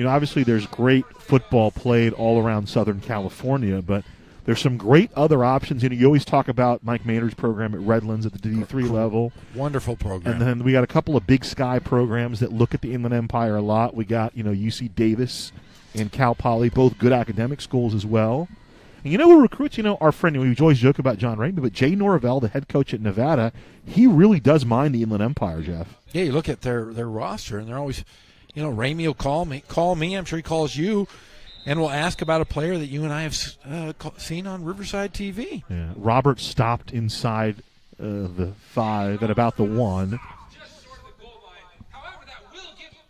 Speaker 1: Obviously there's great football played all around Southern California, but there's some great other options. You always talk about Mike Maynard's program at Redlands at the D3 level.
Speaker 3: Wonderful program.
Speaker 1: And then we got a couple of Big Sky programs that look at the Inland Empire a lot. We got, UC Davis and Cal Poly, both good academic schools as well. And who recruits, our friend, we always joke about John Raymond, but Jay Norvell, the head coach at Nevada, he really does mind the Inland Empire, Jeff.
Speaker 3: Yeah, you look at their roster, and they're always, Ramey will call me, I'm sure he calls you, and we'll ask about a player that you and I have seen on Riverside TV.
Speaker 1: Yeah. Robert stopped inside the 5 at about the 1.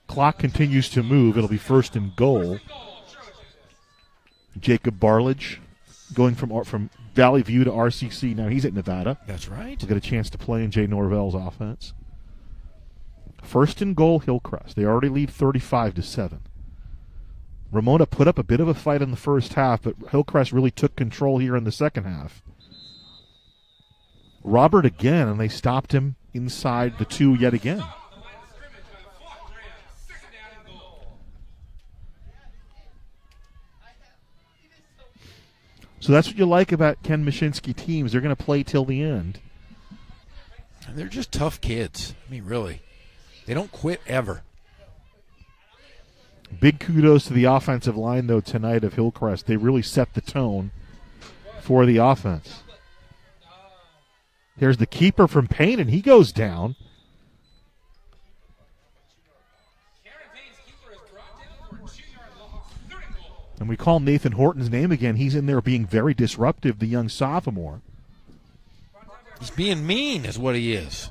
Speaker 1: Clock continues to move. It'll be first and goal. Jacob Barledge going from Valley View to RCC. Now he's at Nevada.
Speaker 3: That's right.
Speaker 1: We'll get a chance to play in Jay Norvell's offense. First and goal, Hillcrest. They already lead 35-7. Ramona put up a bit of a fight in the first half, but Hillcrest really took control here in the second half. Robert again, and they stopped him inside the 2 yet again. So that's what you like about Ken Mashinsky teams. They're going to play till the end.
Speaker 3: And they're just tough kids. I mean, really. They don't quit ever.
Speaker 1: Big kudos to the offensive line, though, tonight of Hillcrest. They really set the tone for the offense. Here's the keeper from Payne, and he goes down. And we call Nathan Horton's name again. He's in there being very disruptive, the young sophomore.
Speaker 3: He's being mean is what he is.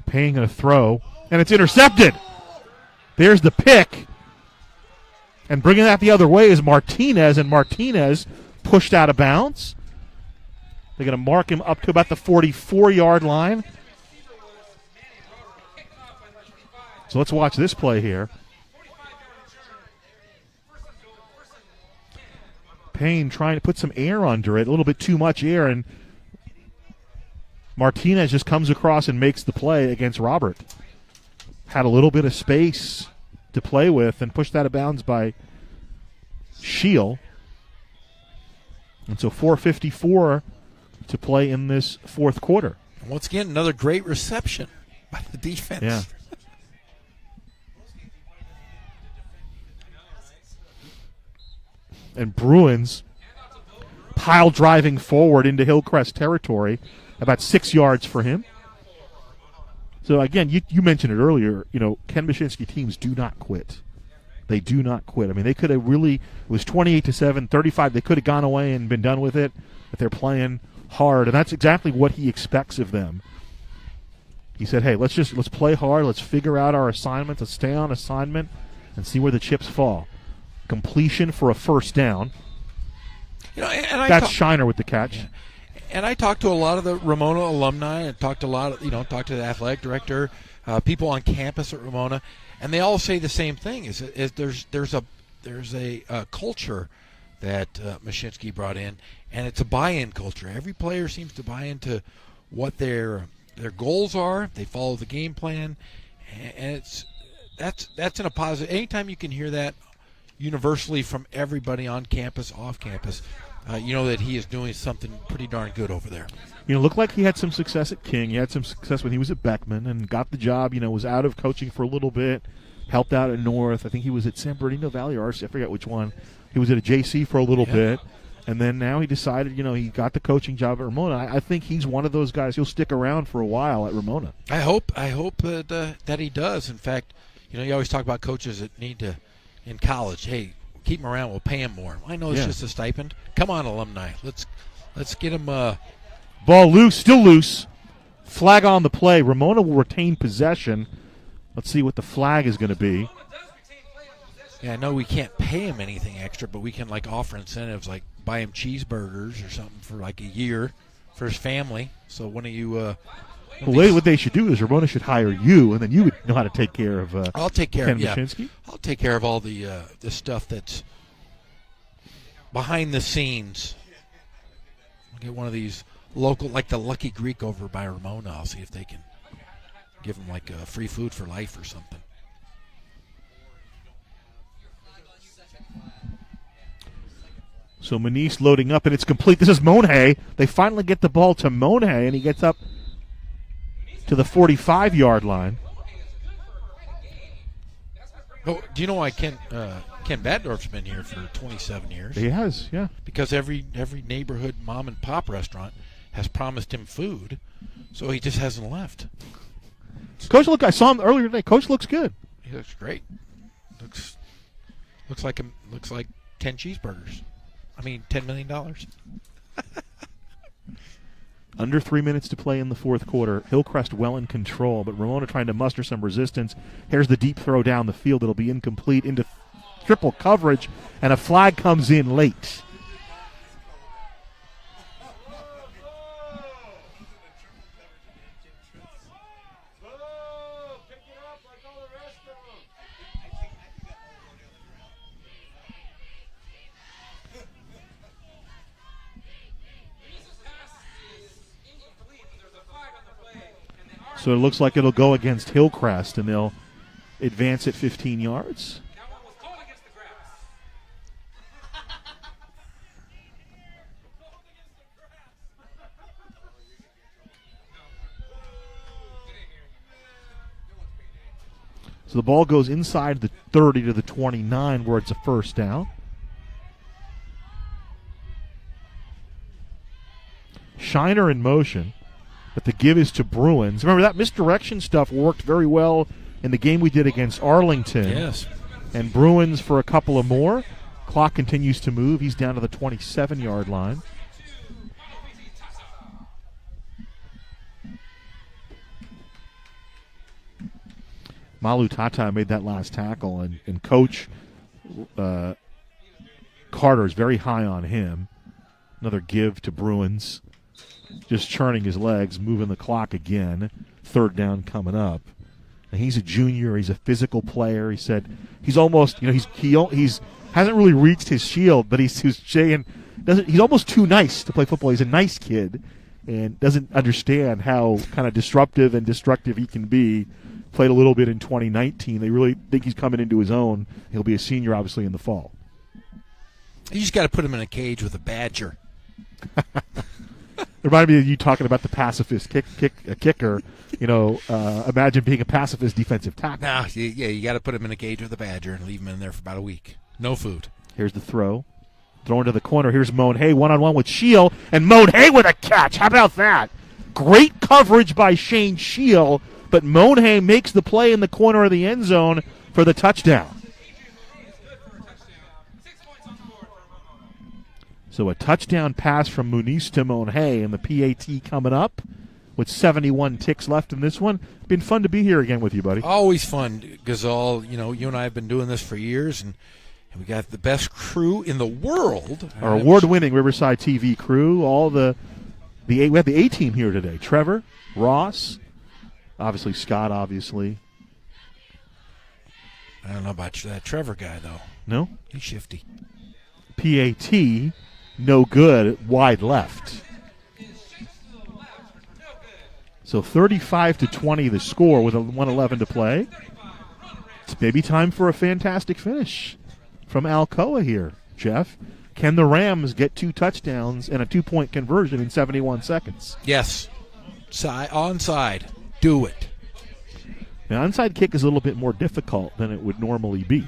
Speaker 1: Paying a throw, and it's intercepted. There's the pick. And bringing that the other way is Martinez, and Martinez pushed out of bounds. They're going to mark him up to about the 44-yard line. So let's watch this play here. Payne trying to put some air under it, a little bit too much air, and Martinez just comes across and makes the play against Robert. Had a little bit of space to play with and pushed out of bounds by Scheel. And so 4:54 to play in this fourth quarter.
Speaker 3: Once again, another great reception by the defense.
Speaker 1: Yeah. And Bruins pile driving forward into Hillcrest territory, about 6 yards for him. So, again, you mentioned it earlier, Ken Mashinsky teams do not quit. They do not quit. I mean, they could have really, it was 28-7, 35, they could have gone away and been done with it, but they're playing hard, and that's exactly what he expects of them. He said, hey, let's play hard, let's figure out our assignments, let's stay on assignment and see where the chips fall. Completion for a first down. That's Shiner with the catch.
Speaker 3: Yeah. And I talked to a lot of the Ramona alumni, and talked to talked to the athletic director, people on campus at Ramona, and they all say the same thing: is there's a culture that Mashinsky brought in, and it's a buy-in culture. Every player seems to buy into what their goals are. They follow the game plan, and that's in a positive. Anytime you can hear that universally from everybody on campus, off campus, you know that he is doing something pretty darn good over there.
Speaker 1: Looked like he had some success at King. He had some success when he was at Beckman and got the job. Was out of coaching for a little bit, helped out at North. I think he was at San Bernardino Valley or RC, I forget which one. He was at a JC for a little bit, and then now he decided, he got the coaching job at Ramona. I think he's one of those guys. He'll stick around for a while at Ramona.
Speaker 3: I hope that he does. In fact, you always talk about coaches that need to, in college, hey, keep him around, we'll pay him more. I know it's just a stipend. Come on, alumni. Let's get him.
Speaker 1: Ball loose, still loose. Flag on the play. Ramona will retain possession. Let's see what the flag is going to be.
Speaker 3: Yeah, I know we can't pay him anything extra, but we can like offer incentives, like buy him cheeseburgers or something for like a year for his family. So one of you.
Speaker 1: Well, what they should do is Ramona should hire you, and then you would know how to take care of.
Speaker 3: I'll take care
Speaker 1: Ken
Speaker 3: of. Yeah,
Speaker 1: Mashinsky.
Speaker 3: I'll take care of all the stuff that's behind the scenes. I'll get one of these local, like the Lucky Greek over by Ramona. I'll see if they can give him like free food for life or something.
Speaker 1: So Manice loading up, and it's complete. This is Monhay. They finally get the ball to Monhay, and he gets up to the 45-yard line.
Speaker 3: Oh, do you know why Ken Batdorf's been here for 27 years?
Speaker 1: He has, yeah.
Speaker 3: Because every neighborhood mom and pop restaurant has promised him food, so he just hasn't left.
Speaker 1: Coach, look, I saw him earlier today. Coach looks good.
Speaker 3: He looks great. Looks like 10 cheeseburgers. I mean, $10 million.
Speaker 1: Under 3 minutes to play in the fourth quarter. Hillcrest well in control, but Ramona trying to muster some resistance. Here's the deep throw down the field. It'll be incomplete into triple coverage, and a flag comes in late. So it looks like it'll go against Hillcrest, and they'll advance it 15 yards. So the ball goes inside the 30 to the 29, where it's a first down. Shiner in motion. But the give is to Bruins. Remember, that misdirection stuff worked very well in the game we did against Arlington.
Speaker 3: Yes.
Speaker 1: And Bruins for a couple of more. Clock continues to move. He's down to the 27-yard line. Malu Tata made that last tackle, and Coach Carter is very high on him. Another give to Bruins. Just churning his legs, moving the clock again. Third down coming up. And he's a junior. He's a physical player. He said he's almost, he's hasn't really reached his shield, but he's saying he's almost too nice to play football. He's a nice kid and doesn't understand how kind of disruptive and destructive he can be. Played a little bit in 2019. They really think he's coming into his own. He'll be a senior, obviously, in the fall.
Speaker 3: You just got to put him in a cage with a badger.
Speaker 1: It reminded me of you talking about the pacifist kicker. Imagine being a pacifist defensive tackle.
Speaker 3: Nah, yeah, you got to put him in a cage with a badger and leave him in there for about a week. No food.
Speaker 1: Here's the throw. Thrown to the corner. Here's Monhay one-on-one with Shield, and Monhay with a catch. How about that? Great coverage by Shane Shield, but Monhay makes the play in the corner of the end zone for the touchdown. So a touchdown pass from Muniz to Monhay, and the PAT coming up with 71 ticks left in this one. Been fun to be here again with you, buddy.
Speaker 3: Always fun, Gazal. You and I have been doing this for years, and we got the best crew in the world.
Speaker 1: Our award-winning Riverside TV crew. We have the A-team here today. Trevor, Ross, obviously Scott, obviously.
Speaker 3: I don't know about that Trevor guy, though.
Speaker 1: No?
Speaker 3: He's shifty.
Speaker 1: PAT, no good, wide left. So 35-20 the score with 1:11 to play. It's maybe time for a fantastic finish from Alcoa here, Jeff. Can the Rams get 2 touchdowns and a 2-point conversion in 71 seconds?
Speaker 3: Yes. Onside. Do it.
Speaker 1: The onside kick is a little bit more difficult than it would normally be.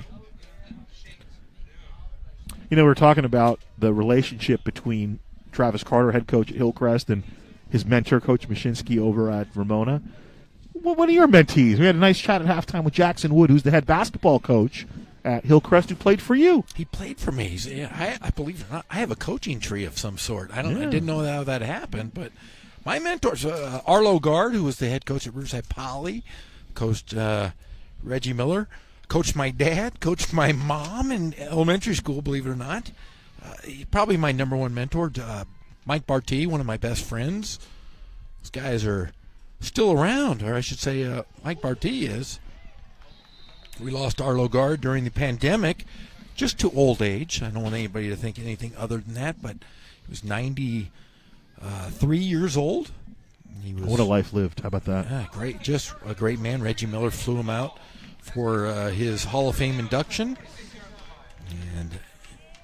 Speaker 1: We're talking about the relationship between Travis Carter, head coach at Hillcrest, and his mentor, Coach Mashinsky, over at Ramona. What are your mentees? We had a nice chat at halftime with Jackson Wood, who's the head basketball coach at Hillcrest, who played for you.
Speaker 3: He played for me. I believe it or not, I have a coaching tree of some sort. I didn't know how that happened, but my mentors, Arlo Guard, who was the head coach at Riverside Poly, coached Reggie Miller. Coached my dad, coached my mom in elementary school, believe it or not. Probably my number one mentor, Mike Barty, one of my best friends. Those guys are still around, or I should say Mike Barty is. We lost Arlo Guard during the pandemic, just to old age. I don't want anybody to think anything other than that, but he was 93 years old. He was,
Speaker 1: what a life lived. How about that?
Speaker 3: Yeah, great. Just a great man. Reggie Miller flew him out for his Hall of Fame induction. And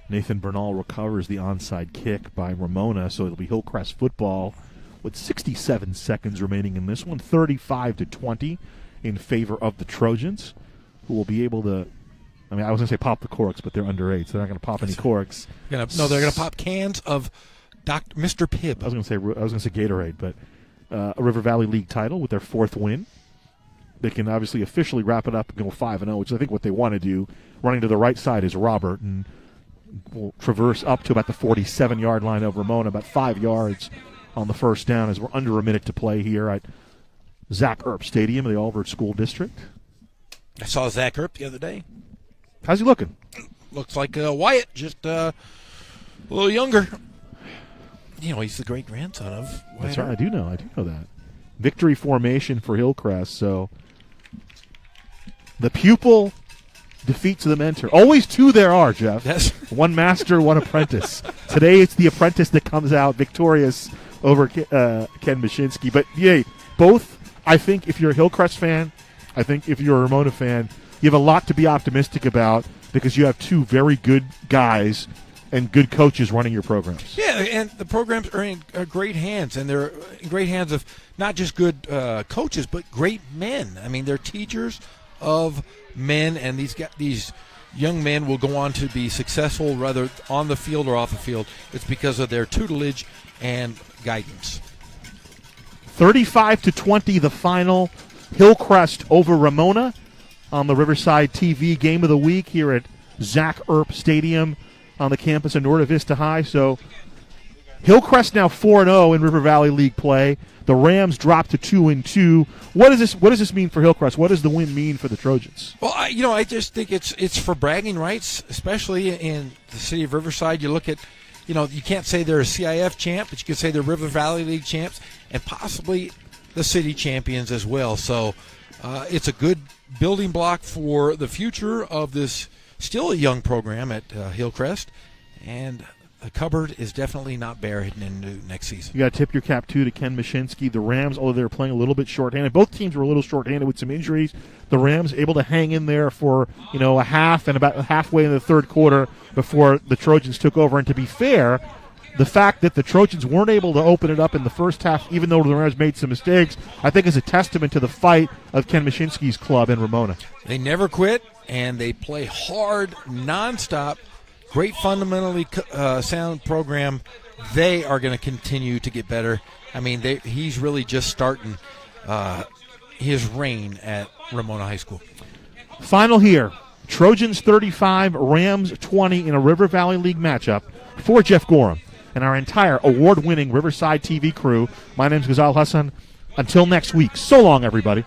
Speaker 1: Nathan Bernal recovers the onside kick by Ramona, so it'll be Hillcrest football with 67 seconds remaining in this one, 35-20 in favor of the Trojans, who will be able to, I was going to say pop the corks, but they're under 8, so they're not going to pop any corks.
Speaker 3: They're going to pop cans of Mr. Pibb.
Speaker 1: I was going to say Gatorade, but a River Valley League title with their 4th win. They can obviously officially wrap it up and go 5-0, which is I think what they want to do. Running to the right side is Robert, and will traverse up to about the 47-yard line of Ramona, about 5 yards on the first down as we're under a minute to play here at Zach Earp Stadium of the Albert School District.
Speaker 3: I saw Zach Earp the other day.
Speaker 1: How's he looking?
Speaker 3: Looks like Wyatt, just a little younger. He's the great-grandson of Wyatt.
Speaker 1: That's right, I do know that. Victory formation for Hillcrest, so the pupil defeats the mentor. Always 2 there are, Jeff.
Speaker 3: Yes.
Speaker 1: One master, one apprentice. Today it's the apprentice that comes out victorious over Ken Mashinsky. But, both, I think if you're a Hillcrest fan, I think if you're a Ramona fan, you have a lot to be optimistic about because you have 2 very good guys and good coaches running your programs.
Speaker 3: Yeah, and the programs are in great hands, and they're in great hands of not just good coaches, but great men. They're teachers of men, and these young men will go on to be successful, whether on the field or off the field. It's because of their tutelage and guidance.
Speaker 1: 35-20, the final. Hillcrest over Ramona on the Riverside TV Game of the Week here at Zach Earp Stadium on the campus of Norte Vista High. So Hillcrest now 4-0 in River Valley League play. The Rams drop to 2-2. What does this mean for Hillcrest? What does the win mean for the Trojans?
Speaker 3: Well, I just think it's for bragging rights, especially in the city of Riverside. You look at, you can't say they're a CIF champ, but you can say they're River Valley League champs and possibly the city champions as well. So it's a good building block for the future of this still a young program at Hillcrest, and the cupboard is definitely not bare heading into next season.
Speaker 1: You got to tip your cap, too, to Ken Mashinsky. The Rams, although they were playing a little bit shorthanded, both teams were a little shorthanded with some injuries. The Rams able to hang in there for, a half and about halfway in the third quarter before the Trojans took over. And to be fair, the fact that the Trojans weren't able to open it up in the first half, even though the Rams made some mistakes, I think is a testament to the fight of Ken Mashinsky's club in Ramona.
Speaker 3: They never quit, and they play hard, nonstop. Great fundamentally sound program. They are going to continue to get better. He's really just starting his reign at Ramona High School.
Speaker 1: Final here, Trojans 35, Rams 20 in a River Valley League matchup. For Jeff Gorham and our entire award-winning Riverside TV crew, my name is Ghazal Hassan. Until next week, so long, everybody.